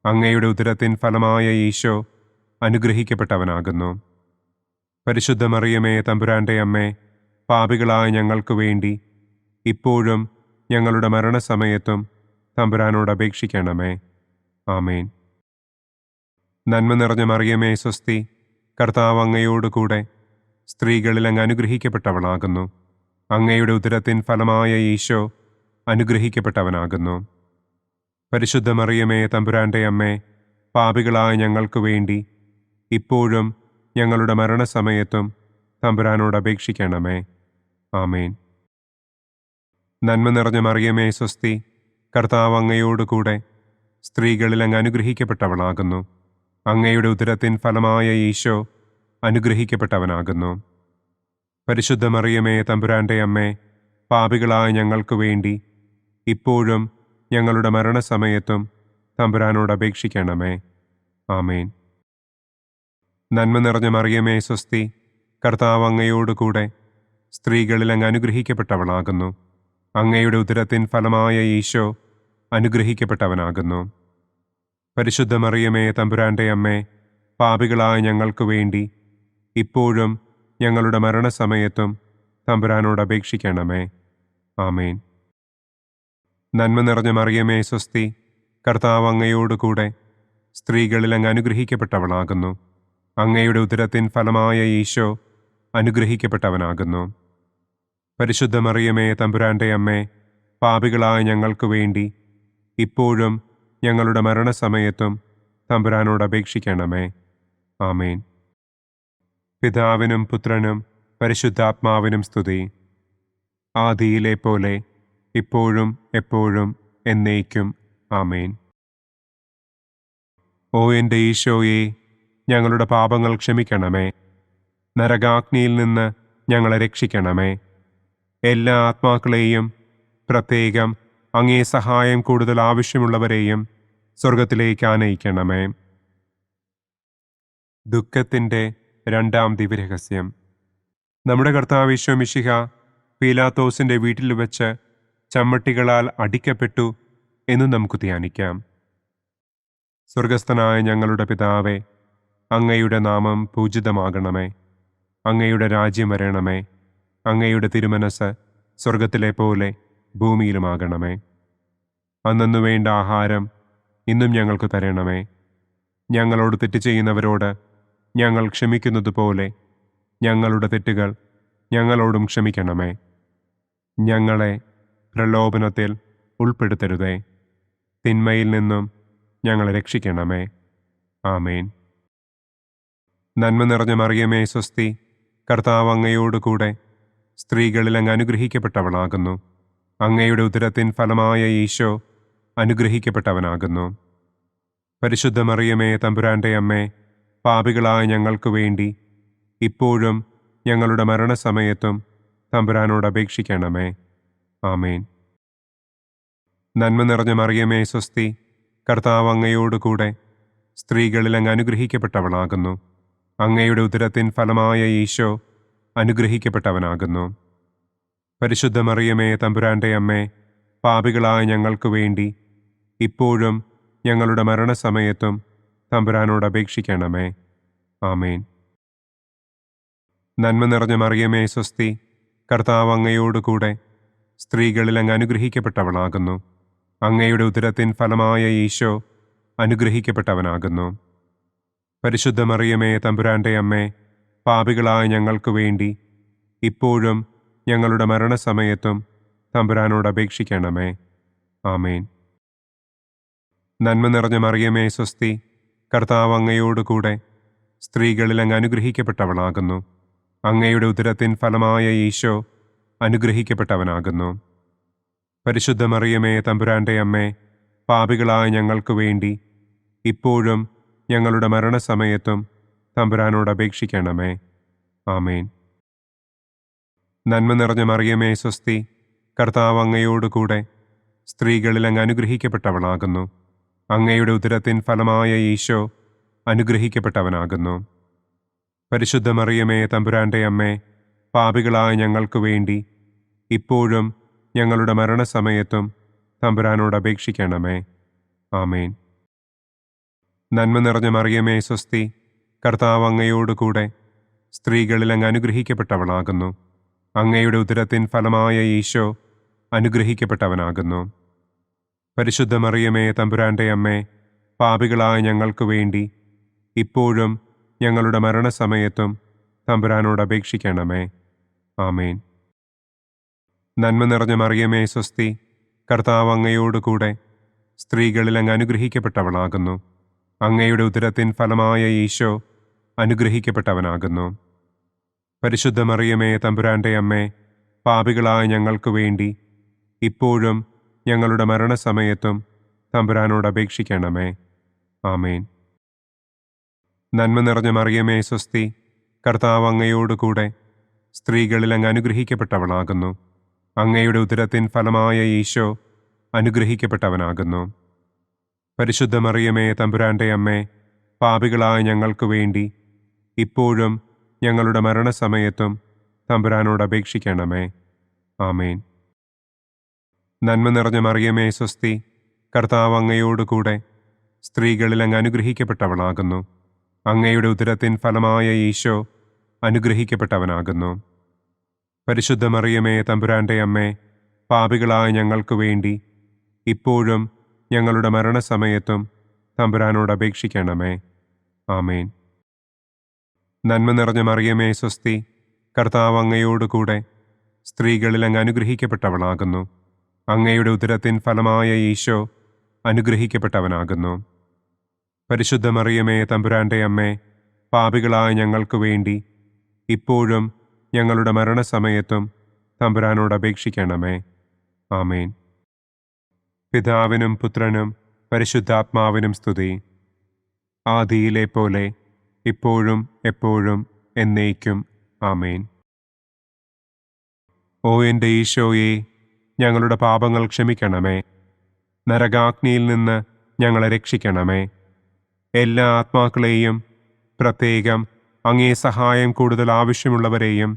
[SPEAKER 2] അങ്ങയുടെ ഉദരത്തിൻ ഫലമായ ഈശോ അനുഗ്രഹിക്കപ്പെട്ടവനാകുന്നു. പരിശുദ്ധ മറിയമേ, തമ്പുരാന്റെ അമ്മേ, പാപികളായ ഞങ്ങൾക്ക് വേണ്ടി ഇപ്പോഴും ഞങ്ങളുടെ മരണസമയത്തും തമ്പുരാനോട് അപേക്ഷിക്കണമേ. ആമേൻ. നന്മ നിറഞ്ഞ മറിയമേ, സ്വസ്തി, കർത്താവ് അങ്ങയോടുകൂടെ സ്ത്രീകളിൽ അങ്ങ് അനുഗ്രഹിക്കപ്പെട്ടവളാകുന്നു. അങ്ങയുടെ ഉദരത്തിൻ ഫലമായ ഈശോ അനുഗ്രഹിക്കപ്പെട്ടവനാകുന്നു. പരിശുദ്ധ മറിയമേ, തമ്പുരാന്റെ അമ്മേ, പാപികളായ ഞങ്ങൾക്ക് വേണ്ടി ഇപ്പോഴും ഞങ്ങളുടെ മരണസമയത്തും തമ്പുരാനോട് അപേക്ഷിക്കണമേ. ആമേൻ. നന്മ നിറഞ്ഞ മറിയമേ, സ്വസ്തി, കർത്താവ് അങ്ങയോടുകൂടെ സ്ത്രീകളിൽ അങ്ങ് അനുഗ്രഹിക്കപ്പെട്ടവളാകുന്നു. അങ്ങയുടെ ഉദരത്തിൻ ഫലമായ ഈശോ അനുഗ്രഹിക്കപ്പെട്ടവനാകുന്നു. പരിശുദ്ധ മറിയമേ, തമ്പുരാന്റെ അമ്മേ, പാപികളായ ഞങ്ങൾക്ക് വേണ്ടി ഇപ്പോഴും ഞങ്ങളുടെ മരണസമയത്തും തമ്പുരാനോട് അപേക്ഷിക്കണമേ. ആമേൻ. നന്മ നിറഞ്ഞ മറിയമേ, സ്വസ്തി, കർത്താവ് അങ്ങയോടുകൂടെ സ്ത്രീകളിൽ അങ്ങ് അനുഗ്രഹിക്കപ്പെട്ടവളാകുന്നു. അങ്ങയുടെ ഉദരത്തിൻ ഫലമായ ഈശോ അനുഗ്രഹിക്കപ്പെട്ടവനാകുന്നു. പരിശുദ്ധ മറിയമേ, തമ്പുരാന്റെ അമ്മേ, പാപികളായ ഞങ്ങൾക്ക് വേണ്ടി ഇപ്പോഴും ഞങ്ങളുടെ മരണസമയത്തും തമ്പുരാനോട് അപേക്ഷിക്കണമേ. ആമേൻ. നന്മ നിറഞ്ഞ മറിയമേ, സ്വസ്തി, കർത്താവ് അങ്ങയോടുകൂടെ സ്ത്രീകളിൽ അങ്ങ് അനുഗ്രഹിക്കപ്പെട്ടവളാകുന്നു. അങ്ങയുടെ ഉദരത്തിൻ ഫലമായ ഈശോ അനുഗ്രഹിക്കപ്പെട്ടവനാകുന്നു. പരിശുദ്ധ മറിയമേ, തമ്പുരാന്റെ അമ്മേ, പാപികളായ ഞങ്ങൾക്ക് വേണ്ടി ഇപ്പോഴും ഞങ്ങളുടെ മരണസമയത്തും തമ്പുരാനോട് അപേക്ഷിക്കണമേ. ആമേൻ. പിതാവിനും പുത്രനും പരിശുദ്ധാത്മാവിനും സ്തുതി. ആദിയിലെ പോലെ ഇപ്പോഴും എപ്പോഴും എന്നേക്കും. ആമേൻ. ഓ എൻ്റെ ഈശോയെ, ഞങ്ങളുടെ പാപങ്ങൾ ക്ഷമിക്കണമേ. നരകാഗ്നിയിൽ നിന്ന് ഞങ്ങളെ രക്ഷിക്കണമേ. എല്ലാ ആത്മാക്കളെയും, പ്രത്യേകം അങ്ങേ സഹായം കൂടുതൽ ആവശ്യമുള്ളവരെയും സ്വർഗത്തിലേക്ക് ആനയിക്കണമേ. ദുഃഖത്തിൻ്റെ രണ്ടാം ദിവ്യരഹസ്യം. നമ്മുടെ കർത്താവ് ഈശോ മിശിഹ പീലാത്തോസിൻ്റെ വീട്ടിൽ വെച്ച് ചമ്മട്ടികളാൽ അടിക്കപ്പെട്ടു എന്ന് നമുക്ക് ധ്യാനിക്കാം. സ്വർഗസ്ഥനായ ഞങ്ങളുടെ പിതാവേ, അങ്ങയുടെ നാമം പൂജിതമാകണമേ. അങ്ങയുടെ രാജ്യം വരണമേ. അങ്ങയുടെ തിരുമനസ് സ്വർഗത്തിലെ പോലെ ഭൂമിയിലുമാകണമേ. അന്നന്നു വേണ്ട ആഹാരം ഇന്നും ഞങ്ങൾക്ക് തരണമേ. ഞങ്ങളോട് തെറ്റ് ചെയ്യുന്നവരോട് ഞങ്ങൾ ക്ഷമിക്കുന്നത് പോലെ ഞങ്ങളുടെ തെറ്റുകൾ ഞങ്ങളോടും ക്ഷമിക്കണമേ. ഞങ്ങളെ പ്രലോഭനത്തിൽ ഉൾപ്പെടുത്തരുതേ. തിന്മയിൽ നിന്നും ഞങ്ങളെ രക്ഷിക്കണമേ. ആമേൻ. നന്മ നിറഞ്ഞ മറിയമേ, സ്വസ്തി, കർത്താവ് അങ്ങയോടുകൂടെ സ്ത്രീകളിൽ അങ്ങ് അനുഗ്രഹിക്കപ്പെട്ടവളാകുന്നു. അങ്ങയുടെ ഉദരത്തിൻ ഫലമായ ഈശോ അനുഗ്രഹിക്കപ്പെട്ടവനാകുന്നു. പരിശുദ്ധ മറിയമേ, തമ്പുരാന്റെ അമ്മേ, പാപികളായ ഞങ്ങൾക്ക് വേണ്ടി ഇപ്പോഴും ഞങ്ങളുടെ മരണസമയത്തും തമ്പുരാനോട് അപേക്ഷിക്കണമേ. ആമേൻ. നന്മ നിറഞ്ഞ മറിയമേ, സ്വസ്തി, കർത്താവ് അങ്ങയോടുകൂടെ സ്ത്രീകളിൽ അങ്ങ് അനുഗ്രഹിക്കപ്പെട്ടവളാകുന്നു. അങ്ങയുടെ ഉദരത്തിൻ ഫലമായ ഈശോ അനുഗ്രഹിക്കപ്പെട്ടവനാകുന്നു. പരിശുദ്ധ മറിയമേ, തമ്പുരാന്റെ അമ്മേ, പാപികളായ ഞങ്ങൾക്ക് വേണ്ടി ഇപ്പോഴും ഞങ്ങളുടെ മരണസമയത്തും തമ്പുരാനോട് അപേക്ഷിക്കണമേ. ആമേൻ. നന്മ നിറഞ്ഞ മറിയമേ, സ്വസ്തി, കർത്താവ് അങ്ങയോടുകൂടെ സ്ത്രീകളിൽ അങ്ങ് അനുഗ്രഹിക്കപ്പെട്ടവളാകുന്നു. അങ്ങയുടെ ഉദരത്തിൻ ഫലമായ ഈശോ അനുഗ്രഹിക്കപ്പെട്ടവനാകുന്നു. പരിശുദ്ധ മറിയമേ, തമ്പുരാന്റെ അമ്മേ, പാപികളായ ഞങ്ങൾക്ക് വേണ്ടി ഇപ്പോഴും ഞങ്ങളുടെ മരണസമയത്തും തമ്പുരാനോട് അപേക്ഷിക്കണമേ. ആമേൻ. നന്മ നിറഞ്ഞ മറിയമേ, സ്വസ്തി, കർത്താവ് അങ്ങയോടുകൂടെ സ്ത്രീകളിൽ അങ്ങ് അനുഗ്രഹിക്കപ്പെട്ടവളാകുന്നു. അങ്ങയുടെ ഉദരത്തിൻ ഫലമായ ഈശോ അനുഗ്രഹിക്കപ്പെട്ടവനാകുന്നു. പരിശുദ്ധ മറിയമേ, തമ്പുരാന്റെ അമ്മേ, പാപികളായ ഞങ്ങൾക്ക് വേണ്ടി ഇപ്പോഴും ഞങ്ങളുടെ മരണസമയത്തും തമ്പുരാനോട് അപേക്ഷിക്കണമേ. ആമേൻ. നന്മ നിറഞ്ഞ മറിയമേ, സ്വസ്തി, കർത്താവ് അങ്ങയോടുകൂടെ സ്ത്രീകളിൽ അങ്ങ് അനുഗ്രഹിക്കപ്പെട്ടവളാകുന്നു. അങ്ങയുടെ ഉദരത്തിൻ ഫലമായ ഈശോ അനുഗ്രഹിക്കപ്പെട്ടവനാകുന്നു. പരിശുദ്ധ മറിയമേ, തമ്പുരാന്റെ അമ്മേ, പാപികളായ ഞങ്ങൾക്ക് വേണ്ടി ഇപ്പോഴും ഞങ്ങളുടെ മരണസമയത്തും തമ്പുരാനോട് അപേക്ഷിക്കണമേ. ആമേൻ. നന്മ നിറഞ്ഞ മറിയമേ സ്വസ്തി, കർത്താവ് അങ്ങയോടുകൂടെ സ്ത്രീകളിൽ അങ്ങ് അനുഗ്രഹിക്കപ്പെട്ടവളാകുന്നു. അങ്ങയുടെ ഉദരത്തിൻ ഫലമായ ഈശോ അനുഗ്രഹിക്കപ്പെട്ടവനാകുന്നു. പരിശുദ്ധ മറിയമേ തമ്പുരാന്റെ അമ്മേ, പാപികളായ ഞങ്ങൾക്ക് വേണ്ടി ഇപ്പോഴും ഞങ്ങളുടെ മരണസമയത്തും തമ്പുരാനോട് അപേക്ഷിക്കണമേ. ആമേൻ. നന്മ നിറഞ്ഞ മറിയമേ സ്വസ്തി, കർത്താവ് അങ്ങയോടുകൂടെ സ്ത്രീകളിൽ അങ്ങ് അനുഗ്രഹിക്കപ്പെട്ടവളാകുന്നു. അങ്ങയുടെ ഉദരത്തിൻ ഫലമായ ഈശോ അനുഗ്രഹിക്കപ്പെട്ടവനാകുന്നു. പരിശുദ്ധ മറിയമേ തമ്പുരാന്റെ അമ്മേ, പാപികളായ ഞങ്ങൾക്ക് വേണ്ടി ഇപ്പോഴും ഞങ്ങളുടെ മരണസമയത്തും തമ്പുരാനോട് അപേക്ഷിക്കണമേ. ആമേൻ. നന്മ നിറഞ്ഞ മറിയമേ സ്വസ്തി, കർത്താവ് അങ്ങയോടുകൂടെ സ്ത്രീകളിൽ അങ്ങ് അനുഗ്രഹിക്കപ്പെട്ടവളാകുന്നു. അങ്ങയുടെ ഉദരത്തിൻ ഫലമായ ഈശോ അനുഗ്രഹിക്കപ്പെട്ടവനാകുന്നു. പരിശുദ്ധ മറിയമേ തമ്പുരാന്റെ അമ്മേ, പാപികളായ ഞങ്ങൾക്ക് വേണ്ടി ഇപ്പോഴും ഞങ്ങളുടെ മരണസമയത്തും തമ്പുരാനോട് അപേക്ഷിക്കണമേ. ആമേൻ. നന്മ നിറഞ്ഞ മറിയമേ സ്വസ്തി, കർത്താവ് അങ്ങയോടുകൂടെ സ്ത്രീകളിൽ അങ്ങ് അനുഗ്രഹിക്കപ്പെട്ടവളാകുന്നു. അങ്ങയുടെ ഉദരത്തിൻ ഫലമായ ഈശോ അനുഗ്രഹിക്കപ്പെട്ടവനാകുന്നു. പരിശുദ്ധ മറിയമേ തമ്പുരാന്റെ അമ്മേ, പാപികളായ ഞങ്ങൾക്ക് വേണ്ടി ഇപ്പോഴും ഞങ്ങളുടെ മരണസമയത്തും തമ്പുരാനോട് അപേക്ഷിക്കണമേ. ആമേൻ. നന്മ നിറഞ്ഞ മറിയമേ സ്വസ്തി, കർത്താവ് അങ്ങയോടുകൂടെ സ്ത്രീകളിൽ അങ്ങ് അനുഗ്രഹിക്കപ്പെട്ടവളാകുന്നു. അങ്ങയുടെ ഉദരത്തിൻ ഫലമായ ഈശോ അനുഗ്രഹിക്കപ്പെട്ടവനാകുന്നു. പരിശുദ്ധ മറിയമേ തമ്പുരാന്റെ അമ്മേ, പാപികളായ ഞങ്ങൾക്ക് വേണ്ടി ഇപ്പോഴും ഞങ്ങളുടെ മരണസമയത്തും തമ്പുരാനോട് അപേക്ഷിക്കണമേ. ആമേൻ. പിതാവിനും പുത്രനും പരിശുദ്ധാത്മാവിനും സ്തുതി. ആദിയിലെ പോലെ ഇപ്പോഴും എപ്പോഴും എന്നേക്കും. ആമേൻ. ഓ എൻ്റെ ഈശോയെ, ഞങ്ങളുടെ പാപങ്ങൾ ക്ഷമിക്കണമേ. നരകാഗ്നിയിൽ നിന്ന് ഞങ്ങളെ രക്ഷിക്കണമേ. എല്ലാ ആത്മാക്കളെയും, പ്രത്യേകം അങ്ങേ സഹായം കൂടുതൽ ആവശ്യമുള്ളവരെയും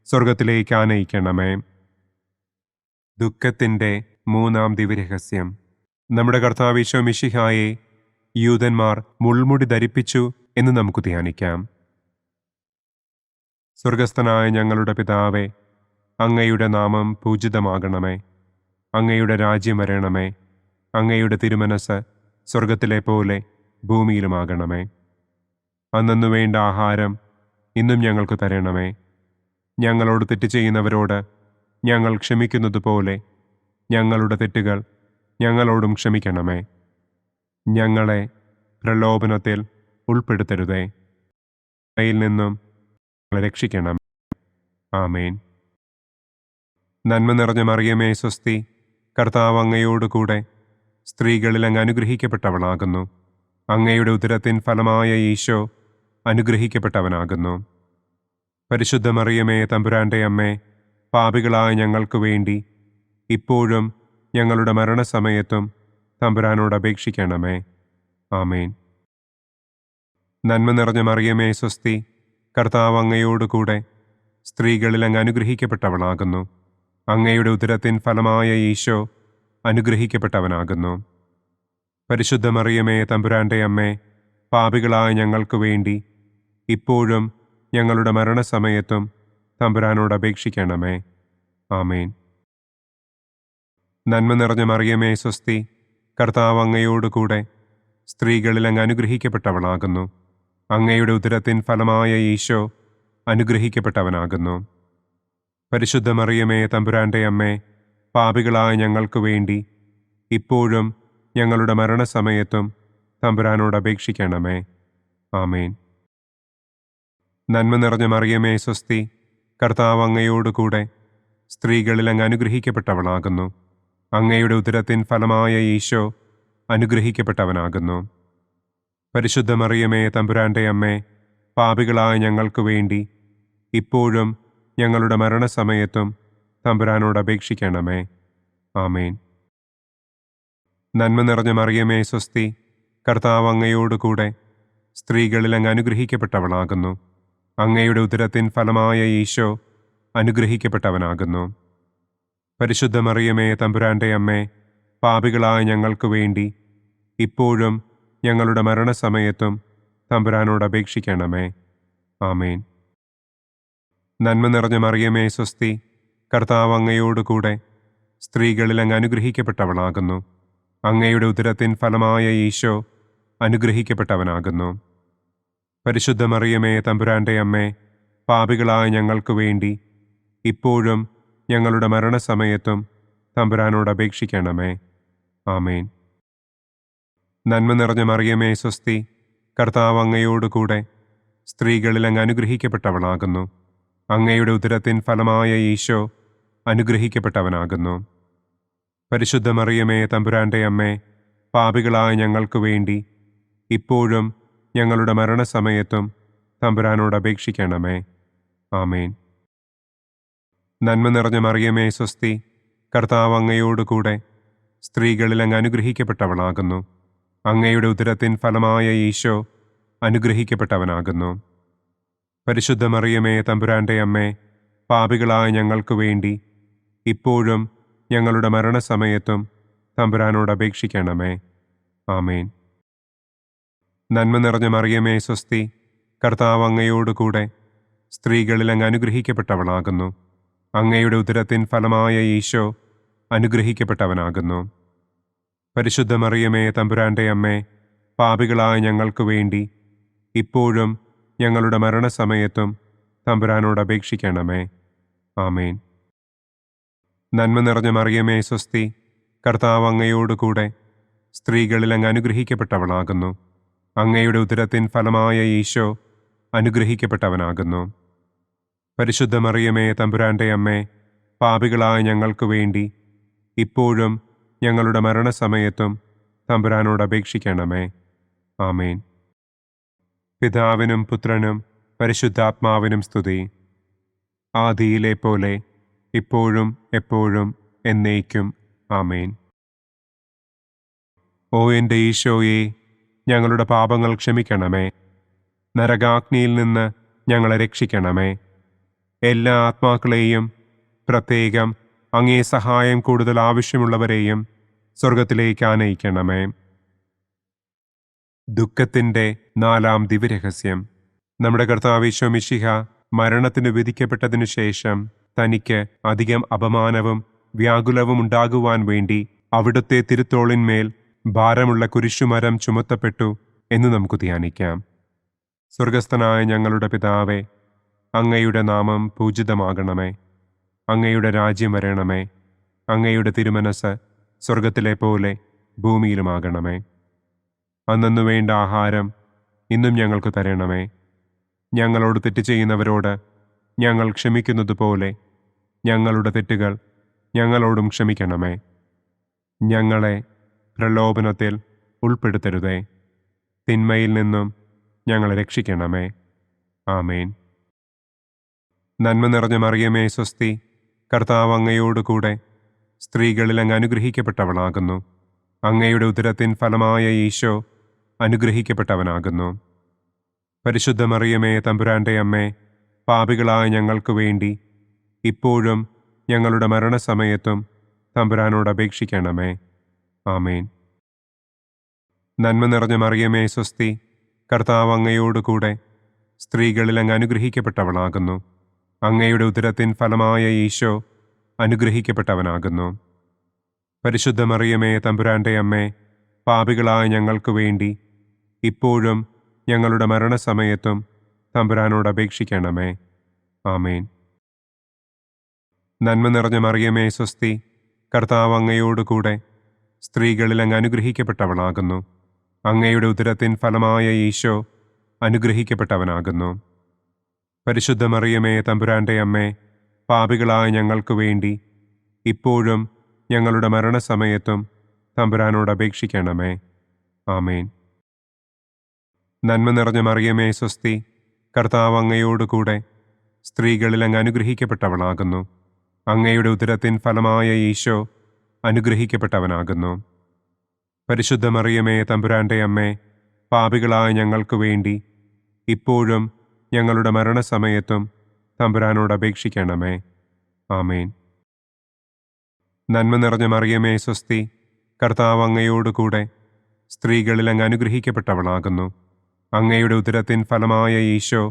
[SPEAKER 2] സ്വർഗത്തിലേക്ക് ആനയിക്കണമേ. ദുഃഖത്തിൻ്റെ മൂന്നാം ദിവ്യരഹസ്യം. നമ്മുടെ കർത്താവ് ഈശോ മിശിഹായെ യൂദന്മാർ മുൾമുടി ധരിപ്പിച്ചു എന്ന് നമുക്ക് ധ്യാനിക്കാം. സ്വർഗസ്ഥനായ ഞങ്ങളുടെ പിതാവേ, അങ്ങയുടെ നാമം പൂജിതമാകണമേ. അങ്ങയുടെ രാജ്യം വരണമേ. അങ്ങയുടെ തിരുമനസ് സ്വർഗത്തിലെ പോലെ ഭൂമിയിലുമാകണമേ. അന്നന്നു വേണ്ട ആഹാരം ഇന്നും ഞങ്ങൾക്ക് തരണമേ. ഞങ്ങളോട് തെറ്റ് ചെയ്യുന്നവരോട് ഞങ്ങൾ ക്ഷമിക്കുന്നത് പോലെ ഞങ്ങളുടെ തെറ്റുകൾ ഞങ്ങളോടും ക്ഷമിക്കണമേ. ഞങ്ങളെ പ്രലോഭനത്തിൽ ഉൾപ്പെടുത്തരുതേ, യിൽ നിന്നും ഞങ്ങളെ രക്ഷിക്കണം. ആമേൻ. നന്മ നിറഞ്ഞ മറിയമേ സ്വസ്തി, കർത്താവ് അങ്ങയോടുകൂടെ സ്ത്രീകളിൽ അങ്ങ് അനുഗ്രഹിക്കപ്പെട്ടവളാകുന്നു. അങ്ങയുടെ ഉദരത്തിൻ ഫലമായ ഈശോ അനുഗ്രഹിക്കപ്പെട്ടവനാകുന്നു. പരിശുദ്ധ മറിയമേ തമ്പുരാന്റെ അമ്മേ, പാപികളായ ഞങ്ങൾക്ക് വേണ്ടി ഇപ്പോഴും ഞങ്ങളുടെ മരണസമയത്തും തമ്പുരാനോട് അപേക്ഷിക്കണമേ. ആമേൻ. നന്മ നിറഞ്ഞ മറിയമേ സ്വസ്തി, കർത്താവ് അങ്ങയോടുകൂടെ സ്ത്രീകളിൽ അങ്ങ് അനുഗ്രഹിക്കപ്പെട്ടവളാകുന്നു. അങ്ങയുടെ ഉദരത്തിൻ ഫലമായ ഈശോ അനുഗ്രഹിക്കപ്പെട്ടവനാകുന്നു. പരിശുദ്ധ മറിയമേ തമ്പുരാന്റെ അമ്മേ, പാപികളായ ഞങ്ങൾക്ക് വേണ്ടി ഇപ്പോഴും ഞങ്ങളുടെ മരണസമയത്തും തമ്പുരാനോട് അപേക്ഷിക്കണമേ. ആമേൻ. നന്മ നിറഞ്ഞ മറിയമേ സ്വസ്തി, കർത്താവ് അങ്ങയോടുകൂടെ സ്ത്രീകളിൽ അങ്ങ് അനുഗ്രഹിക്കപ്പെട്ടവളാകുന്നു. അങ്ങയുടെ ഉദരത്തിൻ ഫലമായ ഈശോ അനുഗ്രഹിക്കപ്പെട്ടവനാകുന്നു. പരിശുദ്ധ മറിയമേ തമ്പുരാന്റെ അമ്മേ, പാപികളായ ഞങ്ങൾക്ക് വേണ്ടി ഇപ്പോഴും ഞങ്ങളുടെ മരണസമയത്തും തമ്പുരാനോട് അപേക്ഷിക്കണമേ. ആമേൻ. നന്മ നിറഞ്ഞ മറിയമേ സ്വസ്തി, കർത്താവ് അങ്ങയോടുകൂടെ സ്ത്രീകളിൽ അങ്ങ് അനുഗ്രഹിക്കപ്പെട്ടവളാകുന്നു. അങ്ങയുടെ ഉദരത്തിൻ ഫലമായ ഈശോ അനുഗ്രഹിക്കപ്പെട്ടവനാകുന്നു. പരിശുദ്ധ മറിയമേ തമ്പുരാന്റെ അമ്മേ, പാപികളായ ഞങ്ങൾക്ക് വേണ്ടി ഇപ്പോഴും ഞങ്ങളുടെ മരണസമയത്തും തമ്പുരാനോട് അപേക്ഷിക്കണമേ. ആമേൻ. നന്മ നിറഞ്ഞ മറിയമേ സ്വസ്തി, കർത്താവ് അങ്ങയോടുകൂടെ സ്ത്രീകളിൽ അങ്ങ് അനുഗ്രഹിക്കപ്പെട്ടവളാകുന്നു. അങ്ങയുടെ ഉദരത്തിൻ ഫലമായ ഈശോ അനുഗ്രഹിക്കപ്പെട്ടവനാകുന്നു. പരിശുദ്ധ മറിയമേ തമ്പുരാന്റെ അമ്മേ, പാപികളായ ഞങ്ങൾക്ക് വേണ്ടി ഇപ്പോഴും ഞങ്ങളുടെ മരണസമയത്തും തമ്പുരാനോട് അപേക്ഷിക്കണമേ. ആമേൻ. നന്മ നിറഞ്ഞ മറിയമേ സ്വസ്തി, കർത്താവ് അങ്ങയോട് കൂടെ സ്ത്രീകളിൽ അങ്ങ് അനുഗ്രഹിക്കപ്പെട്ടവളാകുന്നു. അങ്ങയുടെ ഉദരത്തിൻ ഫലമായ ഈശോ അനുഗ്രഹിക്കപ്പെട്ടവനാകുന്നു. പരിശുദ്ധ മറിയമേ തമ്പുരാന്റെ അമ്മേ, പാപികളായ ഞങ്ങൾക്ക് വേണ്ടി ഇപ്പോഴും ഞങ്ങളുടെ മരണസമയത്തും തമ്പുരാനോട് അപേക്ഷിക്കണമേ. ആമേൻ. നന്മ നിറഞ്ഞ മറിയമേ സ്വസ്തി, കർത്താവ് അങ്ങയോട് കൂടെ സ്ത്രീകളിൽ അങ്ങ് അനുഗ്രഹിക്കപ്പെട്ടവളാകുന്നു. അങ്ങയുടെ ഉദരത്തിൻ ഫലമായ ഈശോ അനുഗ്രഹിക്കപ്പെട്ടവനാകുന്നു. പരിശുദ്ധ മറിയമേ തമ്പുരാന്റെ അമ്മേ, പാപികളായ ഞങ്ങൾക്ക് വേണ്ടി ഇപ്പോഴും ഞങ്ങളുടെ മരണസമയത്തും തമ്പുരാനോട് അപേക്ഷിക്കണമേ. ആമേൻ. നന്മ നിറഞ്ഞ മറിയമേ സ്വസ്തി, കർത്താവ് അങ്ങയോട് കൂടെ സ്ത്രീകളിൽ അങ്ങ് അനുഗ്രഹിക്കപ്പെട്ടവളാകുന്നു. അങ്ങയുടെ ഉദരത്തിൻ ഫലമായ ഈശോ അനുഗ്രഹിക്കപ്പെട്ടവനാകുന്നു. പരിശുദ്ധ മറിയമേ തമ്പുരാന്റെ അമ്മേ, പാപികളായ ഞങ്ങൾക്ക് വേണ്ടി ഇപ്പോഴും ഞങ്ങളുടെ മരണസമയത്തും തമ്പുരാനോട് അപേക്ഷിക്കണമേ. ആമേൻ. നന്മ നിറഞ്ഞ മറിയമേ സ്വസ്തി, കർത്താവ് അങ്ങയോട് കൂടെ സ്ത്രീകളിൽ അങ്ങ് അനുഗ്രഹിക്കപ്പെട്ടവളാകുന്നു. അങ്ങയുടെ ഉദരത്തിൻ ഫലമായ ഈശോ അനുഗ്രഹിക്കപ്പെട്ടവനാകുന്നു. പരിശുദ്ധ മറിയമേ തമ്പുരാന്റെ അമ്മേ, പാപികളായ ഞങ്ങൾക്ക് വേണ്ടി ഇപ്പോഴും ഞങ്ങളുടെ മരണസമയത്തും തമ്പുരാനോട് അപേക്ഷിക്കണമേ. ആമേൻ. നന്മ നിറഞ്ഞ മറിയമേ സ്വസ്തി, കർത്താവ് അങ്ങയോട് കൂടെ സ്ത്രീകളിൽ അങ്ങ് അനുഗ്രഹിക്കപ്പെട്ടവളാകുന്നു. അങ്ങയുടെ ഉദരത്തിൻ ഫലമായ ഈശോ അനുഗ്രഹിക്കപ്പെട്ടവനാകുന്നു. പരിശുദ്ധ മറിയമേ തമ്പുരാന്റെ അമ്മേ, പാപികളായ ഞങ്ങൾക്ക് വേണ്ടി ഇപ്പോഴും ഞങ്ങളുടെ മരണസമയത്തും തമ്പുരാനോട് അപേക്ഷിക്കണമേ. ആമേൻ. പിതാവിനും പുത്രനും പരിശുദ്ധാത്മാവിനും സ്തുതി. ആദിയിലെ പോലെ ഇപ്പോഴും എപ്പോഴും എന്നേക്കും. ആമേൻ. ഓ എൻ്റെ ഈശോയെ, ഞങ്ങളുടെ പാപങ്ങൾ ക്ഷമിക്കണമേ. നരകാഗ്നിയിൽ നിന്ന് ഞങ്ങളെ രക്ഷിക്കണമേ. എല്ലാ ആത്മാക്കളെയും, പ്രത്യേകം അങ്ങേ സഹായം കൂടുതൽ ആവശ്യമുള്ളവരെയും സ്വർഗത്തിലേക്ക് ആനയിക്കണമേ. ദുഃഖത്തിൻ്റെ 4-ാം ദിവ്യരഹസ്യം. നമ്മുടെ കർത്താവ് ഈശോ മിശിഹ മരണത്തിന് വിധിക്കപ്പെട്ടതിനു ശേഷം തനിക്ക് അധികം അപമാനവും വ്യാകുലവും ഉണ്ടാകുവാൻ വേണ്ടി അവിടുത്തെ തിരുത്തോളിന്മേൽ ഭാരമുള്ള കുരിശുമരം ചുമത്തപ്പെട്ടു എന്ന് നമുക്ക് ധ്യാനിക്കാം. സ്വർഗസ്ഥനായ ഞങ്ങളുടെ പിതാവേ, അങ്ങയുടെ നാമം പൂജിതമാകണമേ. അങ്ങയുടെ രാജ്യം വരണമേ. അങ്ങയുടെ തിരുമനസ് സ്വർഗത്തിലെ പോലെ ഭൂമിയിലുമാകണമേ. അന്നന്നു വേണ്ട ആഹാരം ഇന്നും ഞങ്ങൾക്ക് തരണമേ. ഞങ്ങളോട് തെറ്റ് ചെയ്യുന്നവരോട് ഞങ്ങൾ ക്ഷമിക്കുന്നത് പോലെ ഞങ്ങളുടെ തെറ്റുകൾ ഞങ്ങളോടും ക്ഷമിക്കണമേ. ഞങ്ങളെ പ്രലോഭനത്തിൽ ഉൾപ്പെടുത്തരുതേ. തിന്മയിൽ നിന്നും ഞങ്ങളെ രക്ഷിക്കണമേ. ആമേൻ. നന്മ നിറഞ്ഞ മറിയമേ സ്വസ്തി, കർത്താവ് അങ്ങയോട് കൂടെ സ്ത്രീകളിൽ അങ്ങ് അനുഗ്രഹിക്കപ്പെട്ടവളാകുന്നു. അങ്ങയുടെ ഉദരത്തിൻ ഫലമായ ഈശോ അനുഗ്രഹിക്കപ്പെട്ടവനാകുന്നു. പരിശുദ്ധ മറിയമേ തമ്പുരാന്റെ അമ്മേ, പാപികളായ ഞങ്ങൾക്ക് വേണ്ടി ഇപ്പോഴും ഞങ്ങളുടെ മരണസമയത്തും തമ്പുരാനോട് അപേക്ഷിക്കണമേ. ആമേൻ. നന്മ നിറഞ്ഞ മറിയമേ സ്വസ്തി, കർത്താവ് അങ്ങയോട് കൂടെ സ്ത്രീകളിൽ അങ്ങ് അനുഗ്രഹിക്കപ്പെട്ടവളാകുന്നു. അങ്ങയുടെ ഉദരത്തിൻ ഫലമായ ഈശോ അനുഗ്രഹിക്കപ്പെട്ടവനാകുന്നു. പരിശുദ്ധ മറിയമേ തമ്പുരാന്റെ അമ്മേ, പാപികളായ ഞങ്ങൾക്ക് വേണ്ടി ഇപ്പോഴും ഞങ്ങളുടെ മരണസമയത്തും തമ്പുരാനോട് അപേക്ഷിക്കണമേ. ആമേൻ. നന്മ നിറഞ്ഞ മറിയമേ സ്വസ്തി, കർത്താവ് അങ്ങയോട് കൂടെ സ്ത്രീകളിൽ അങ്ങ് അനുഗ്രഹിക്കപ്പെട്ടവളാകുന്നു. അങ്ങയുടെ ഉദരത്തിൻ ഫലമായ ഈശോ അനുഗ്രഹിക്കപ്പെട്ടവനാകുന്നു. പരിശുദ്ധ മറിയമേ തമ്പുരാന്റെ അമ്മേ, പാപികളായ ഞങ്ങൾക്ക് വേണ്ടി ഇപ്പോഴും ഞങ്ങളുടെ മരണസമയത്തും തമ്പുരാനോട് അപേക്ഷിക്കണമേ. ആമേൻ. നന്മ നിറഞ്ഞ മറിയമേ സ്വസ്തി, കർത്താവ് അങ്ങയോട് കൂടെ സ്ത്രീകളിൽ അങ്ങ് അനുഗ്രഹിക്കപ്പെട്ടവളാകുന്നു. അങ്ങയുടെ ഉദരത്തിൻ ഫലമായ ഈശോ അനുഗ്രഹിക്കപ്പെട്ടവനാകുന്നു. പരിശുദ്ധ മറിയമേ തമ്പുരാന്റെ അമ്മേ, പാപികളായ ഞങ്ങൾക്ക് വേണ്ടി ഇപ്പോഴും ഞങ്ങളുടെ മരണസമയത്തും തമ്പുരാനോട് അപേക്ഷിക്കണമേ. ആമേൻ. നന്മ നിറഞ്ഞ മറിയമേ സ്വസ്തി, കർത്താവ് അങ്ങയോട് കൂടെ സ്ത്രീകളിൽ അങ്ങ് അനുഗ്രഹിക്കപ്പെട്ടവളാകുന്നു. അങ്ങയുടെ ഉദരത്തിൻ ഫലമായ ഈശോ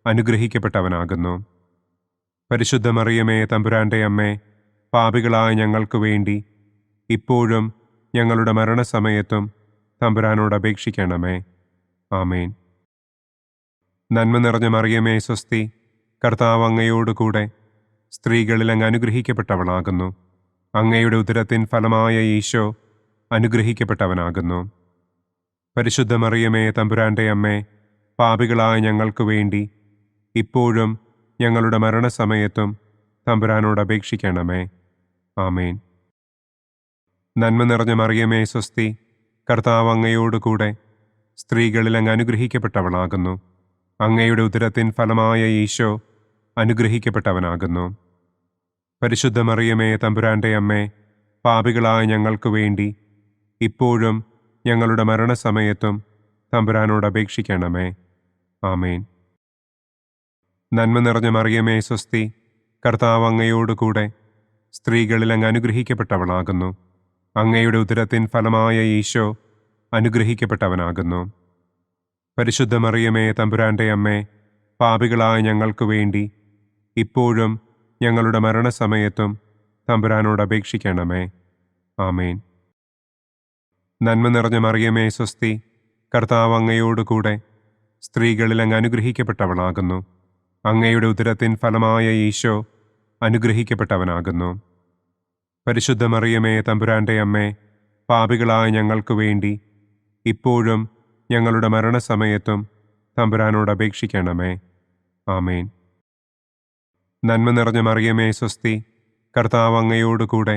[SPEAKER 2] അനുഗ്രഹിക്കപ്പെട്ടവനാകുന്നു. പരിശുദ്ധ മറിയമേ, തമ്പുരാന്റെ അമ്മേ, പാപികളായ ഞങ്ങൾക്ക് വേണ്ടി ഇപ്പോഴും ഞങ്ങളുടെ മരണസമയത്തും തമ്പുരാനോട് അപേക്ഷിക്കണമേ. ആമേൻ. നന്മ നിറഞ്ഞ മറിയമേ, സ്വസ്തി. കർത്താവ് അങ്ങയോടുകൂടെ സ്ത്രീകളിൽ അങ്ങ് അനുഗ്രഹിക്കപ്പെട്ടവളാകുന്നു. അങ്ങയുടെ ഉദരത്തിൻ ഫലമായ ഈശോ അനുഗ്രഹിക്കപ്പെട്ടവനാകുന്നു. പരിശുദ്ധ മറിയമേ, തമ്പുരാന്റെ അമ്മേ, പാപികളായ ഞങ്ങൾക്ക് വേണ്ടി ഇപ്പോഴും ഞങ്ങളുടെ മരണസമയത്തും തമ്പുരാനോട് അപേക്ഷിക്കണമേ. ആമേൻ. നന്മ നിറഞ്ഞ മറിയമേ, സ്വസ്തി. കർത്താവ് അങ്ങയോടുകൂടെ സ്ത്രീകളിൽ അങ്ങ് അനുഗ്രഹിക്കപ്പെട്ടവളാകുന്നു. അങ്ങയുടെ ഉദരത്തിൻ ഫലമായ ഈശോ അനുഗ്രഹിക്കപ്പെട്ടവനാകുന്നു. പരിശുദ്ധ മറിയമേ, തമ്പുരാന്റെ അമ്മേ, പാപികളായ ഞങ്ങൾക്ക് വേണ്ടി ഇപ്പോഴും ഞങ്ങളുടെ മരണസമയത്തും തമ്പുരാനോട് അപേക്ഷിക്കണമേ. ആമേൻ. നന്മ നിറഞ്ഞ മറിയമേ, സ്വസ്തി. കർത്താവ് അങ്ങയോടുകൂടെ സ്ത്രീകളിൽ അങ്ങ് അനുഗ്രഹിക്കപ്പെട്ടവളാകുന്നു. അങ്ങയുടെ ഉദരത്തിൻ ഫലമായ ഈശോ അനുഗ്രഹിക്കപ്പെട്ടവനാകുന്നു. പരിശുദ്ധ മറിയമേ, തമ്പുരാന്റെ അമ്മേ, പാപികളായ ഞങ്ങൾക്ക് വേണ്ടി ഇപ്പോഴും ഞങ്ങളുടെ മരണസമയത്തും തമ്പുരാനോട് അപേക്ഷിക്കണമേ. ആമേൻ. നന്മ നിറഞ്ഞ മറിയമേ, സ്വസ്തി. കർത്താവ് അങ്ങയോടുകൂടെ സ്ത്രീകളിൽ അങ്ങ് അനുഗ്രഹിക്കപ്പെട്ടവളാകുന്നു. അങ്ങയുടെ ഉദരത്തിൻ ഫലമായ ഈശോ അനുഗ്രഹിക്കപ്പെട്ടവനാകുന്നു. പരിശുദ്ധ മറിയമേ, തമ്പുരാന്റെ അമ്മേ, പാപികളായ ഞങ്ങൾക്ക് വേണ്ടി ഇപ്പോഴും ഞങ്ങളുടെ മരണസമയത്തും തമ്പുരാനോട് അപേക്ഷിക്കണമേ. ആമേൻ. നന്മ നിറഞ്ഞ മറിയമേ, സ്വസ്തി. കർത്താവ് അങ്ങയോടുകൂടെ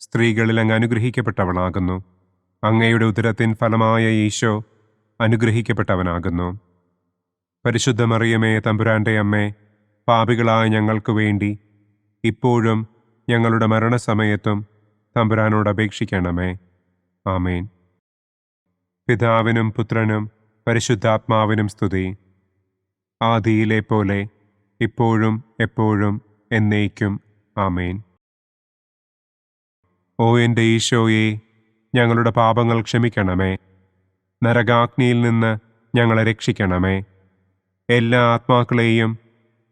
[SPEAKER 2] സ്ത്രീകളിൽ അങ്ങ് അനുഗ്രഹിക്കപ്പെട്ടവളാകുന്നു. അങ്ങയുടെ ഉദരത്തിൻ ഫലമായ ഈശോ അനുഗ്രഹിക്കപ്പെട്ടവനാകുന്നു. പരിശുദ്ധ മറിയമേ, തമ്പുരാന്റെ അമ്മേ, പാപികളായ ഞങ്ങൾക്ക് വേണ്ടി ഇപ്പോഴും ഞങ്ങളുടെ മരണസമയത്തും തമ്പുരാനോട് അപേക്ഷിക്കണമേ. ആമേൻ. പിതാവിനും പുത്രനും പരിശുദ്ധാത്മാവിനും സ്തുതി. ആദിയിലെ പോലെ ഇപ്പോഴും എപ്പോഴും എന്നേക്കും. ആമേൻ. ഓ എൻ്റെ ഈശോയെ, ഞങ്ങളുടെ പാപങ്ങൾ ക്ഷമിക്കണമേ. നരകാഗ്നിയിൽ നിന്ന് ഞങ്ങളെ രക്ഷിക്കണമേ. എല്ലാ ആത്മാക്കളെയും,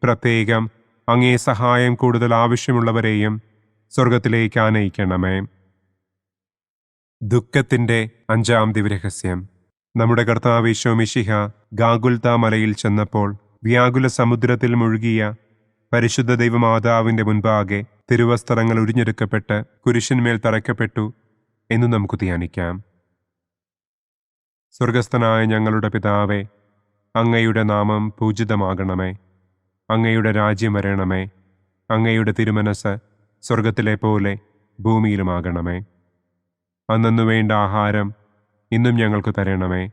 [SPEAKER 2] പ്രത്യേകം അങ്ങേ സഹായം കൂടുതൽ ആവശ്യമുള്ളവരെയും സ്വർഗത്തിലേക്ക് ആനയിക്കണമേ. ദുഃഖത്തിൻ്റെ 5-ാം ദിവ്യരഹസ്യം. നമ്മുടെ കർത്താവ് ഈശോ മിശിഹ ഗാഗുൽത്ത മലയിൽ ചെന്നപ്പോൾ വ്യാകുല സമുദ്രത്തിൽ മുഴുകിയ പരിശുദ്ധ ദൈവമാതാവിൻ്റെ മുൻപാകെ തിരുവസ്ത്രങ്ങൾ ഉരിഞ്ഞെടുക്കപ്പെട്ട് കുരിശിന്മേൽ തറയ്ക്കപ്പെട്ടു എന്ന് നമുക്ക് ധ്യാനിക്കാം. സ്വർഗസ്ഥനായ ഞങ്ങളുടെ പിതാവേ, അങ്ങയുടെ നാമം പൂജിതമാകണമേ. അങ്ങയുടെ രാജ്യം വരണമേ. അങ്ങയുടെ തിരുമനസ് സ്വർഗത്തിലെ പോലെ ഭൂമിയിലുമാകണമേ. അന്നന്നു വേണ്ട ആഹാരം ഇന്നും ഞങ്ങൾക്ക് തരണമേ.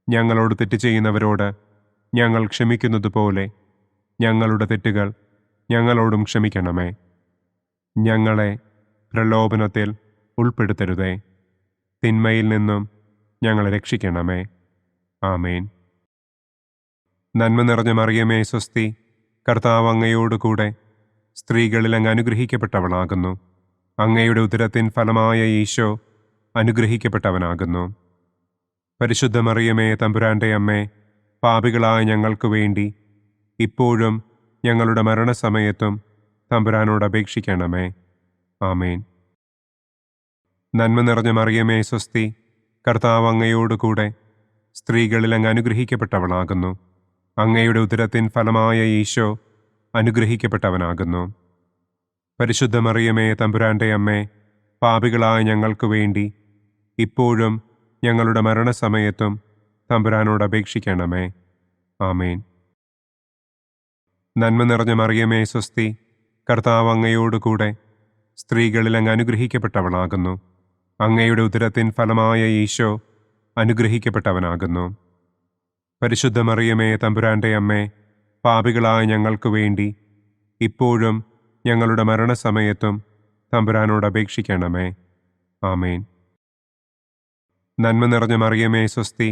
[SPEAKER 2] ഞങ്ങളോട് തെറ്റ് ചെയ്യുന്നവരോട് ഞങ്ങൾ ക്ഷമിക്കുന്നത് പോലെ ഞങ്ങളുടെ തെറ്റുകൾ ഞങ്ങളോടും ക്ഷമിക്കണമേ. ഞങ്ങളെ പ്രലോഭനത്തിൽ ഉൾപ്പെടുത്തരുതേ. തിന്മയിൽ നിന്നും ഞങ്ങളെ രക്ഷിക്കണമേ. ആമേൻ. നന്മ നിറഞ്ഞ മറിയമേ, സ്വസ്തി. കർത്താവ് അങ്ങയോടുകൂടെ സ്ത്രീകളിൽ അങ്ങ് അനുഗ്രഹിക്കപ്പെട്ടവളാകുന്നു. അങ്ങയുടെ ഉദരത്തിൻ ഫലമായ ഈശോ അനുഗ്രഹിക്കപ്പെട്ടവനാകുന്നു. പരിശുദ്ധ മറിയമേ, തമ്പുരാന്റെ അമ്മേ, പാപികളായ ഞങ്ങൾക്ക് വേണ്ടി ഇപ്പോഴും ഞങ്ങളുടെ മരണസമയത്തും തമ്പുരാനോട് അപേക്ഷിക്കണമേ. ആമേൻ. നന്മ നിറഞ്ഞ മറിയമേ, സ്വസ്തി. കർത്താവ് അങ്ങയോടുകൂടെ സ്ത്രീകളിൽ അങ്ങ് അനുഗ്രഹിക്കപ്പെട്ടവളാകുന്നു. അങ്ങയുടെ ഉദരത്തിൻ ഫലമായ ഈശോ അനുഗ്രഹിക്കപ്പെട്ടവനാകുന്നു. പരിശുദ്ധ മറിയമേ, തമ്പുരാന്റെ അമ്മേ, പാപികളായ ഞങ്ങൾക്ക് വേണ്ടി ഇപ്പോഴും ഞങ്ങളുടെ മരണസമയത്തും തമ്പുരാനോട് അപേക്ഷിക്കണമേ. ആമേൻ. നന്മ നിറഞ്ഞ മറിയമേ, സ്വസ്തി. കർത്താവ് അങ്ങയോടുകൂടെ സ്ത്രീകളിൽ അങ്ങ് അനുഗ്രഹിക്കപ്പെട്ടവളാകുന്നു. അങ്ങയുടെ ഉദരത്തിൻ ഫലമായ ഈശോ അനുഗ്രഹിക്കപ്പെട്ടവനാകുന്നു. പരിശുദ്ധ മറിയമേ, തമ്പുരാന്റെ അമ്മേ, പാപികളായ ഞങ്ങൾക്ക് വേണ്ടി ഇപ്പോഴും ഞങ്ങളുടെ മരണസമയത്തും തമ്പുരാനോട് അപേക്ഷിക്കണമേ. ആമേൻ. നന്മ നിറഞ്ഞ മറിയമേ, സ്വസ്തി.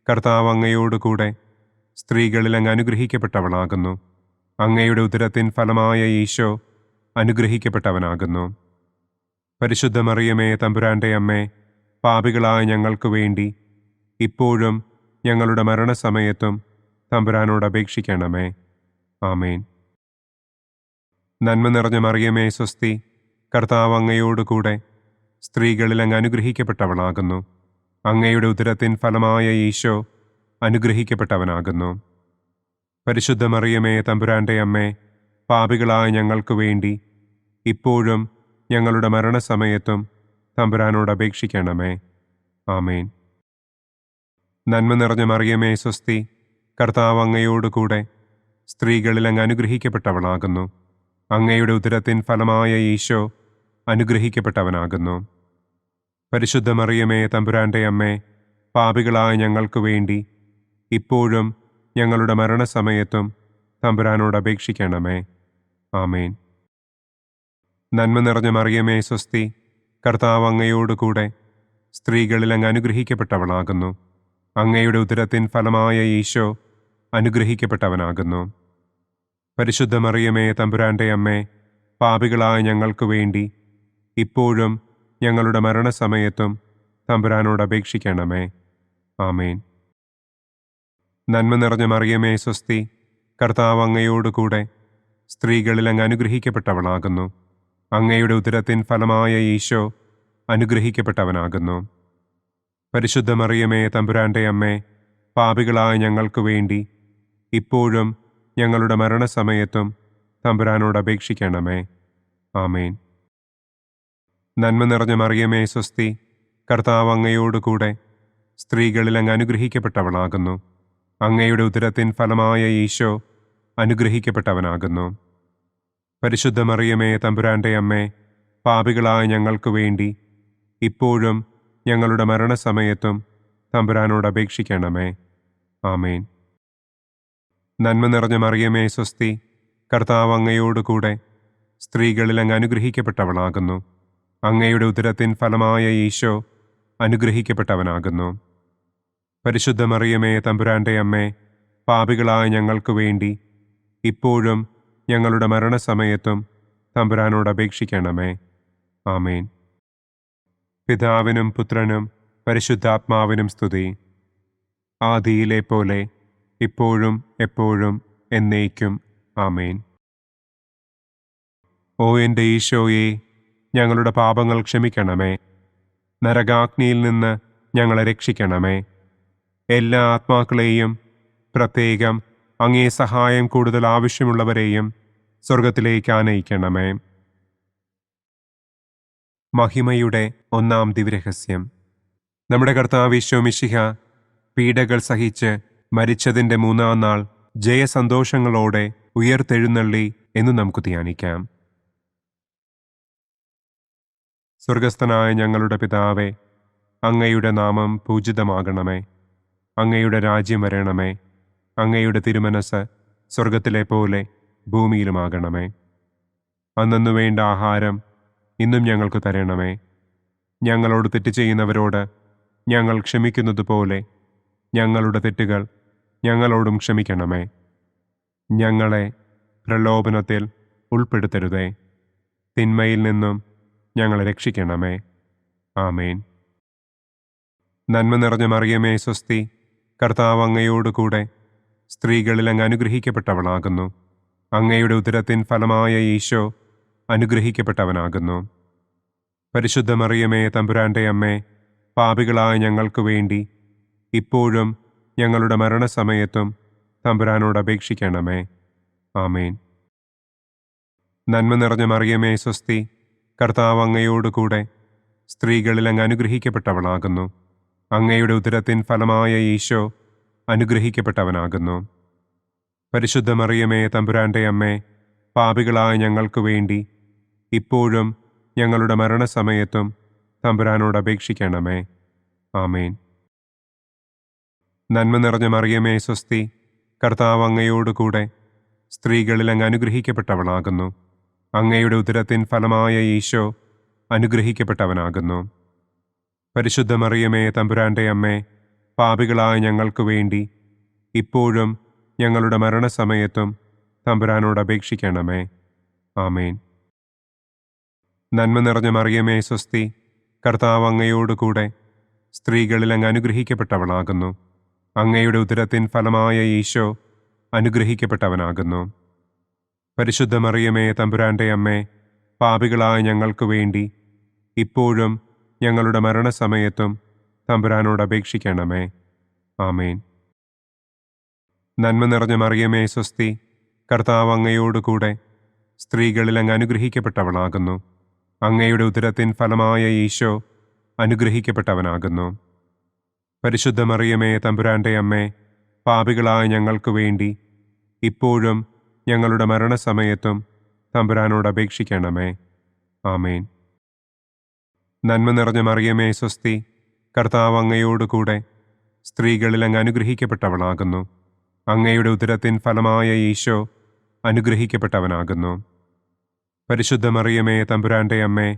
[SPEAKER 2] കർത്താവ് അങ്ങയോടുകൂടെ സ്ത്രീകളിൽ അങ്ങ് അനുഗ്രഹിക്കപ്പെട്ടവളാകുന്നു. അങ്ങയുടെ ഉദരത്തിൻ ഫലമായ ഈശോ അനുഗ്രഹിക്കപ്പെട്ടവനാകുന്നു. പരിശുദ്ധ മറിയമേ, തമ്പുരാന്റെ അമ്മേ, പാപികളായ ഞങ്ങൾക്ക് വേണ്ടി ഇപ്പോഴും ഞങ്ങളുടെ മരണസമയത്തും തമ്പുരാനോട് അപേക്ഷിക്കണമേ. ആമേൻ. നന്മ നിറഞ്ഞ മറിയമേ സ്വസ്തി, കർത്താവ് അങ്ങയോടുകൂടെ സ്ത്രീകളിൽ അങ്ങ് അനുഗ്രഹിക്കപ്പെട്ടവളാകുന്നു. അങ്ങയുടെ ഉദരത്തിൻ ഫലമായ ഈശോ അനുഗ്രഹിക്കപ്പെട്ടവനാകുന്നു. പരിശുദ്ധ മറിയമേ തമ്പുരാന്റെ അമ്മേ, പാപികളായ ഞങ്ങൾക്ക് വേണ്ടി ഇപ്പോഴും ഞങ്ങളുടെ മരണസമയത്തും തമ്പുരാനോട് അപേക്ഷിക്കണമേ. ആമേൻ. നന്മ നിറഞ്ഞ മറിയമേ സ്വസ്തി, കർത്താവ് അങ്ങയോടുകൂടെ സ്ത്രീകളിൽ അങ്ങ് അനുഗ്രഹിക്കപ്പെട്ടവളാകുന്നു. അങ്ങയുടെ ഉദരത്തിൻ ഫലമായ ഈശോ അനുഗ്രഹിക്കപ്പെട്ടവനാകുന്നു. പരിശുദ്ധ മറിയമേ തമ്പുരാന്റെ അമ്മേ, പാപികളായ ഞങ്ങൾക്ക് വേണ്ടി ഇപ്പോഴും ഞങ്ങളുടെ മരണസമയത്തും തമ്പുരാനോട് അപേക്ഷിക്കണമേ. ആമേൻ. നന്മ നിറഞ്ഞ മറിയമേ സ്വസ്തി, കർത്താവ് അങ്ങയോടുകൂടെ സ്ത്രീകളിൽ അങ്ങ് അനുഗ്രഹിക്കപ്പെട്ടവളാകുന്നു. അങ്ങയുടെ ഉദരത്തിൻ ഫലമായ ഈശോ അനുഗ്രഹിക്കപ്പെട്ടവനാകുന്നു. പരിശുദ്ധ മറിയമേ തമ്പുരാന്റെ അമ്മേ, പാപികളായ ഞങ്ങൾക്ക് വേണ്ടി ഇപ്പോഴും ഞങ്ങളുടെ മരണസമയത്തും തമ്പുരാനോട് അപേക്ഷിക്കണമേ. ആമേൻ. നന്മ നിറഞ്ഞ മറിയമേ സ്വസ്തി, കർത്താവ് അങ്ങയോടുകൂടെ സ്ത്രീകളിൽ അങ്ങ് അനുഗ്രഹിക്കപ്പെട്ടവളാകുന്നു. അങ്ങയുടെ ഉദരത്തിൻ ഫലമായ ഈശോ അനുഗ്രഹിക്കപ്പെട്ടവനാകുന്നു. പരിശുദ്ധ മറിയമേ തമ്പുരാന്റെ അമ്മേ, പാപികളായ ഞങ്ങൾക്ക് വേണ്ടി ഇപ്പോഴും ഞങ്ങളുടെ മരണസമയത്തും തമ്പുരാനോട് അപേക്ഷിക്കണമേ. ആമേൻ. നന്മ നിറഞ്ഞ മറിയമേ സ്വസ്തി, കർത്താവ് അങ്ങയോടുകൂടെ സ്ത്രീകളിൽ അങ്ങ് അനുഗ്രഹിക്കപ്പെട്ടവളാകുന്നു. അങ്ങയുടെ ഉദരത്തിൻ ഫലമായ ഈശോ അനുഗ്രഹിക്കപ്പെട്ടവനാകുന്നു. പരിശുദ്ധ മറിയമേ തമ്പുരാന്റെ അമ്മേ, പാപികളായ ഞങ്ങൾക്ക് വേണ്ടി ഇപ്പോഴും ഞങ്ങളുടെ മരണസമയത്തും തമ്പുരാനോട് അപേക്ഷിക്കണമേ. ആമേൻ. നന്മ നിറഞ്ഞ മറിയമേ സ്വസ്തി, കർത്താവ് അങ്ങയോടുകൂടെ സ്ത്രീകളിൽ അങ്ങ് അനുഗ്രഹിക്കപ്പെട്ടവളാകുന്നു. അങ്ങയുടെ ഉദരത്തിൻ ഫലമായ ഈശോ അനുഗ്രഹിക്കപ്പെട്ടവനാകുന്നു. പരിശുദ്ധ മറിയമേ തമ്പുരാന്റെ അമ്മേ, പാപികളായ ഞങ്ങൾക്ക് വേണ്ടി ഇപ്പോഴും ഞങ്ങളുടെ മരണസമയത്തും തമ്പുരാനോട് അപേക്ഷിക്കണമേ. ആമേൻ. പിതാവിനും പുത്രനും പരിശുദ്ധാത്മാവിനും സ്തുതി. ആദിയിലെ പോലെ ഇപ്പോഴും എപ്പോഴും എന്നേക്കും. ആമേൻ. ഓ എൻ്റെ ഈശോയെ, ഞങ്ങളുടെ പാപങ്ങൾ ക്ഷമിക്കണമേ. നരകാഗ്നിയിൽ നിന്ന് ഞങ്ങളെ രക്ഷിക്കണമേ. എല്ലാ ആത്മാക്കളെയും, പ്രത്യേകം അങ്ങേ സഹായം കൂടുതൽ ആവശ്യമുള്ളവരെയും സ്വർഗത്തിലേക്ക് ആനയിക്കണമേ. മഹിമയുടെ ഒന്നാം ദിവ്യരഹസ്യം. നമ്മുടെ കർത്താവ് ഈശോ മിശിഹ പീഡകൾ സഹിച്ച് മരിച്ചതിൻ്റെ മൂന്നാം നാൾ ജയസന്തോഷങ്ങളോടെ ഉയർത്തെഴുന്നള്ളി എന്ന് നമുക്ക് ധ്യാനിക്കാം. സ്വർഗസ്ഥനായ ഞങ്ങളുടെ പിതാവേ, അങ്ങയുടെ നാമം പൂജിതമാകണമേ. അങ്ങയുടെ രാജ്യം വരണമേ. അങ്ങയുടെ തിരുമനസ് സ്വർഗത്തിലെ പോലെ ഭൂമിയിലുമാകണമേ. അന്നന്നു വേണ്ട ആഹാരം ഇന്നും ഞങ്ങൾക്ക് തരണമേ. ഞങ്ങളോട് തെറ്റ് ചെയ്യുന്നവരോട് ഞങ്ങൾ ക്ഷമിക്കുന്നത് പോലെ ഞങ്ങളുടെ തെറ്റുകൾ ഞങ്ങളോടും ക്ഷമിക്കണമേ. ഞങ്ങളെ പ്രലോഭനത്തിൽ ഉൾപ്പെടുത്തരുതേ. തിന്മയിൽ നിന്നും ഞങ്ങളെ രക്ഷിക്കണമേ. ആമേൻ. നന്മ നിറഞ്ഞ മറിയമേ സ്വസ്തി, കർത്താവ് അങ്ങയോടുകൂടെ സ്ത്രീകളിൽ അങ്ങ് അനുഗ്രഹിക്കപ്പെട്ടവളാകുന്നു. അങ്ങയുടെ ഉദരത്തിൻ ഫലമായ ഈശോ അനുഗ്രഹിക്കപ്പെട്ടവനാകുന്നു. പരിശുദ്ധ മറിയമേ തമ്പുരാന്റെ അമ്മേ, പാപികളായ ഞങ്ങൾക്ക് വേണ്ടി ഇപ്പോഴും ഞങ്ങളുടെ മരണസമയത്തും തമ്പുരാനോട് അപേക്ഷിക്കണമേ. ആമേൻ. നന്മ നിറഞ്ഞ മറിയമേ സ്വസ്തി, കർത്താവ് അങ്ങയോടുകൂടെ സ്ത്രീകളിൽ അങ്ങ് അനുഗ്രഹിക്കപ്പെട്ടവളാകുന്നു. അങ്ങയുടെ ഉദരത്തിൻ ഫലമായ ഈശോ അനുഗ്രഹിക്കപ്പെട്ടവനാകുന്നു. പരിശുദ്ധ മറിയമേ തമ്പുരാന്റെ അമ്മേ, പാപികളായ ഞങ്ങൾക്ക് വേണ്ടി ഇപ്പോഴും ഞങ്ങളുടെ മരണസമയത്തും തമ്പുരാനോട് അപേക്ഷിക്കണമേ. ആമേൻ. നന്മ നിറഞ്ഞ മറിയമേ സ്വസ്തി, കർത്താവ് അങ്ങയോടുകൂടെ സ്ത്രീകളിൽ അങ്ങ് അനുഗ്രഹിക്കപ്പെട്ടവളാകുന്നു. അങ്ങയുടെ ഉദരത്തിൻ ഫലമായ ഈശോ അനുഗ്രഹിക്കപ്പെട്ടവനാകുന്നു. പരിശുദ്ധ മറിയമേ തമ്പുരാന്റെ അമ്മേ, പാപികളായ ഞങ്ങൾക്ക് വേണ്ടി ഇപ്പോഴും ഞങ്ങളുടെ മരണസമയത്തും തമ്പുരാനോട് അപേക്ഷിക്കണമേ. ആമേൻ. നന്മ നിറഞ്ഞ മറിയമേ സ്വസ്തി, കർത്താവ് അങ്ങയോടുകൂടെ സ്ത്രീകളിൽ അങ്ങ് അനുഗ്രഹിക്കപ്പെട്ടവളാകുന്നു. അങ്ങയുടെ ഉദരത്തിൻ ഫലമായ ഈശോ അനുഗ്രഹിക്കപ്പെട്ടവനാകുന്നു. പരിശുദ്ധ മറിയമേ, തമ്പുരാന്റെ അമ്മേ, പാപികളായ ഞങ്ങൾക്ക് വേണ്ടി ഇപ്പോഴും ഞങ്ങളുടെ മരണസമയത്തും തമ്പുരാനോട് അപേക്ഷിക്കണമേ. ആമേൻ. നന്മ നിറഞ്ഞ മറിയമേ, സ്വസ്തി. കർത്താവ് അങ്ങയോടുകൂടെ സ്ത്രീകളിൽ അങ്ങ് അനുഗ്രഹിക്കപ്പെട്ടവളാകുന്നു. അങ്ങയുടെ ഉദരത്തിൻ ഫലമായ ഈശോ അനുഗ്രഹിക്കപ്പെട്ടവനാകുന്നു. പരിശുദ്ധ മറിയമേ, തമ്പുരാന്റെ അമ്മേ, പാപികളായ ഞങ്ങൾക്ക് വേണ്ടി ഇപ്പോഴും ഞങ്ങളുടെ മരണസമയത്തും തമ്പുരാനോട് അപേക്ഷിക്കണമേ. ആമേൻ. നന്മ നിറഞ്ഞ മറിയമേ, സ്വസ്തി. കർത്താവ് അങ്ങയോടുകൂടെ സ്ത്രീകളിൽ അങ്ങ് അനുഗ്രഹിക്കപ്പെട്ടവളാകുന്നു. അങ്ങയുടെ ഉദരത്തിൻ ഫലമായ ഈശോ അനുഗ്രഹിക്കപ്പെട്ടവനാകുന്നു. പരിശുദ്ധ മറിയമേ, തമ്പുരാന്റെ അമ്മേ,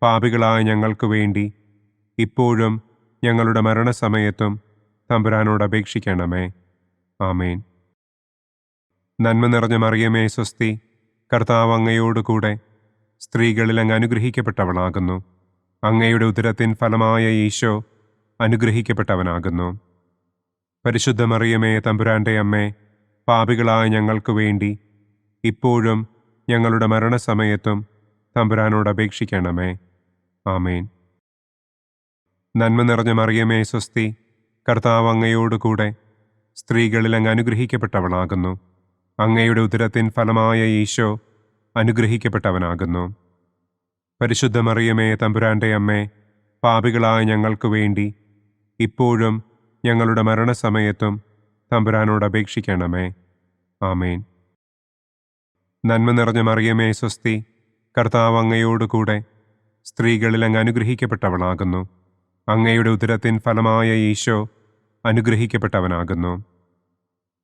[SPEAKER 2] പാപികളായ ഞങ്ങൾക്ക് വേണ്ടി ഇപ്പോഴും ഞങ്ങളുടെ മരണസമയത്തും തമ്പുരാനോട് അപേക്ഷിക്കണമേ. ആമേൻ. നന്മ നിറഞ്ഞ മറിയമേ, സ്വസ്തി. കർത്താവ് അങ്ങയോടുകൂടെ സ്ത്രീകളിൽ അങ്ങ് അനുഗ്രഹിക്കപ്പെട്ടവളാകുന്നു. അങ്ങയുടെ ഉദരത്തിൻ ഫലമായ ഈശോ അനുഗ്രഹിക്കപ്പെട്ടവനാകുന്നു. പരിശുദ്ധ മറിയമേ, തമ്പുരാന്റെ അമ്മേ, പാപികളായ ഞങ്ങൾക്ക് വേണ്ടി ഇപ്പോഴും ഞങ്ങളുടെ മരണസമയത്തും തമ്പുരാനോട് അപേക്ഷിക്കണമേ. ആമേൻ. നന്മ നിറഞ്ഞ മറിയമേ, സ്വസ്തി. കർത്താവ് അങ്ങയോടുകൂടെ സ്ത്രീകളിൽ അങ്ങ് അനുഗ്രഹിക്കപ്പെട്ടവളാകുന്നു. അങ്ങയുടെ ഉദരത്തിൻ ഫലമായ ഈശോ അനുഗ്രഹിക്കപ്പെട്ടവനാകുന്നു. പരിശുദ്ധ മറിയമേ, തമ്പുരാന്റെ അമ്മേ, പാപികളായ ഞങ്ങൾക്ക് വേണ്ടി ഇപ്പോഴും ഞങ്ങളുടെ മരണസമയത്തും തമ്പുരാനോട് അപേക്ഷിക്കണമേ. ആമേൻ. നന്മ നിറഞ്ഞ മറിയമേ, സ്വസ്തി. കർത്താവ് അങ്ങയോടുകൂടെ സ്ത്രീകളിൽ അങ്ങ് അനുഗ്രഹിക്കപ്പെട്ടവളാകുന്നു. അങ്ങയുടെ ഉദരത്തിൻ ഫലമായ ഈശോ അനുഗ്രഹിക്കപ്പെട്ടവനാകുന്നു.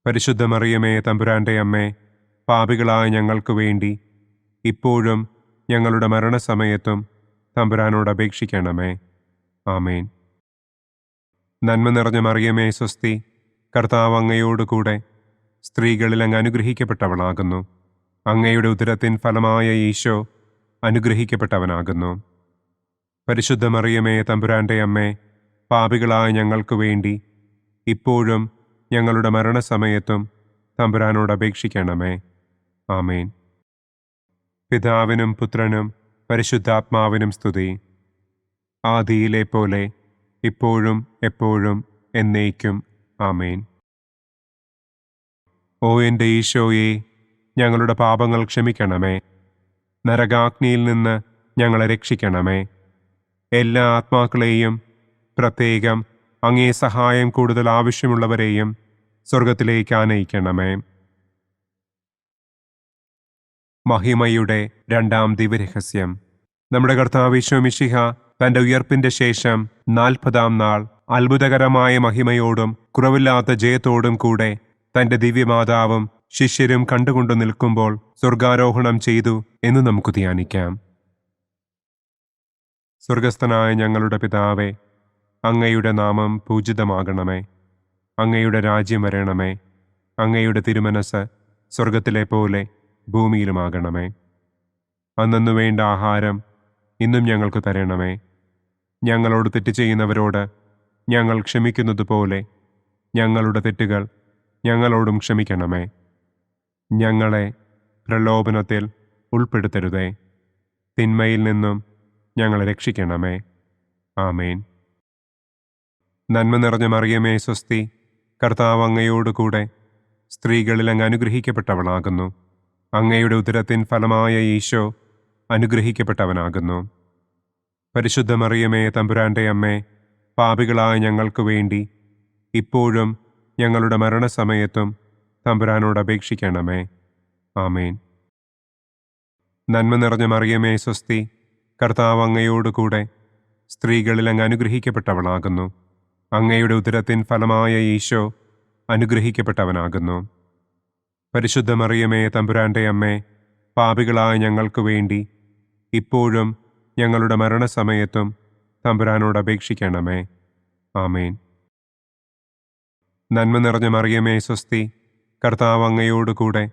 [SPEAKER 2] പരിശുദ്ധ മറിയമേ, തമ്പുരാന്റെ അമ്മേ, പാപികളായ ഞങ്ങൾക്ക് വേണ്ടി ഇപ്പോഴും ഞങ്ങളുടെ മരണസമയത്തും തമ്പുരാനോട് അപേക്ഷിക്കണമേ. ആമേൻ. നന്മ നിറഞ്ഞ മറിയമേ, സ്വസ്തി. കർത്താവ് അങ്ങയോടുകൂടെ സ്ത്രീകളിൽ അങ്ങ് അനുഗ്രഹിക്കപ്പെട്ടവളാകുന്നു. അങ്ങയുടെ ഉദരത്തിൻ ഫലമായ ഈശോ അനുഗ്രഹിക്കപ്പെട്ടവനാകുന്നു. പരിശുദ്ധ മറിയമേ, തമ്പുരാന്റെ അമ്മേ, പാപികളായ ഞങ്ങൾക്ക് വേണ്ടി ഇപ്പോഴും ഞങ്ങളുടെ മരണസമയത്തും തമ്പുരാനോട് അപേക്ഷിക്കണമേ. ആമേൻ. പിതാവിനും പുത്രനും പരിശുദ്ധാത്മാവിനും സ്തുതി. ആദിയിലെ പോലെ ഇപ്പോഴും എപ്പോഴും എന്നേക്കും. ആമേൻ. ഓ എൻ്റെ ഈശോയെ, ഞങ്ങളുടെ പാപങ്ങൾ ക്ഷമിക്കണമേ. നരകാഗ്നിയിൽ നിന്ന് ഞങ്ങളെ രക്ഷിക്കണമേ. എല്ലാ ആത്മാക്കളെയും, പ്രത്യേകം അങ്ങേ സഹായം കൂടുതൽ ആവശ്യമുള്ളവരെയും സ്വർഗത്തിലേക്ക് ആനയിക്കണമേ. മഹിമയുടെ രണ്ടാം ദിവ്യരഹസ്യം. നമ്മുടെ കർത്താവ് ഈശോ മിശിഹ തന്റെ ഉയർപ്പിന്റെ ശേഷം 40-ാം നാൾ അത്ഭുതകരമായ മഹിമയോടും കുറവില്ലാത്ത ജയത്തോടും കൂടെ തന്റെ ദിവ്യമാതാവും ശിഷ്യരും കണ്ടുകൊണ്ടു നിൽക്കുമ്പോൾ സ്വർഗാരോഹണം ചെയ്തു എന്ന് നമുക്ക് ധ്യാനിക്കാം. സ്വർഗസ്ഥനായ ഞങ്ങളുടെ പിതാവേ, അങ്ങയുടെ നാമം പൂജിതമാകണമേ. അങ്ങയുടെ രാജ്യം വരണമേ. അങ്ങയുടെ തിരുമനസ് സ്വർഗത്തിലെ പോലെ ഭൂമിയിലുമാകണമേ. അന്നു വേണ്ട ആഹാരം ഇന്നും ഞങ്ങൾക്ക് തരണമേ. ഞങ്ങളോട് തെറ്റ് ചെയ്യുന്നവരോട് ഞങ്ങൾ ക്ഷമിക്കുന്നത് പോലെ ഞങ്ങളുടെ തെറ്റുകൾ ഞങ്ങളോടും ക്ഷമിക്കണമേ. ഞങ്ങളെ പ്രലോഭനത്തിൽ ഉൾപ്പെടുത്തരുതേ. തിന്മയിൽ നിന്നും ഞങ്ങളെ രക്ഷിക്കണമേ. ആമേൻ. നന്മ നിറഞ്ഞ മറിയമേ, സ്വസ്തി. കർത്താവ് അങ്ങയോടുകൂടെ സ്ത്രീകളിൽ അങ്ങ് അനുഗ്രഹിക്കപ്പെട്ടവളാകുന്നു. അങ്ങയുടെ ഉദരത്തിൻ ഫലമായ ഈശോ അനുഗ്രഹിക്കപ്പെട്ടവനാകുന്നു. പരിശുദ്ധ മറിയമേ, തമ്പുരാന്റെ അമ്മേ, പാപികളായ ഞങ്ങൾക്ക് വേണ്ടി ഇപ്പോഴും ഞങ്ങളുടെ മരണസമയത്തും തമ്പുരാനോട് അപേക്ഷിക്കണമേ. ആമേൻ. നന്മ നിറഞ്ഞ മറിയമേ, സ്വസ്തി. കർത്താവ് അങ്ങയോടുകൂടെ സ്ത്രീകളിൽ അങ്ങ് അനുഗ്രഹിക്കപ്പെട്ടവളാകുന്നു. അങ്ങയുടെ ഉദരത്തിൻ ഫലമായ ഈശോ അനുഗ്രഹിക്കപ്പെട്ടവനാകുന്നു. പരിശുദ്ധ മറിയമേ, തമ്പുരാന്റെ അമ്മേ, പാപികളായ ഞങ്ങൾക്ക് വേണ്ടി ഇപ്പോഴും ഞങ്ങളുടെ മരണസമയത്തും തമ്പുരാനോട് അപേക്ഷിക്കണമേ. ആമേൻ. നന്മ നിറഞ്ഞ മറിയമേ, സ്വസ്തി. കർത്താവ് അങ്ങയോടുകൂടെ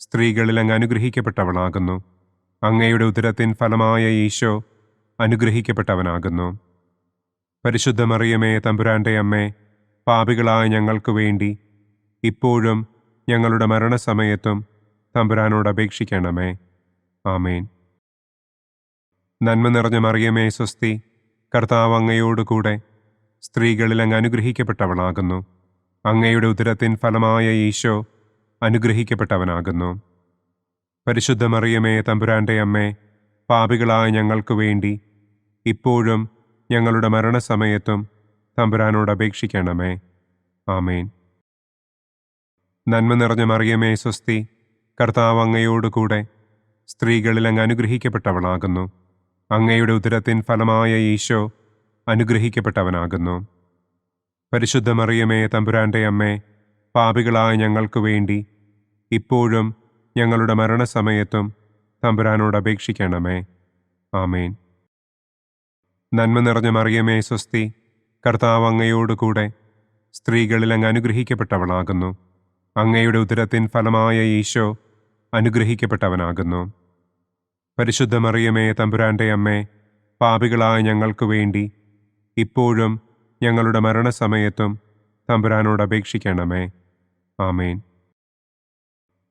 [SPEAKER 2] സ്ത്രീകളിൽ അങ്ങ് അനുഗ്രഹിക്കപ്പെട്ടവളാകുന്നു. അങ്ങയുടെ ഉദരത്തിൻ ഫലമായ ഈശോ അനുഗ്രഹിക്കപ്പെട്ടവനാകുന്നു. പരിശുദ്ധ മറിയമേ തമ്പുരാന്റെ അമ്മേ, പാപികളായ ഞങ്ങൾക്ക് വേണ്ടി ഇപ്പോഴും ഞങ്ങളുടെ മരണസമയത്തും തമ്പുരാനോട് അപേക്ഷിക്കണമേ. ആമേൻ. നന്മ നിറഞ്ഞ മറിയമേ സ്വസ്തി, കർത്താവ് അങ്ങയോടുകൂടെ സ്ത്രീകളിൽ അങ്ങ് അനുഗ്രഹിക്കപ്പെട്ടവളാകുന്നു. അങ്ങയുടെ ഉദരത്തിൻ ഫലമായ ഈശോ അനുഗ്രഹിക്കപ്പെട്ടവനാകുന്നു. പരിശുദ്ധ മറിയമേ തമ്പുരാന്റെ അമ്മേ, പാപികളായ ഞങ്ങൾക്ക് വേണ്ടി ഇപ്പോഴും ഞങ്ങളുടെ മരണസമയത്തും തമ്പുരാനോട് അപേക്ഷിക്കണമേ. ആമേൻ. നന്മ നിറഞ്ഞ മറിയമേ സ്വസ്തി, കർത്താവ് അങ്ങയോടുകൂടെ സ്ത്രീകളിൽ അങ്ങ് അനുഗ്രഹിക്കപ്പെട്ടവളാകുന്നു. അങ്ങയുടെ ഉദരത്തിൻ ഫലമായ ഈശോ അനുഗ്രഹിക്കപ്പെട്ടവനാകുന്നു. പരിശുദ്ധ മറിയമേ തമ്പുരാന്റെ അമ്മേ, പാപികളായ ഞങ്ങൾക്ക് വേണ്ടി ഇപ്പോഴും ഞങ്ങളുടെ മരണസമയത്തും തമ്പുരാനോട് അപേക്ഷിക്കണമേ. ആമേൻ. നന്മ നിറഞ്ഞ മറിയമേ സ്വസ്തി, കർത്താവ് അങ്ങയോടുകൂടെ സ്ത്രീകളിൽ അങ്ങ് അനുഗ്രഹിക്കപ്പെട്ടവളാകുന്നു. അങ്ങയുടെ ഉദരത്തിൻ ഫലമായ ഈശോ അനുഗ്രഹിക്കപ്പെട്ടവനാകുന്നു. പരിശുദ്ധ മറിയമേ തമ്പുരാന്റെ അമ്മേ, പാപികളായ ഞങ്ങൾക്ക് വേണ്ടി ഇപ്പോഴും ഞങ്ങളുടെ മരണസമയത്തും തമ്പുരാനോട് അപേക്ഷിക്കണമേ. ആമേൻ.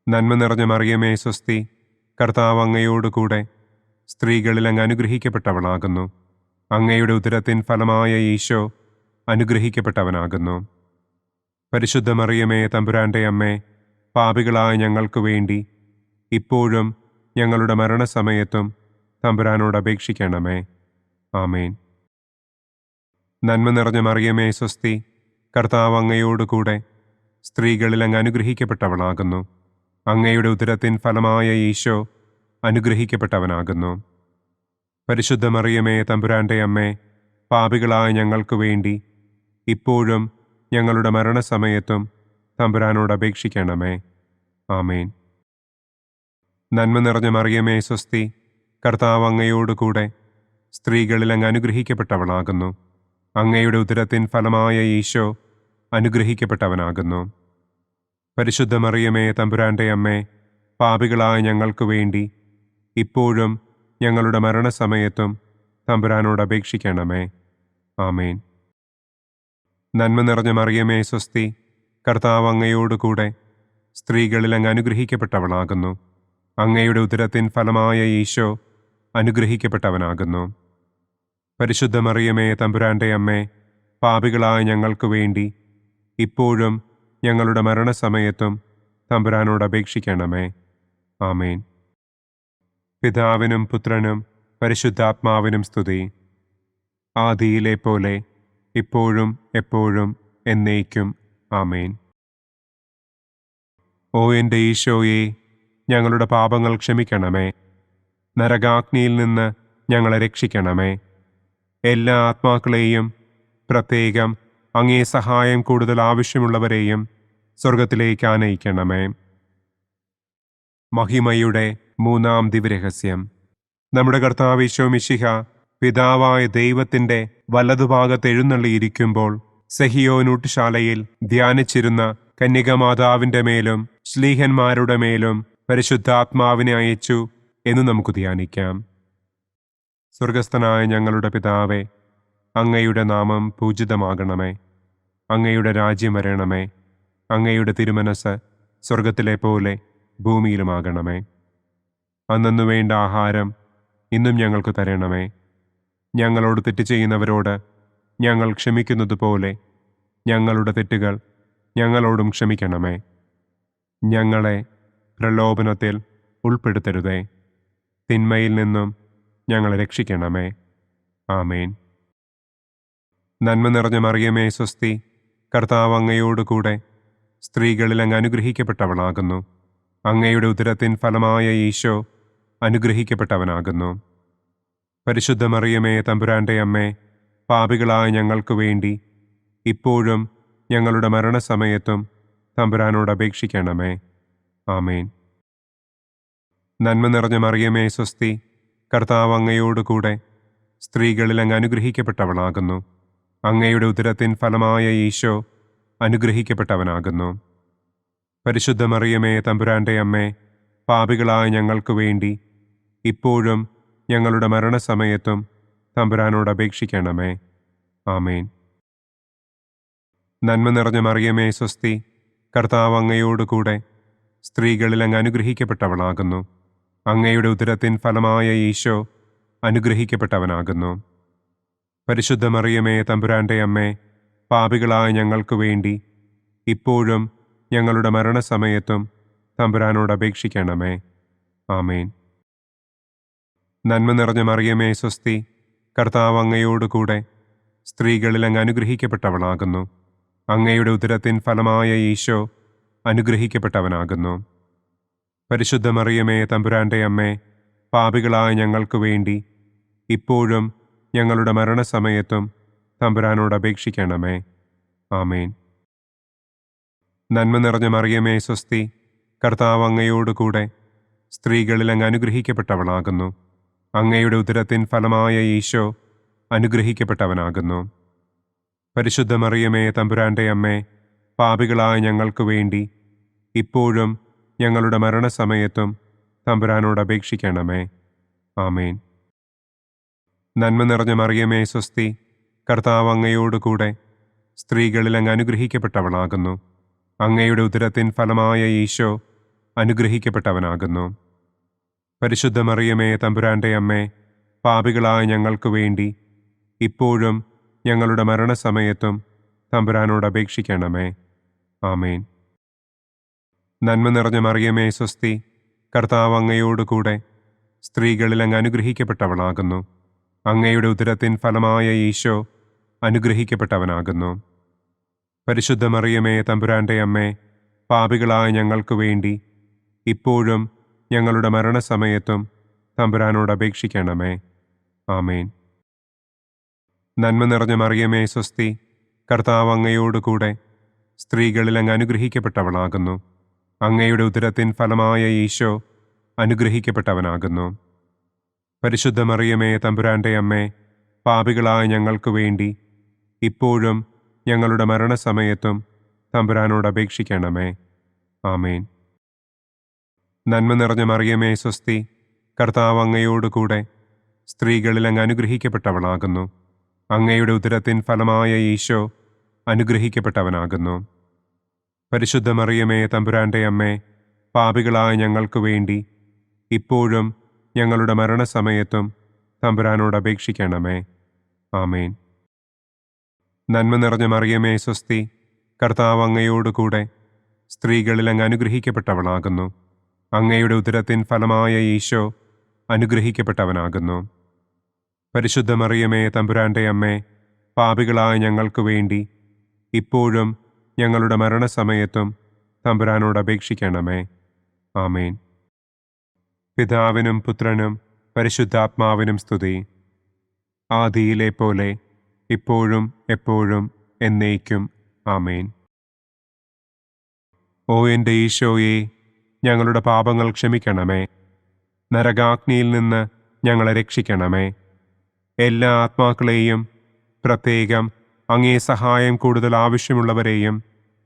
[SPEAKER 2] നന്മ നിറഞ്ഞ മറിയമേ സ്വസ്തി, കർത്താവ് അങ്ങയോടുകൂടെ സ്ത്രീകളിൽ അങ്ങ് അനുഗ്രഹിക്കപ്പെട്ടവളാകുന്നു. അങ്ങയുടെ ഉദരത്തിൻ ഫലമായ ഈശോ അനുഗ്രഹിക്കപ്പെട്ടവനാകുന്നു. പരിശുദ്ധ മറിയമേ തമ്പുരാന്റെ അമ്മേ, പാപികളായ ഞങ്ങൾക്ക് വേണ്ടി ഇപ്പോഴും ഞങ്ങളുടെ മരണസമയത്തും തമ്പുരാനോട് അപേക്ഷിക്കണമേ. ആമേൻ. നന്മ നിറഞ്ഞ മറിയമേ സ്വസ്തി, കർത്താവ് അങ്ങയോടുകൂടെ സ്ത്രീകളിൽ അങ്ങ് അനുഗ്രഹിക്കപ്പെട്ടവളാകുന്നു. അങ്ങയുടെ ഉദരത്തിൻ ഫലമായ ഈശോ അനുഗ്രഹിക്കപ്പെട്ടവനാകുന്നു. പരിശുദ്ധ മറിയമേ തമ്പുരാന്റെ അമ്മേ, പാപികളായ ഞങ്ങൾക്ക് വേണ്ടി ഇപ്പോഴും ഞങ്ങളുടെ മരണസമയത്തും തമ്പുരാനോട് അപേക്ഷിക്കണമേ. ആമേൻ. നന്മ നിറഞ്ഞ മറിയമേ സ്വസ്തി, കർത്താവ് അങ്ങയോടുകൂടെ സ്ത്രീകളിൽ അങ്ങ് അനുഗ്രഹിക്കപ്പെട്ടവളാകുന്നു. അങ്ങയുടെ ഉദരത്തിൻ ഫലമായ ഈശോ അനുഗ്രഹിക്കപ്പെട്ടവനാകുന്നു. പരിശുദ്ധ മറിയമേ തമ്പുരാന്റെ അമ്മേ, പാപികളായ ഞങ്ങൾക്ക് വേണ്ടി ഇപ്പോഴും ഞങ്ങളുടെ മരണസമയത്തും തമ്പുരാനോട് അപേക്ഷിക്കണമേ. ആമേൻ. നന്മ നിറഞ്ഞ മറിയമേ സ്വസ്തി, കർത്താവ് അങ്ങയോടുകൂടെ സ്ത്രീകളിൽ അങ്ങ് അനുഗ്രഹിക്കപ്പെട്ടവളാകുന്നു. അങ്ങയുടെ ഉദരത്തിൻ ഫലമായ ഈശോ അനുഗ്രഹിക്കപ്പെട്ടവനാകുന്നു. പരിശുദ്ധ മറിയമേ തമ്പുരാന്റെ അമ്മേ, പാപികളായ ഞങ്ങൾക്ക് വേണ്ടി ഇപ്പോഴും ഞങ്ങളുടെ മരണസമയത്തും തമ്പുരാനോട് അപേക്ഷിക്കണമേ. ആമേൻ. പിതാവിനും പുത്രനും പരിശുദ്ധാത്മാവിനും സ്തുതി. ആദിയിലെ പോലെ ഇപ്പോഴും എപ്പോഴും എന്നേക്കും. ആമേൻ. ഓ എൻ്റെ ഈശോയെ, ഞങ്ങളുടെ പാപങ്ങൾ ക്ഷമിക്കണമേ. നരകാഗ്നിയിൽ നിന്ന് ഞങ്ങളെ രക്ഷിക്കണമേ. എല്ലാ ആത്മാക്കളെയും, പ്രത്യേകം അങ്ങേ സഹായം കൂടുതൽ ആവശ്യമുള്ളവരെയും സ്വർഗത്തിലേക്ക് ആനയിക്കണമേ. മഹിമയുടെ മൂന്നാം ദിവ്യരഹസ്യം. നമ്മുടെ കർത്താവ് ഈശോ മിശിഹ പിതാവായ ദൈവത്തിൻ്റെ വലതുഭാഗത്ത് എഴുന്നള്ളിയിരിക്കുമ്പോൾ സെഹിയോനൂട്ടുശാലയിൽ ധ്യാനിച്ചിരുന്ന കന്യകമാതാവിൻ്റെ മേലും ശ്ലീഹന്മാരുടെ മേലും പരിശുദ്ധാത്മാവിനെ അയച്ചു എന്ന് നമുക്ക് ധ്യാനിക്കാം. സ്വർഗസ്ഥനായ ഞങ്ങളുടെ പിതാവേ, അങ്ങയുടെ നാമം പൂജിതമാകണമേ. അങ്ങയുടെ രാജ്യം വരണമേ. അങ്ങയുടെ തിരുമനസ് സ്വർഗത്തിലെ പോലെ ഭൂമിയിലുമാകണമേ. അന്നു വേണ്ട ആഹാരം ഇന്നും ഞങ്ങൾക്ക് തരണമേ. ഞങ്ങളോട് തെറ്റ് ചെയ്യുന്നവരോട് ഞങ്ങൾ ക്ഷമിക്കുന്നത് പോലെ ഞങ്ങളുടെ തെറ്റുകൾ ഞങ്ങളോടും ക്ഷമിക്കണമേ. ഞങ്ങളെ പ്രലോഭനത്തിൽ ഉൾപ്പെടുത്തരുതേ. തിന്മയിൽ നിന്നും ഞങ്ങളെ രക്ഷിക്കണമേ. ആമേൻ. നന്മ നിറഞ്ഞ മറിയമേ സ്വസ്തി, കർത്താവ് അങ്ങയോടുകൂടെ സ്ത്രീകളിൽ അങ്ങ് അനുഗ്രഹിക്കപ്പെട്ടവളാകുന്നു. അങ്ങയുടെ ഉദരത്തിൻ ഫലമായ ഈശോ അനുഗ്രഹിക്കപ്പെട്ടവനാകുന്നു. പരിശുദ്ധ മറിയമേ തമ്പുരാന്റെ അമ്മേ, പാപികളായ ഞങ്ങൾക്ക് വേണ്ടി ഇപ്പോഴും ഞങ്ങളുടെ മരണസമയത്തും തമ്പുരാനോട് അപേക്ഷിക്കണമേ. ആമേൻ. നന്മ നിറഞ്ഞ മറിയമേ സ്വസ്തി, കർത്താവ് അങ്ങയോടുകൂടെ സ്ത്രീകളിൽ അങ്ങ് അനുഗ്രഹിക്കപ്പെട്ടവളാകുന്നു. അങ്ങയുടെ ഉദരത്തിൻ ഫലമായ ഈശോ അനുഗ്രഹിക്കപ്പെട്ടവനാകുന്നു. പരിശുദ്ധ മറിയമേ തമ്പുരാന്റെ അമ്മേ, പാപികളായ ഞങ്ങൾക്ക് വേണ്ടി ഇപ്പോഴും ഞങ്ങളുടെ മരണസമയത്തും തമ്പുരാനോട് അപേക്ഷിക്കണമേ. ആമേൻ. നന്മ നിറഞ്ഞ മറിയമേ സ്വസ്തി, കർത്താവ് അങ്ങയോടുകൂടെ സ്ത്രീകളിൽ അങ്ങ് അനുഗ്രഹിക്കപ്പെട്ടവളാകുന്നു. അങ്ങയുടെ ഉദരത്തിൻ ഫലമായ ഈശോ അനുഗ്രഹിക്കപ്പെട്ടവനാകുന്നു. പരിശുദ്ധ മറിയമേ തമ്പുരാന്റെ അമ്മേ, പാപികളായ ഞങ്ങൾക്ക് വേണ്ടി ഇപ്പോഴും ഞങ്ങളുടെ മരണസമയത്തും തമ്പുരാനോട് അപേക്ഷിക്കണമേ. ആമേൻ. നന്മ നിറഞ്ഞ മറിയമേ സ്വസ്തി, കർത്താവ് അങ്ങയോടുകൂടെ സ്ത്രീകളിൽ അങ്ങ് അനുഗ്രഹിക്കപ്പെട്ടവളാകുന്നു. അങ്ങയുടെ ഉദരത്തിൻ ഫലമായ ഈശോ അനുഗ്രഹിക്കപ്പെട്ടവനാകുന്നു. പരിശുദ്ധ മറിയമേ തമ്പുരാന്റെ അമ്മേ, പാപികളായ ഞങ്ങൾക്ക് വേണ്ടി ഇപ്പോഴും ഞങ്ങളുടെ മരണസമയത്തും തമ്പുരാനോട് അപേക്ഷിക്കണമേ. ആമേൻ. നന്മ നിറഞ്ഞ മറിയമേ സ്വസ്തി, കർത്താവ് അങ്ങയോടുകൂടെ സ്ത്രീകളിൽ അങ്ങ് അനുഗ്രഹിക്കപ്പെട്ടവളാകുന്നു. അങ്ങയുടെ ഉദരത്തിൻ ഫലമായ ഈശോ അനുഗ്രഹിക്കപ്പെട്ടവനാകുന്നു. പരിശുദ്ധ മറിയമേ തമ്പുരാന്റെ അമ്മേ, പാപികളായ ഞങ്ങൾക്ക് വേണ്ടി ഇപ്പോഴും ഞങ്ങളുടെ മരണസമയത്തും തമ്പുരാനോട് അപേക്ഷിക്കണമേ. ആമേൻ. നന്മ നിറഞ്ഞ മറിയമേ സ്വസ്തി, കർത്താവ് അങ്ങയോടുകൂടെ സ്ത്രീകളിൽ അങ്ങ് അനുഗ്രഹിക്കപ്പെട്ടവളാകുന്നു. അങ്ങയുടെ ഉദരത്തിൻ ഫലമായ ഈശോ അനുഗ്രഹിക്കപ്പെട്ടവനാകുന്നു. പരിശുദ്ധ മറിയമേ തമ്പുരാന്റെ അമ്മേ, പാപികളായ ഞങ്ങൾക്ക് വേണ്ടി ഇപ്പോഴും ഞങ്ങളുടെ മരണസമയത്തും തമ്പുരാനോട് അപേക്ഷിക്കണമേ. ആമേൻ. നന്മ നിറഞ്ഞ മറിയമേ സ്വസ്തി, കർത്താവ് അങ്ങയോടുകൂടെ സ്ത്രീകളിൽ അങ്ങ് അനുഗ്രഹിക്കപ്പെട്ടവളാകുന്നു. അങ്ങയുടെ ഉദരത്തിൻ ഫലമായ ഈശോ അനുഗ്രഹിക്കപ്പെട്ടവനാകുന്നു. പരിശുദ്ധ മറിയമേ തമ്പുരാന്റെ അമ്മേ, പാപികളായ ഞങ്ങൾക്ക് വേണ്ടി ഇപ്പോഴും ഞങ്ങളുടെ മരണസമയത്തും തമ്പുരാനോട് അപേക്ഷിക്കണമേ. ആമേൻ. നന്മ നിറഞ്ഞ മറിയമേ സ്വസ്തി, കർത്താവ് അങ്ങയോടുകൂടെ സ്ത്രീകളിൽ അങ്ങ് അനുഗ്രഹിക്കപ്പെട്ടവളാകുന്നു. അങ്ങയുടെ ഉദരത്തിൻ ഫലമായ ഈശോ അനുഗ്രഹിക്കപ്പെട്ടവനാകുന്നു. പരിശുദ്ധ മറിയമേ തമ്പുരാന്റെ അമ്മേ, പാപികളായ ഞങ്ങൾക്ക് വേണ്ടി ഇപ്പോഴും ഞങ്ങളുടെ മരണസമയത്തും തമ്പുരാനോട് അപേക്ഷിക്കണമേ. ആമേൻ. നന്മ നിറഞ്ഞ മറിയമേ സ്വസ്തി, കർത്താവ് അങ്ങയോടുകൂടെ സ്ത്രീകളിൽ അങ്ങ് അനുഗ്രഹിക്കപ്പെട്ടവളാകുന്നു. അങ്ങയുടെ ഉദരത്തിൻ ഫലമായ ഈശോ അനുഗ്രഹിക്കപ്പെട്ടവനാകുന്നു. പരിശുദ്ധ മറിയമേ തമ്പുരാന്റെ അമ്മേ, പാപികളായ ഞങ്ങൾക്ക് വേണ്ടി ഇപ്പോഴും ഞങ്ങളുടെ മരണസമയത്തും തമ്പുരാനോട് അപേക്ഷിക്കണമേ. ആമേൻ. നന്മ നിറഞ്ഞ മറിയമേ സ്വസ്തി, കർത്താവ് അങ്ങയോടുകൂടെ സ്ത്രീകളിൽ അങ്ങ് അനുഗ്രഹിക്കപ്പെട്ടവളാകുന്നു. അങ്ങയുടെ ഉദരത്തിൻ ഫലമായ ഈശോ അനുഗ്രഹിക്കപ്പെട്ടവനാകുന്നു. പരിശുദ്ധ മറിയമേ തമ്പുരാന്റെ അമ്മേ, പാപികളായ ഞങ്ങൾക്ക് വേണ്ടി ഇപ്പോഴും ഞങ്ങളുടെ മരണസമയത്തും തമ്പുരാനോട് അപേക്ഷിക്കണമേ. ആമേൻ. പിതാവിനും പുത്രനും പരിശുദ്ധാത്മാവിനും സ്തുതി. ആദിയിലെ പോലെ ഇപ്പോഴും എപ്പോഴും എന്നേക്കും. ആമേൻ. ഓ എൻ്റെ ഈശോയെ, ഞങ്ങളുടെ പാപങ്ങൾ ക്ഷമിക്കണമേ. നരകാഗ്നിയിൽ നിന്ന് ഞങ്ങളെ രക്ഷിക്കണമേ. എല്ലാ ആത്മാക്കളെയും, പ്രത്യേകം അങ്ങേ സഹായം കൂടുതൽ ആവശ്യമുള്ളവരെയും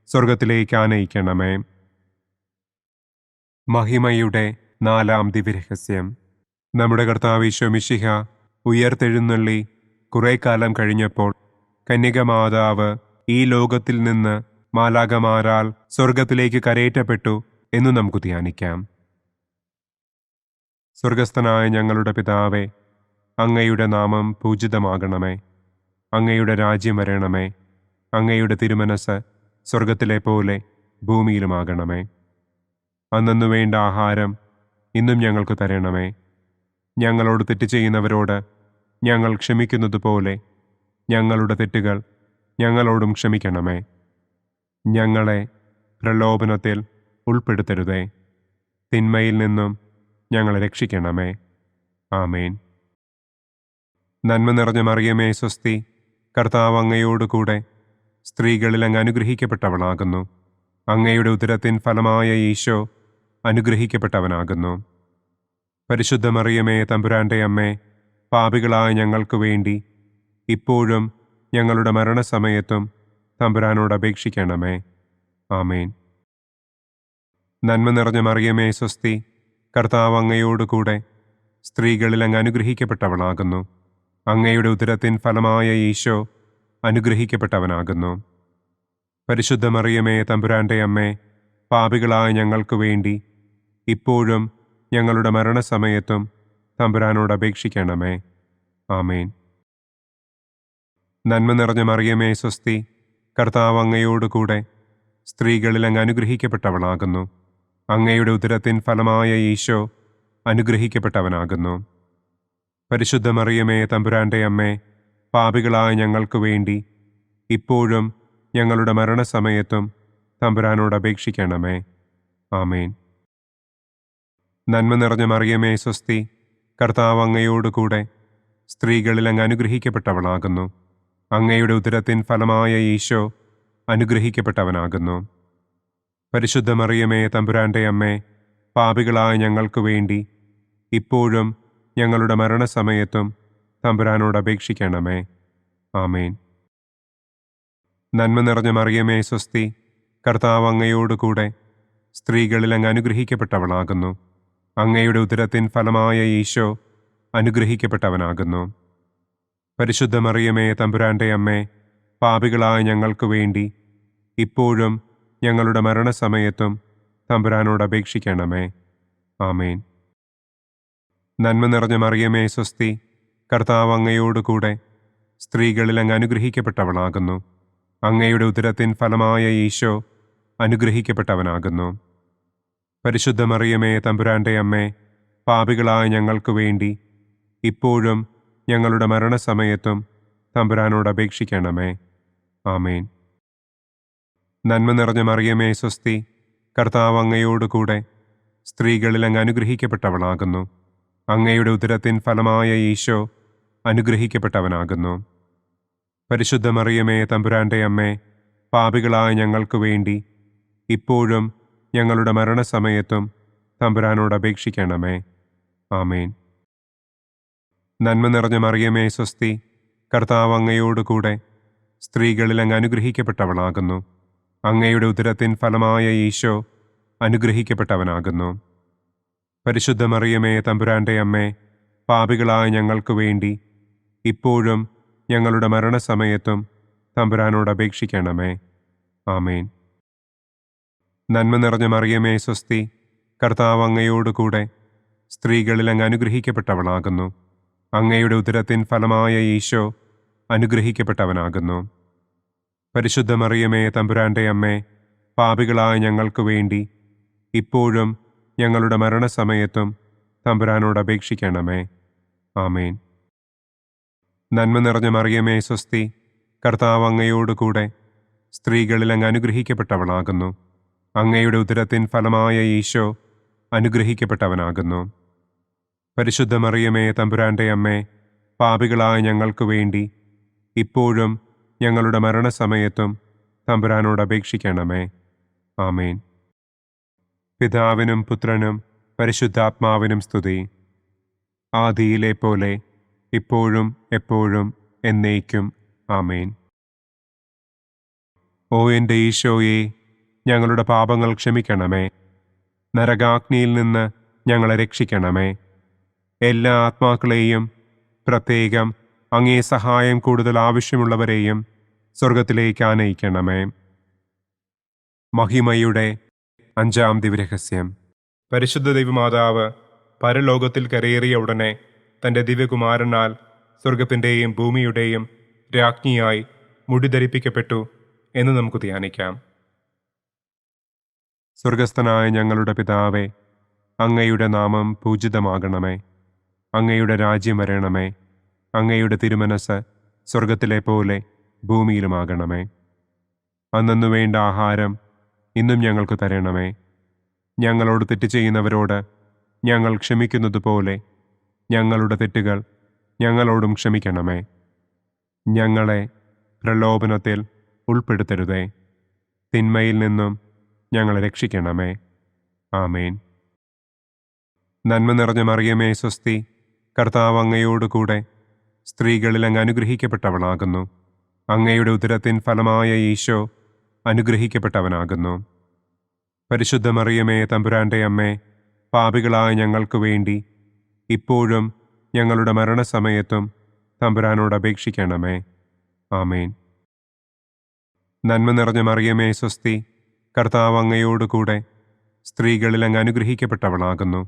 [SPEAKER 2] സ്വർഗത്തിലേക്ക് ആനയിക്കണമേ. മഹിമയുടെ 4-ാം ദിവ്യരഹസ്യം. നമ്മുടെ കർത്താവ് ഈശോ മിശിഹ ഉയർത്തെഴുന്നള്ളി കുറെ കാലം കഴിഞ്ഞപ്പോൾ കന്യകമാതാവ് ഈ ലോകത്തിൽ നിന്ന് മാലാഖമാരാൽ സ്വർഗത്തിലേക്ക് കരയേറ്റപ്പെട്ടു എന്നു നമുക്ക് ധ്യാനിക്കാം. സ്വർഗസ്ഥനായ ഞങ്ങളുടെ പിതാവേ, അങ്ങയുടെ നാമം പൂജിതമാകണമേ. അങ്ങയുടെ രാജ്യം വരണമേ. അങ്ങയുടെ തിരുമനസ് സ്വർഗത്തിലെ പോലെ ഭൂമിയിലുമാകണമേ. അന്നന്നു വേണ്ട ആഹാരം ഇന്നും ഞങ്ങൾക്ക് തരണമേ. ഞങ്ങളോട് തെറ്റ് ചെയ്യുന്നവരോട് ഞങ്ങൾ ക്ഷമിക്കുന്നത് പോലെ ഞങ്ങളുടെ തെറ്റുകൾ ഞങ്ങളോടും ക്ഷമിക്കണമേ. ഞങ്ങളെ പ്രലോഭനത്തിൽ ഉൾപ്പെടുത്തരുതേ. തിന്മയിൽ നിന്നും ഞങ്ങളെ രക്ഷിക്കണമേ. ആമേൻ. നന്മ നിറഞ്ഞ മറിയമേ സ്വസ്തി, കർത്താവ് അങ്ങയോടുകൂടെ സ്ത്രീകളിൽ അങ്ങ് അനുഗ്രഹിക്കപ്പെട്ടവളാകുന്നു. അങ്ങയുടെ ഉദരത്തിൻ ഫലമായ ഈശോ അനുഗ്രഹിക്കപ്പെട്ടവനാകുന്നു. പരിശുദ്ധ മറിയമേ തമ്പുരാന്റെ അമ്മേ, പാപികളായ ഞങ്ങൾക്ക് വേണ്ടി ഇപ്പോഴും ഞങ്ങളുടെ മരണസമയത്തും തമ്പുരാനോട് അപേക്ഷിക്കണമേ. ആമേൻ. നന്മ നിറഞ്ഞ മറിയമേ സ്വസ്തി, കർത്താവ് അങ്ങയോടുകൂടെ സ്ത്രീകളിൽ അങ്ങ് അനുഗ്രഹിക്കപ്പെട്ടവളാകുന്നു. അങ്ങയുടെ ഉദരത്തിൻ ഫലമായ ഈശോ അനുഗ്രഹിക്കപ്പെട്ടവനാകുന്നു. പരിശുദ്ധ മറിയമേ, തമ്പുരാന്റെ അമ്മേ, പാപികളായ ഞങ്ങൾക്ക് വേണ്ടി ഇപ്പോഴും ഞങ്ങളുടെ മരണസമയത്തും തമ്പുരാനോട് അപേക്ഷിക്കണമേ. ആമേൻ. നന്മ നിറഞ്ഞ മറിയമേ, സ്വസ്തി, കർത്താവ് അങ്ങയോടുകൂടെ സ്ത്രീകളിൽ അങ്ങ് അനുഗ്രഹിക്കപ്പെട്ടവളാകുന്നു. അങ്ങയുടെ ഉദരത്തിൻ ഫലമായ ഈശോ അനുഗ്രഹിക്കപ്പെട്ടവനാകുന്നു. പരിശുദ്ധ മറിയമേ, തമ്പുരാന്റെ അമ്മേ, പാപികളായ ഞങ്ങൾക്ക് വേണ്ടി ഇപ്പോഴും ഞങ്ങളുടെ മരണസമയത്തും തമ്പുരാനോട് അപേക്ഷിക്കണമേ. ആമേൻ. നന്മ നിറഞ്ഞ മറിയമേ, സ്വസ്തി, കർത്താവ് അങ്ങയോടുകൂടെ സ്ത്രീകളിൽ അങ്ങ് അനുഗ്രഹിക്കപ്പെട്ടവളാകുന്നു. അങ്ങയുടെ ഉദരത്തിൻ ഫലമായ ഈശോ അനുഗ്രഹിക്കപ്പെട്ടവനാകുന്നു. പരിശുദ്ധ മറിയമേ, തമ്പുരാന്റെ അമ്മേ, പാപികളായ ഞങ്ങൾക്ക് വേണ്ടി ഇപ്പോഴും ഞങ്ങളുടെ മരണസമയത്തും തമ്പുരാനോട് അപേക്ഷിക്കണമേ. ആമേൻ. നന്മ നിറഞ്ഞ മറിയമേ, സ്വസ്തി, കർത്താവ് അങ്ങയോടുകൂടെ സ്ത്രീകളിൽ അങ്ങ് അനുഗ്രഹിക്കപ്പെട്ടവളാകുന്നു. അങ്ങയുടെ ഉദരത്തിൻ ഫലമായ ഈശോ അനുഗ്രഹിക്കപ്പെട്ടവനാകുന്നു. പരിശുദ്ധ മറിയമേ, തമ്പുരാന്റെ അമ്മേ, പാപികളായ ഞങ്ങൾക്ക് വേണ്ടി ഇപ്പോഴും ഞങ്ങളുടെ മരണസമയത്തും തമ്പുരാനോട് അപേക്ഷിക്കണമേ. ആമേൻ. നന്മ നിറഞ്ഞ മറിയമേ, സ്വസ്തി, കർത്താവ് അങ്ങയോടുകൂടെ സ്ത്രീകളിൽ അങ്ങ് അനുഗ്രഹിക്കപ്പെട്ടവളാകുന്നു. അങ്ങയുടെ ഉദരത്തിൻ ഫലമായ ഈശോ അനുഗ്രഹിക്കപ്പെട്ടവനാകുന്നു. പരിശുദ്ധ മറിയമേ, തമ്പുരാന്റെ അമ്മേ, പാപികളായ ഞങ്ങൾക്ക് വേണ്ടി ഇപ്പോഴും ഞങ്ങളുടെ മരണസമയത്തും തമ്പുരാനോട് അപേക്ഷിക്കണമേ. ആമേൻ. നന്മ നിറഞ്ഞ മറിയമേ, സ്വസ്തി, കർത്താവ് അങ്ങയോടുകൂടെ സ്ത്രീകളിൽ അങ്ങ് അനുഗ്രഹിക്കപ്പെട്ടവളാകുന്നു. അങ്ങയുടെ ഉദരത്തിൻ ഫലമായ ഈശോ അനുഗ്രഹിക്കപ്പെട്ടവനാകുന്നു. പരിശുദ്ധ മറിയമേ, തമ്പുരാന്റെ അമ്മേ, പാപികളായ ഞങ്ങൾക്ക് വേണ്ടി ഇപ്പോഴും ഞങ്ങളുടെ മരണസമയത്തും തമ്പുരാനോട് അപേക്ഷിക്കണമേ. ആമേൻ. നന്മ നിറഞ്ഞ മറിയമേ, സ്വസ്തി, കർത്താവ് അങ്ങയോടുകൂടെ സ്ത്രീകളിൽ അങ്ങ് അനുഗ്രഹിക്കപ്പെട്ടവളാകുന്നു. അങ്ങയുടെ ഉദരത്തിൻ ഫലമായ ഈശോ അനുഗ്രഹിക്കപ്പെട്ടവനാകുന്നു. പരിശുദ്ധ മറിയമേ, തമ്പുരാന്റെ അമ്മേ, പാപികളായ ഞങ്ങൾക്ക് വേണ്ടി ഇപ്പോഴും ഞങ്ങളുടെ മരണസമയത്തും തമ്പുരാനോട് അപേക്ഷിക്കണമേ. ആമേൻ. നന്മ നിറഞ്ഞ മറിയമേ, സ്വസ്തി, കർത്താവ് അങ്ങയോടുകൂടെ സ്ത്രീകളിൽ അങ്ങ് അനുഗ്രഹിക്കപ്പെട്ടവളാകുന്നു. അങ്ങയുടെ ഉദരത്തിൻ ഫലമായ ഈശോ അനുഗ്രഹിക്കപ്പെട്ടവനാകുന്നു. പരിശുദ്ധ മറിയമേ, തമ്പുരാന്റെ അമ്മേ, പാപികളായ ഞങ്ങൾക്ക് വേണ്ടി ഇപ്പോഴും ഞങ്ങളുടെ മരണസമയത്തും തമ്പുരാനോട് അപേക്ഷിക്കണമേ. ആമേൻ. നന്മ നിറഞ്ഞ മറിയമേ, സ്വസ്തി, കർത്താവ് അങ്ങയോടുകൂടെ സ്ത്രീകളിൽ അങ്ങ് അനുഗ്രഹിക്കപ്പെട്ടവളാകുന്നു. അങ്ങയുടെ ഉദരത്തിൻ ഫലമായ ഈശോ അനുഗ്രഹിക്കപ്പെട്ടവനാകുന്നു. പരിശുദ്ധ മറിയമേ, തമ്പുരാന്റെ അമ്മേ, പാപികളായ ഞങ്ങൾക്ക് വേണ്ടി ഇപ്പോഴും ഞങ്ങളുടെ മരണസമയത്തും തമ്പുരാനോട് അപേക്ഷിക്കണമേ. ആമേൻ. പിതാവിനും പുത്രനും പരിശുദ്ധാത്മാവിനും സ്തുതി. ആദിയിലെ പോലെ ഇപ്പോഴും എപ്പോഴും എന്നേക്കും. ആമേൻ. ഓ എൻ്റെ ഈശോയെ, ഞങ്ങളുടെ പാപങ്ങൾ ക്ഷമിക്കണമേ. നരകാഗ്നിയിൽ നിന്ന് ഞങ്ങളെ രക്ഷിക്കണമേ. എല്ലാ ആത്മാക്കളെയും, പ്രത്യേകം അങ്ങേ സഹായം കൂടുതൽ ആവശ്യമുള്ളവരെയും സ്വർഗത്തിലേക്ക് ആനയിക്കണമേ. മഹിമയുടെ 5-ാം ദിവ്യരഹസ്യം. പരിശുദ്ധ ദൈവമാതാവ് പരലോകത്തിൽ കരയേറിയ ഉടനെ തൻ്റെ ദിവ്യകുമാരനാൽ സ്വർഗത്തിൻ്റെയും ഭൂമിയുടെയും രാജ്ഞിയായി മുടിധരിപ്പിക്കപ്പെട്ടു എന്ന് നമുക്ക് ധ്യാനിക്കാം. സ്വർഗസ്ഥനായ ഞങ്ങളുടെ പിതാവേ, അങ്ങയുടെ നാമം പൂജിതമാകണമേ. അങ്ങയുടെ രാജ്യം വരണമേ. അങ്ങയുടെ തിരുമനസ് സ്വർഗത്തിലെ പോലെ ഭൂമിയിലുമാകണമേ. അന്നു വേണ്ട ആഹാരം ഇന്നും ഞങ്ങൾക്ക് തരണമേ. ഞങ്ങളോട് തെറ്റ് ചെയ്യുന്നവരോട് ഞങ്ങൾ ക്ഷമിക്കുന്നത് പോലെ ഞങ്ങളുടെ തെറ്റുകൾ ഞങ്ങളോടും ക്ഷമിക്കണമേ. ഞങ്ങളെ പ്രലോഭനത്തിൽ ഉൾപ്പെടുത്തരുതേ. തിന്മയിൽ നിന്നും ഞങ്ങളെ രക്ഷിക്കണമേ. ആമേൻ. നന്മ നിറഞ്ഞ മറിയമേ, സ്വസ്തി, കർത്താവ് അങ്ങയോടുകൂടെ സ്ത്രീകളിൽ അങ്ങ് അനുഗ്രഹിക്കപ്പെട്ടവളാകുന്നു. അങ്ങയുടെ ഉദരത്തിൻ ഫലമായ ഈശോ അനുഗ്രഹിക്കപ്പെട്ടവനാകുന്നു. പരിശുദ്ധ മറിയമേ, തമ്പുരാന്റെ അമ്മേ, പാപികളായ ഞങ്ങൾക്ക് വേണ്ടി ഇപ്പോഴും ഞങ്ങളുടെ മരണസമയത്തും തമ്പുരാനോട് അപേക്ഷിക്കണമേ. ആമേൻ. നന്മ നിറഞ്ഞ മറിയമേ സ്വസ്തി, കർത്താവ് അങ്ങയോടുകൂടെ സ്ത്രീകളിൽ അങ്ങ് അനുഗ്രഹിക്കപ്പെട്ടവളാകുന്നു.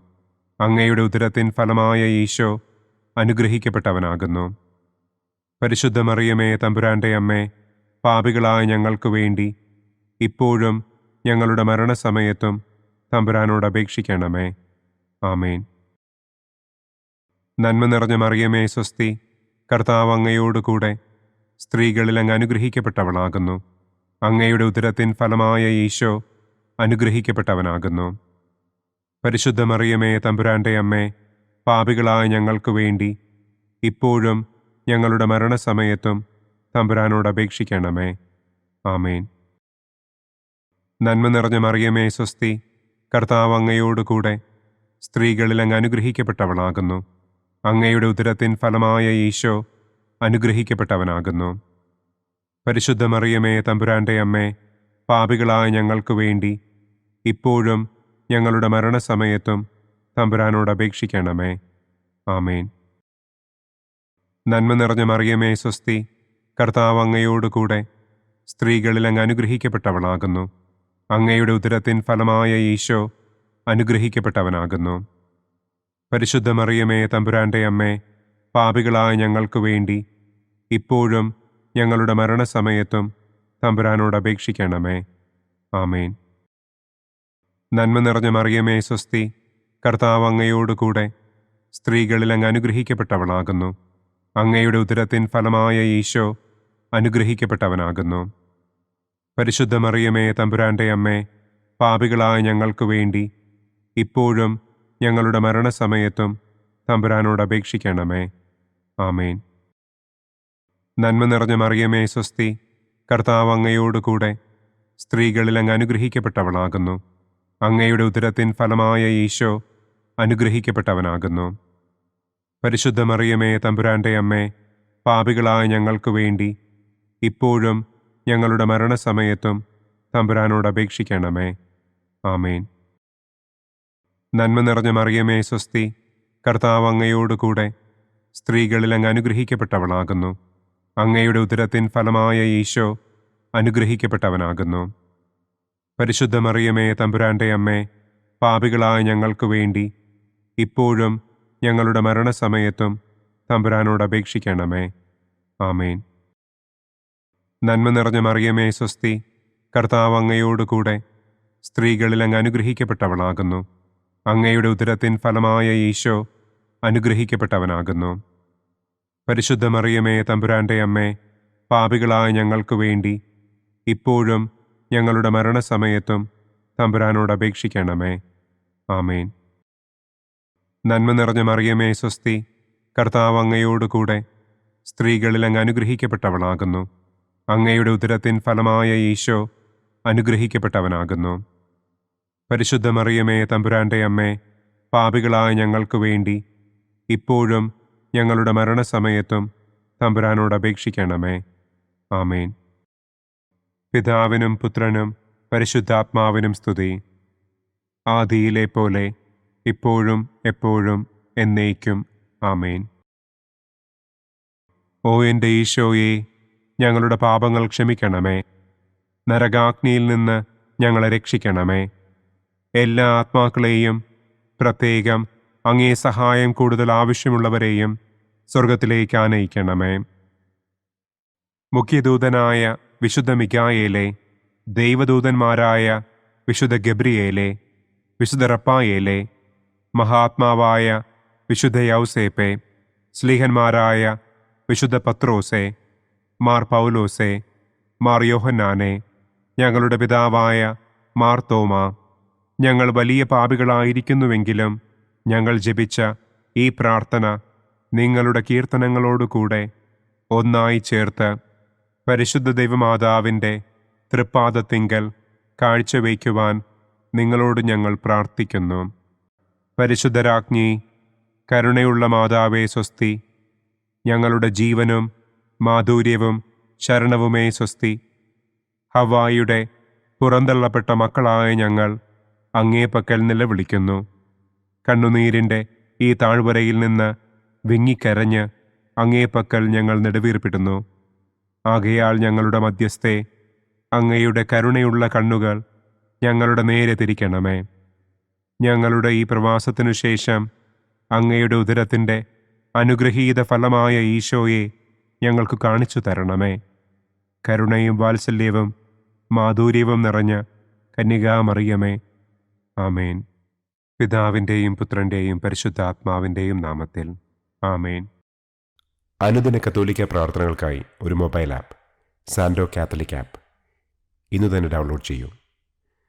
[SPEAKER 2] അങ്ങയുടെ ഉദരത്തിൻ ഫലമായ ഈശോ അനുഗ്രഹിക്കപ്പെട്ടവനാകുന്നു. പരിശുദ്ധ മറിയമേ തമ്പുരാന്റെ അമ്മേ, പാപികളായ ഞങ്ങൾക്ക് വേണ്ടി ഇപ്പോഴും ഞങ്ങളുടെ മരണസമയത്തും തമ്പുരാനോട് അപേക്ഷിക്കണമേ. ആമേൻ. നന്മ നിറഞ്ഞ മറിയമേ സ്വസ്തി, കർത്താവ് അങ്ങയോടുകൂടെ സ്ത്രീകളിൽ അങ്ങ് അനുഗ്രഹിക്കപ്പെട്ടവളാകുന്നു. അങ്ങയുടെ ഉദരത്തിൻ ഫലമായ ഈശോ അനുഗ്രഹിക്കപ്പെട്ടവനാകുന്നു. പരിശുദ്ധ മറിയമേ തമ്പുരാന്റെ അമ്മേ, പാപികളായ ഞങ്ങൾക്ക് വേണ്ടി ഇപ്പോഴും ഞങ്ങളുടെ മരണസമയത്തും തമ്പുരാനോട് അപേക്ഷിക്കണമേ. ആമേൻ. നന്മ നിറഞ്ഞ മറിയമേ സ്വസ്തി, കർത്താവ് അങ്ങയോടുകൂടെ സ്ത്രീകളിൽ അങ്ങ് അനുഗ്രഹിക്കപ്പെട്ടവളാകുന്നു. അങ്ങയുടെ ഉദരത്തിൻ ഫലമായ ഈശോ അനുഗ്രഹിക്കപ്പെട്ടവനാകുന്നു. പരിശുദ്ധ മറിയമേ തമ്പുരാന്റെ അമ്മേ, പാപികളായ ഞങ്ങൾക്ക് വേണ്ടി ഇപ്പോഴും ഞങ്ങളുടെ മരണസമയത്തും തമ്പുരാനോട് അപേക്ഷിക്കണമേ. ആമേൻ. നന്മ നിറഞ്ഞ മറിയമേ സ്വസ്തി, കർത്താവ് അങ്ങയോടുകൂടെ സ്ത്രീകളിൽ അങ്ങ് അനുഗ്രഹിക്കപ്പെട്ടവളാകുന്നു. അങ്ങയുടെ ഉദരത്തിൻ ഫലമായ ഈശോ അനുഗ്രഹിക്കപ്പെട്ടവനാകുന്നു. പരിശുദ്ധ മറിയമേ തമ്പുരാന്റെ അമ്മേ, പാപികളായ ഞങ്ങൾക്ക് വേണ്ടി ഇപ്പോഴും ഞങ്ങളുടെ മരണസമയത്തും തമ്പുരാനോട് അപേക്ഷിക്കണമേ. ആമേൻ. നന്മ നിറഞ്ഞ മറിയമേ സ്വസ്തി, കർത്താവ് അങ്ങയോടുകൂടെ സ്ത്രീകളിൽ അങ്ങ് അനുഗ്രഹിക്കപ്പെട്ടവളാകുന്നു. അങ്ങയുടെ ഉദരത്തിൻ ഫലമായ ഈശോ അനുഗ്രഹിക്കപ്പെട്ടവനാകുന്നു. പരിശുദ്ധ മറിയമേ തമ്പുരാന്റെ അമ്മേ, പാപികളായ ഞങ്ങൾക്ക് വേണ്ടി ഇപ്പോഴും ഞങ്ങളുടെ മരണസമയത്തും തമ്പുരാനോട് അപേക്ഷിക്കണമേ. ആമേൻ. നന്മ നിറഞ്ഞ മറിയമേ സ്വസ്തി, കർത്താവ് അങ്ങയോടുകൂടെ സ്ത്രീകളിൽ അങ്ങ് അനുഗ്രഹിക്കപ്പെട്ടവളാകുന്നു. അങ്ങയുടെ ഉദരത്തിൻ ഫലമായ ഈശോ അനുഗ്രഹിക്കപ്പെട്ടവനാകുന്നു. പരിശുദ്ധ മറിയമേ തമ്പുരാന്റെ അമ്മേ, പാപികളായ ഞങ്ങൾക്ക് വേണ്ടി ഇപ്പോഴും ഞങ്ങളുടെ മരണസമയത്തും തമ്പുരാനോട് അപേക്ഷിക്കണമേ. ആമേൻ. നന്മ നിറഞ്ഞ മറിയമേ സ്വസ്തി, കർത്താവ് അങ്ങയോടുകൂടെ സ്ത്രീകളിൽ അങ്ങ് അനുഗ്രഹിക്കപ്പെട്ടവളാകുന്നു. അങ്ങയുടെ ഉദരത്തിൻ ഫലമായ ഈശോ അനുഗ്രഹിക്കപ്പെട്ടവനാകുന്നു. പരിശുദ്ധ മറിയമേ തമ്പുരാന്റെ അമ്മേ, പാപികളായ ഞങ്ങൾക്ക് വേണ്ടി ഇപ്പോഴും ഞങ്ങളുടെ മരണസമയത്തും തമ്പുരാനോട് അപേക്ഷിക്കണമേ. ആമേൻ. നന്മ നിറഞ്ഞ മറിയമേ സ്വസ്തി, കർത്താവ് അങ്ങയോടുകൂടെ സ്ത്രീകളിൽ അങ്ങ് അനുഗ്രഹിക്കപ്പെട്ടവളാകുന്നു. അങ്ങയുടെ ഉദരത്തിൻ ഫലമായ ഈശോ അനുഗ്രഹിക്കപ്പെട്ടവനാകുന്നു. പരിശുദ്ധ മറിയമേ തമ്പുരാന്റെ അമ്മേ, പാപികളായ ഞങ്ങൾക്ക് വേണ്ടി ഇപ്പോഴും ഞങ്ങളുടെ മരണസമയത്തും തമ്പുരാനോട് അപേക്ഷിക്കണമേ. ആമേൻ. നന്മ നിറഞ്ഞ മറിയമേ സ്വസ്തി, കർത്താവ് അങ്ങയോടുകൂടെ സ്ത്രീകളിൽ അങ്ങ് അനുഗ്രഹിക്കപ്പെട്ടവളാകുന്നു. അങ്ങയുടെ ഉദരത്തിൻ ഫലമായ ഈശോ അനുഗ്രഹിക്കപ്പെട്ടവനാകുന്നു. പരിശുദ്ധ മറിയമേ തമ്പുരാന്റെ അമ്മേ, പാപികളായ ഞങ്ങൾക്ക് വേണ്ടി ഇപ്പോഴും ഞങ്ങളുടെ മരണസമയത്തും തമ്പുരാനോട് അപേക്ഷിക്കണമേ. ആമേൻ. പിതാവിനും പുത്രനും പരിശുദ്ധാത്മാവിനും സ്തുതി. ആദിയിലെ പോലെ ഇപ്പോഴും എപ്പോഴും എന്നേക്കും. ആമേൻ. ഓ എൻ്റെ ഈശോയെ, ഞങ്ങളുടെ പാപങ്ങൾ ക്ഷമിക്കണമേ. നരകാഗ്നിയിൽ നിന്ന് ഞങ്ങളെ രക്ഷിക്കണമേ. എല്ലാ ആത്മാക്കളെയും, പ്രത്യേകം അങ്ങേ സഹായം കൂടുതൽ ആവശ്യമുള്ളവരെയും സ്വർഗത്തിലേക്ക് ആനയിക്കണമേ. മുഖ്യദൂതനായ വിശുദ്ധ മിഖായേലേ, ദൈവദൂതന്മാരായ വിശുദ്ധ ഗബ്രിയേലേ, വിശുദ്ധ റപ്പായേലേ, മഹാത്മാവായ വിശുദ്ധ യൗസേപ്പേ, സ്ലീഹന്മാരായ വിശുദ്ധ പത്രോസേ, മാർ പൗലോസേ, മാർ യോഹന്നാനെ, ഞങ്ങളുടെ പിതാവായ മാർ തോമാ, ഞങ്ങൾ വലിയ പാപികളായിരിക്കുന്നുവെങ്കിലും ഞങ്ങൾ ജപിച്ച ഈ പ്രാർത്ഥന നിങ്ങളുടെ കീർത്തനങ്ങളോടുകൂടെ ഒന്നായി ചേർത്ത് പരിശുദ്ധ ദൈവമാതാവിൻ്റെ തൃപ്പാദത്തിങ്കൽ കാഴ്ചവയ്ക്കുവാൻ നിങ്ങളോട് ഞങ്ങൾ പ്രാർത്ഥിക്കുന്നു. പരിശുദ്ധരാജ്ഞി, കരുണയുള്ള മാതാവേ സ്വസ്തി. ഞങ്ങളുടെ ജീവനും മാധുര്യവും ശരണവുമേ സ്വസ്തി. ഹവ്വായുടെ പുറന്തള്ളപ്പെട്ട മക്കളായ ഞങ്ങൾ അങ്ങേപ്പക്കൽ നിലവിളിക്കുന്നു. കണ്ണുനീരിൻ്റെ ഈ താഴ്വരയിൽ നിന്ന് വിങ്ങിക്കരഞ്ഞ് അങ്ങേപ്പക്കൽ ഞങ്ങൾ നെടുവീർപ്പിടുന്നു. ആകയാൽ ഞങ്ങളുടെ മധ്യസ്ഥെ, അങ്ങയുടെ കരുണയുള്ള കണ്ണുകൾ ഞങ്ങളുടെ നേരെ തിരിക്കണമേ. ഞങ്ങളുടെ ഈ പ്രവാസത്തിനു ശേഷം അങ്ങയുടെ ഉദരത്തിൻ്റെ അനുഗ്രഹീത ഫലമായ ഈശോയെ ഞങ്ങൾക്ക് കാണിച്ചു തരണമേ. കരുണയും വാത്സല്യവും മാധുര്യവും നിറഞ്ഞ കന്യകാമറിയമേ, ആമേൻ. പിതാവിൻ്റെയും പുത്രൻ്റെയും പരിശുദ്ധാത്മാവിൻ്റെയും നാമത്തിൽ, ആമേൻ.
[SPEAKER 1] അനുദിന കത്തോലിക്ക പ്രാർത്ഥനകൾക്കായി ഒരു മൊബൈൽ ആപ്പ്, സാൻഡോ കാത്തലിക് ആപ്പ്, ഇന്ന് തന്നെ ഡൗൺലോഡ് ചെയ്യൂ.